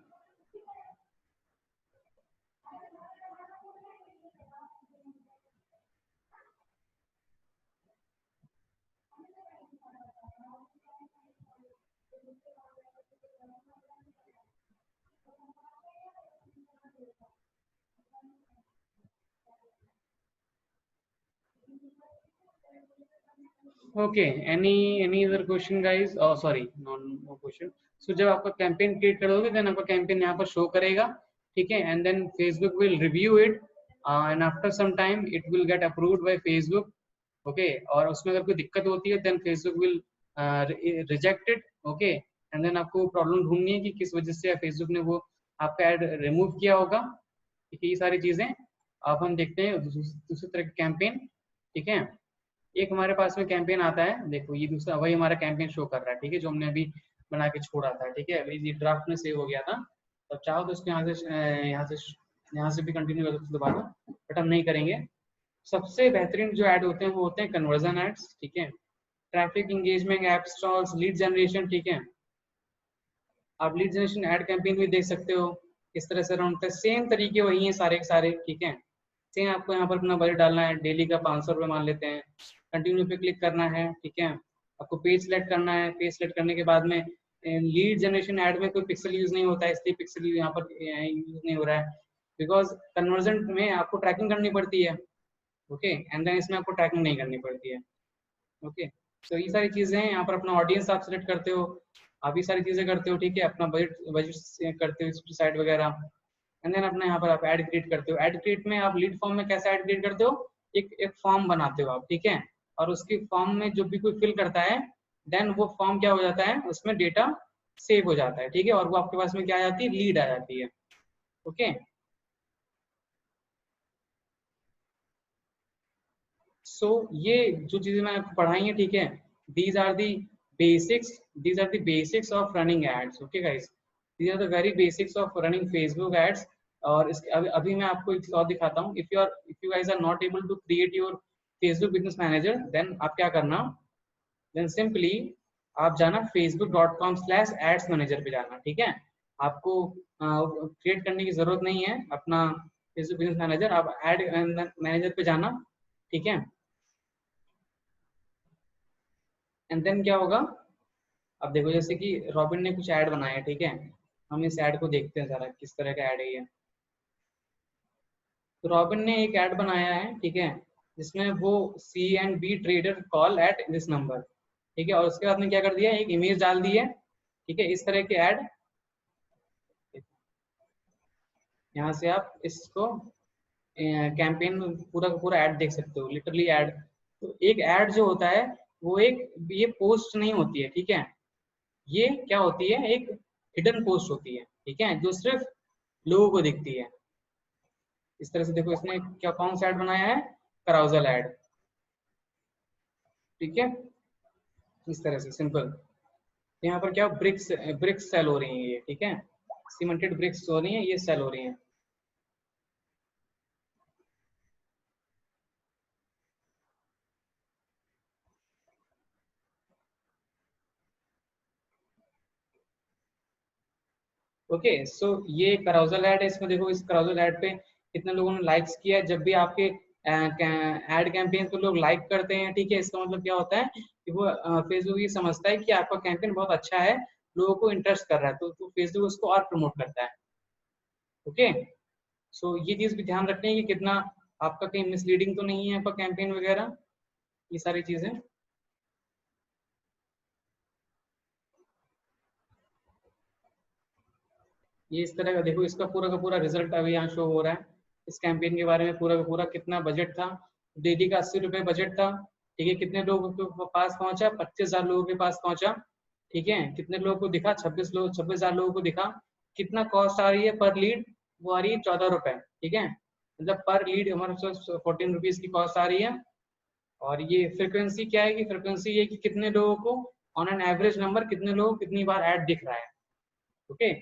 Okay, any other question guys? Sorry, no question. So जब आपका campaign create करोगे देन आपका कैंपेन यहाँ पर शो करेगा, ठीक है, and then Facebook will review it and after some time it will get approved by Facebook. Okay, और उसमें अगर कोई दिक्कत होती है then Facebook will reject it. Okay, and then आपको प्रॉब्लम ढूंढनी है कि किस वजह से फेसबुक ने वो आपका ऐड रिमूव किया होगा। ठीक है, ये सारी चीजें अब हम देखते हैं दूसरी तरह के कैंपेन। ठीक है, एक हमारे पास में कैंपेन आता है, देखो ये दूसरा वही हमारा कैंपेन शो कर रहा है, ठीक है, जो हमने अभी बना के छोड़ा था। ठीक है, अभी ये ड्राफ्ट में सेव हो गया था, तो चाहो तो इसको यहाँ से भी कंटिन्यू कर सकते हो दोबारा, बट हम नहीं करेंगे। सबसे बेहतरीन जो ऐड होते हैं वो होते हैं कन्वर्जन एड्स। ठीक है, traffic engagement, app installs, lead generation. ठीक है, आप लीड जनरेशन ऐड कैंपेन भी देख सकते हो किस तरह से रन होता है, सेम तरीके वही है सारे के सारे। ठीक है, सेम आपको यहाँ पर अपना बजट डालना है, डेली का 500 रुपये मान लेते हैं, कंटिन्यू पे क्लिक करना है। ठीक है, आपको पेज सेलेक्ट करना है, पेज सेलेक्ट करने के बाद में लीड जनरेशन ऐड में कोई पिक्सल यूज नहीं होता है, इसलिए पिक्सल यहाँ पर यूज नहीं हो रहा है, बिकॉज कन्वर्जन में आपको ट्रैकिंग करनी पड़ती है। ओके, एंड देन इसमें आपको ट्रैकिंग नहीं करनी पड़ती है। ओके, तो ये सारी चीजें हैं, यहाँ पर अपना ऑडियंस आप सेलेक्ट करते हो, आप ये सारी चीजें करते हो। ठीक है, अपना बजट बजट करते हो, साइड वगैरह, एंड देन अपना यहाँ पर आप ऐड क्रिएट करते हो। ऐड क्रिएट में आप लीड फॉर्म में कैसे ऐड क्रिएट करते हो, एक फॉर्म बनाते हो आप। ठीक है, और उसके फॉर्म में जो भी कोई फिल करता है देन वो फॉर्म क्या हो जाता है, उसमें डेटा सेव हो जाता है। ठीक है, और वो आपके पास में क्या आ जाती है, लीड आ जाती है। ओके, सो ये जो चीजें मैंने आपको पढ़ाई है, ठीक है, these are the basics, these are the basics of running ads. Okay guys, these are the very basics of running Facebook ads. और इसके अभी मैं आपको एक और दिखाता हूँ। If you guys are not able to create your Facebook business manager, then आप क्या करना, देन सिंपली आप जाना facebook.com/ads मैनेजर पे जाना। ठीक है, आपको क्रिएट करने की जरूरत नहीं है अपना फेसबुक बिजनेस मैनेजर, आप एड मैनेजर पे जाना। ठीक है, एंड देन क्या होगा, अब देखो जैसे कि रॉबिन ने कुछ ऐड बनाया है। ठीक है, हम इस ऐड को देखते हैं जरा किस तरह का ऐड है ये। तो रॉबिन ने एक ऐड बनाया है, ठीक है, जिसमें वो C&B trader call at this number. ठीक है, और उसके बाद में क्या कर दिया, एक इमेज डाल दी है। ठीक है, इस तरह के ऐड, यहाँ से आप इसको कैंपेन पूरा का पूरा ऐड देख सकते हो, लिटरली ऐड। तो एक ऐड जो होता है वो एक, ये पोस्ट नहीं होती है। ठीक है, ये क्या होती है, एक हिडन पोस्ट होती है। ठीक है, जो सिर्फ लोगों को दिखती है। इस तरह से देखो, इसने क्या कौन सा ऐड बनाया है, कराउजल ऐड। ठीक है, इस तरह से सिंपल। यहाँ पर क्या ब्रिक्स ब्रिक्स सेल हो रही है ये। ठीक है, सीमेंटेड ब्रिक्स हो रही है, ये सेल हो रही है। ओके, सो ये कराउजल ऐड है, इसमें देखो इस कराउजल ऐड पे कितने लोगों ने लाइक्स किया है। जब भी आपके ऐड कैंपेन को लोग लाइक करते हैं, ठीक है, इसका मतलब क्या होता है कि वो फेसबुक ये समझता है कि आपका कैंपेन बहुत अच्छा है, लोगों को इंटरेस्ट कर रहा है, तो फेसबुक उसको और प्रमोट करता है। ओके, सो ये चीज भी ध्यान रखनी है कि कितना आपका कहीं मिसलीडिंग तो नहीं है आपका कैंपेन वगैरह, ये सारी चीजें। ये इस तरह का देखो, इसका पूरा का पूरा रिजल्ट अभी यहाँ शो हो रहा है। इस कैंपेन के बारे में पूरा का पूरा कितना बजट था, डेली का 80 रुपये बजट था। ठीक है, कितने लोगों के पास पहुंचा, 25,000 लोगों के पास पहुंचा। ठीक है, कितने लोगों को दिखा, 26,000 लोगों को दिखा। कितना कॉस्ट आ रही है पर लीड, वो आ रही है 14 रुपए। ठीक है, मतलब पर लीड हमारे पास 14 रुपीज की कॉस्ट आ रही है। और ये फ्रिक्वेंसी क्या है, कि फ्रिक्वेंसी ये कि कितने लोगों को ऑन एन एवरेज नंबर, कितने लोगों को कितनी बार ऐड दिख रहा है। ओके,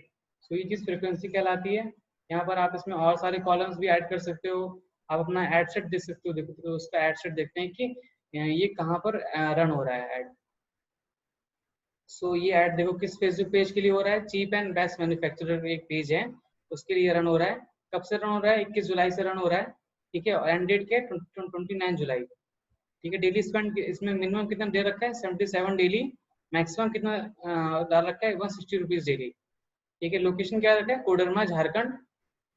सो ये चीज फ्रिक्वेंसी कहलाती है। यहाँ पर आप इसमें और सारे कॉलम्स भी ऐड कर सकते हो। आप अपना एड सेट देख सकते हो, देखो तो उसका एड सेट देखते हैं कि ये कहाँ पर रन हो रहा है ऐड। सो ये ऐड देखो किस फेसबुक पेज के लिए हो रहा है, चीप एंड बेस्ट मैन्युफैक्चरर एक पेज है, उसके लिए रन हो रहा है। कब से रन हो रहा है, 21 जुलाई से रन हो रहा है। ठीक है, और एंड डेट क्या है, 29 जुलाई। ठीक है, डेली स्पेंड इसमें मिनिमम कितना दे रखा है, 77 डेली। मैक्सिमम कितना डाल रखा है, 160 रुपीज डेली। ठीक है, लोकेशन क्या रखा है, कोडरमा झारखंड।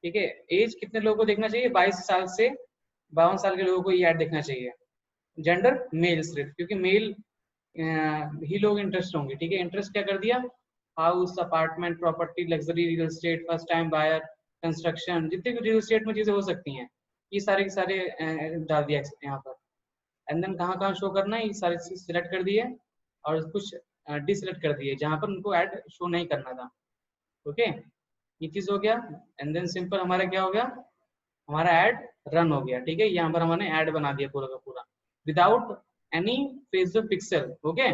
ठीक है, एज कितने लोगों को देखना चाहिए, 22 साल से 52 साल के लोगों को ये ऐड देखना चाहिए। जेंडर मेल सिर्फ, क्योंकि मेल ही लोग इंटरेस्ट होंगे, ठीक है। इंटरेस्ट क्या कर दिया, house, apartment, property, luxury, real estate, first time buyer, construction, जितने भी रियल एस्टेट में चीजें हो सकती हैं, ये सारे के सारे डाल दिया यहाँ पर। एंड देन कहाँ कहाँ शो करना है, ये सारे चीज सिलेक्ट कर दिए और कुछ डिसलेक्ट कर दिए जहां पर उनको ऐड शो नहीं करना था। ओके, ये चीज हो गया। एंड देन सिंपल हमारा क्या हो गया, हमारा ऐड रन हो गया, ठीक है। यहाँ पर हमने ऐड बना दिया पूरा का पूरा without any Facebook pixel. Okay,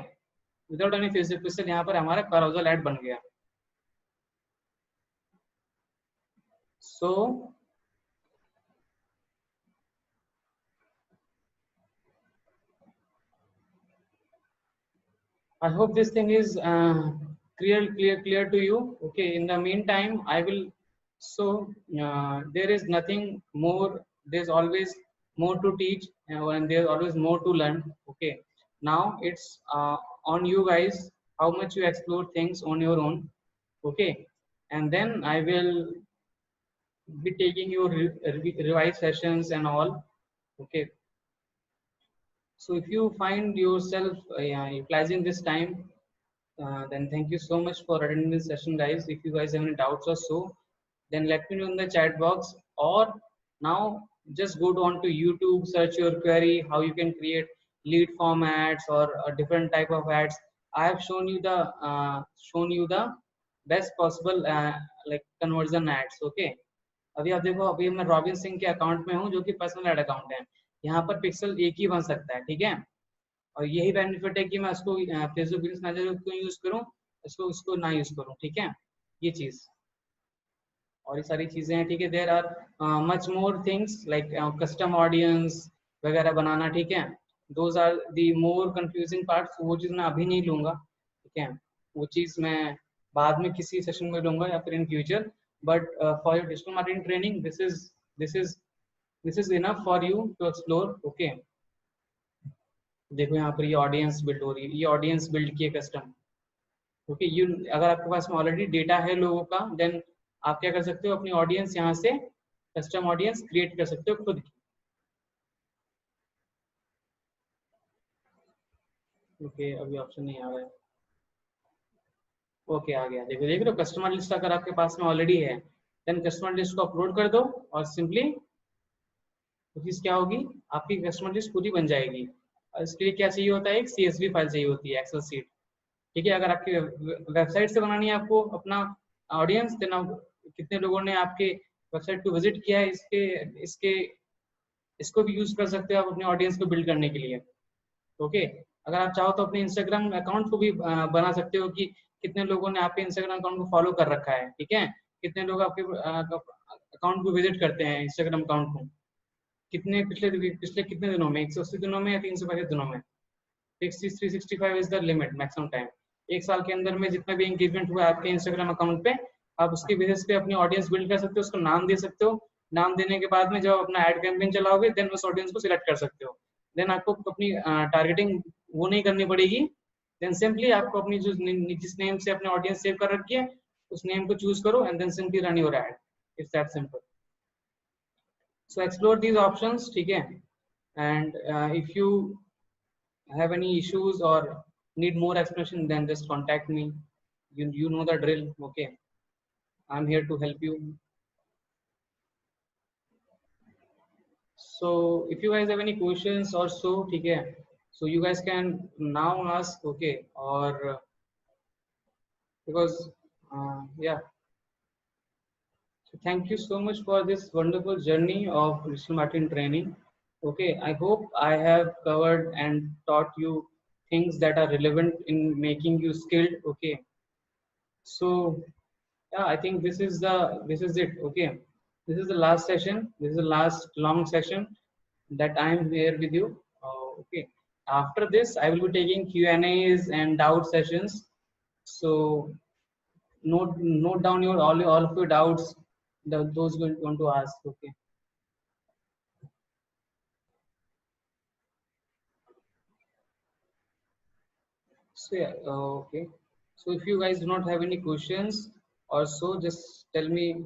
without any Facebook pixel यहाँ पर हमारा carousel ऐड बन गया। सो I hope this thing is clear to you. Okay. In the meantime, I will. So there is nothing more. There's always more to teach, and there's always more to learn. Okay. Now it's on you guys how much you explore things on your own. Okay. And then I will be taking your revise sessions and all. Okay. So if you find yourself utilizing this time, then thank you so much for attending this session, guys. If you guys have any doubts or so, then let me know in the chat box, or now just go on to YouTube, search your query, how you can create lead form ads or a different type of ads. I have shown you the best possible like conversion ads. Okay, अभी आप देखो, अभी मैं robin Singh के account में हूँ जो कि पर्सनल एड अकाउंट है। यहाँ पर पिक्सल एक ही बन सकता है, ठीक है। और यही बेनिफिट है कि मैं उसको फेसबुक बिजनेस मैनेजर को यूज करूँ, इसको उसको ना यूज करूँ, ठीक है। ये चीज और ये सारी चीजें हैं, ठीक है। There are much more things like custom audience वगैरह बनाना, ठीक है। Those are the more confusing parts, वो चीज मैं अभी नहीं लूंगा, ठीक है। वो चीज मैं बाद में किसी सेशन में लूंगा या फिर in future. But for your digital marketing training this is this is enough for you to explore. Okay, देखो यहाँ पर ये ऑडियंस बिल्ड हो रही है, ये ऑडियंस बिल्ड की है कस्टम। ओके, यू अगर आपके पास में ऑलरेडी डेटा है लोगों का, देन आप क्या कर सकते हो, अपनी ऑडियंस यहाँ से कस्टम ऑडियंस क्रिएट कर सकते हो खुद की। ओके, अभी ऑप्शन नहीं आ रहा है। ओके, आ गया। देखो देख रहे हो, कस्टमर लिस्ट अगर आपके पास में ऑलरेडी है, देन कस्टमर लिस्ट को अपलोड कर दो और सिंपली तो चीज क्या होगी, आपकी कस्टमर लिस्ट पूरी बन जाएगी। और इसके लिए क्या चाहिए होता है, एक CSV फाइल चाहिए होती है, एक्सेल सीट, ठीक है। अगर आपकी वेबसाइट से बनानी है आपको अपना ऑडियंस, देना कितने लोगों ने आपके वेबसाइट को विजिट किया है, इसके इसके इसको भी यूज कर सकते हो आप अपने ऑडियंस को बिल्ड करने के लिए। ओके, अगर आप चाहो तो अपने इंस्टाग्राम अकाउंट को भी बना सकते हो कि कितने लोगों ने आपके इंस्टाग्राम अकाउंट को फॉलो कर रखा है, ठीक है। कितने लोग आपके अकाउंट को विजिट करते हैं, इंस्टाग्राम अकाउंट को, कितने पिछले पिछले कितने दिनों में, 180 दिनों में या 365 दिनों में। 365 is the limit, maximum time. एक साल के अंदर में जितना भी एंगेजमेंट हुआ है आपके इंस्टाग्राम अकाउंट पे, आप उसके बेसिस पे अपनी ऑडियंस बिल्ड कर सकते हो, उसको नाम दे सकते हो। नाम देने के बाद में जब अपना एड कैंपेन चलाओगे, देन उस ऑडियंस को सिलेक्ट कर सकते हो। देन आपको अपनी टारगेटिंग वो नहीं करनी पड़ेगी। देन सिंपली आपको अपनी जो जिस नेम से अपने ऑडियंस सेव कर रखी है, उस नेम को चूज करो and then simply run your ad. It's that simple. So explore these options, ठीक है। And if you have any issues or need more explanation, then just contact me. You know the drill. Okay, I'm here to help you. So if you guys have any questions or so, okay, so you guys can now ask. Okay, or because yeah. So thank you so much for this wonderful journey of digital marketing training. Okay, I hope I have covered and taught you things that are relevant in making you skilled. Okay, so yeah, I think this is it. Okay, this is the last session, this is the last long session that I am here with you. Okay, after this I will be taking Q&As and doubt sessions. So note down your all of your doubts, those will want to ask. Okay, so yeah, okay, so if you guys do not have any questions or so, just tell me.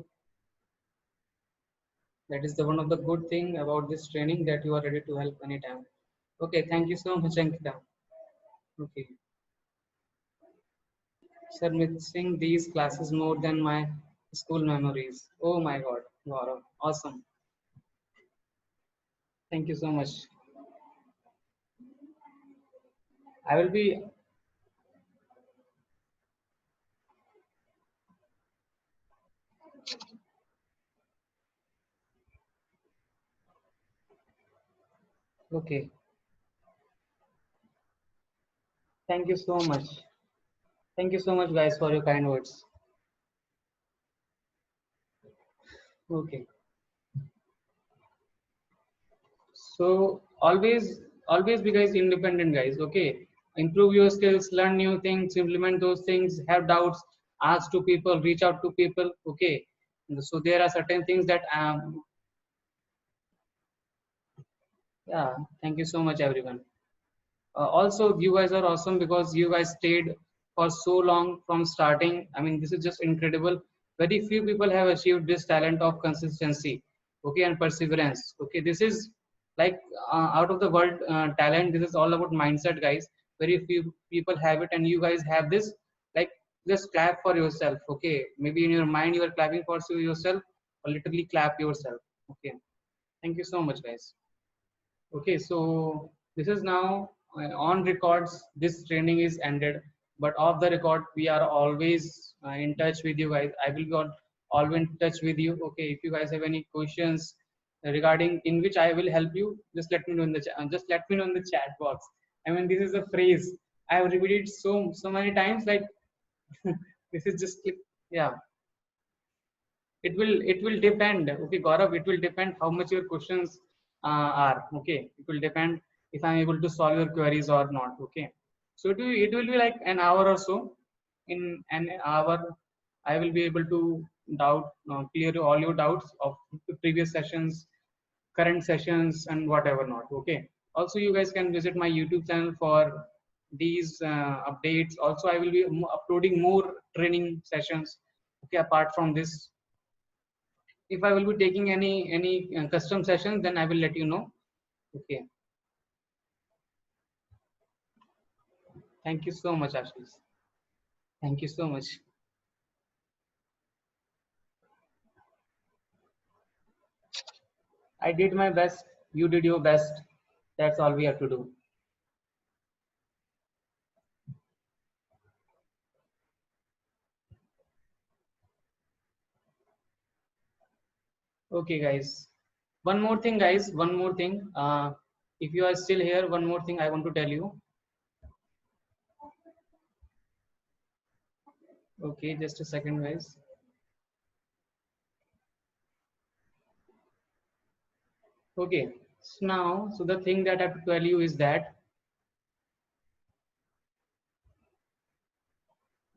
That is the one of the good thing about this training, that you are ready to help anytime. Okay, thank you so much, Ankita. Okay, sir, missing these classes more than my school memories. Oh my God, Gaurav, awesome. Thank you so much. I will be okay. Thank you so much. Thank you so much, guys, for your kind words. Okay. So always be guys independent, guys. Okay. Improve your skills, learn new things, implement those things, have doubts, ask to people, reach out to people. Okay. So there are certain things that yeah, thank you so much, everyone. Also, you guys are awesome because you guys stayed for so long from starting. I mean, this is just incredible. Very few people have achieved this talent of consistency, okay, and perseverance. Okay, this is like out of the world talent. This is all about mindset, guys. Very few people have it, and you guys have this. Like, just clap for yourself. Okay, maybe in your mind you are clapping for yourself, or literally clap yourself. Okay, thank you so much, guys. Okay, so this is now on records. This training is ended, but off the record, we are always in touch with you guys. I will be always in touch with you. Okay, if you guys have any questions regarding in which I will help you, just let me know in the just let me know in the chat box. I mean, this is a phrase I have repeated so many times. Like this is just yeah. It will depend. Okay, Gaurav, it will depend how much your questions are. Okay, it will depend if I'm able to solve your queries or not. Okay, so it will be like an hour or so. In an hour I will be able to clear all your doubts of the previous sessions, current sessions, and whatever not. Okay, also you guys can visit my YouTube channel for these updates. Also I will be uploading more training sessions, okay, apart from this. If I will be taking any custom sessions, then I will let you know. Okay. Thank you so much, Ashish. Thank you so much. I did my best. You did your best. That's all we have to do. Okay, guys. One more thing, guys. One more thing. If you are still here, one more thing I want to tell you. Okay, just a second, guys. Okay. So now, so the thing that I have to tell you is that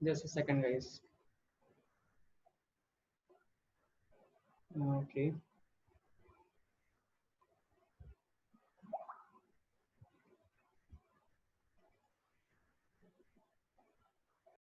just a second, guys. Okay.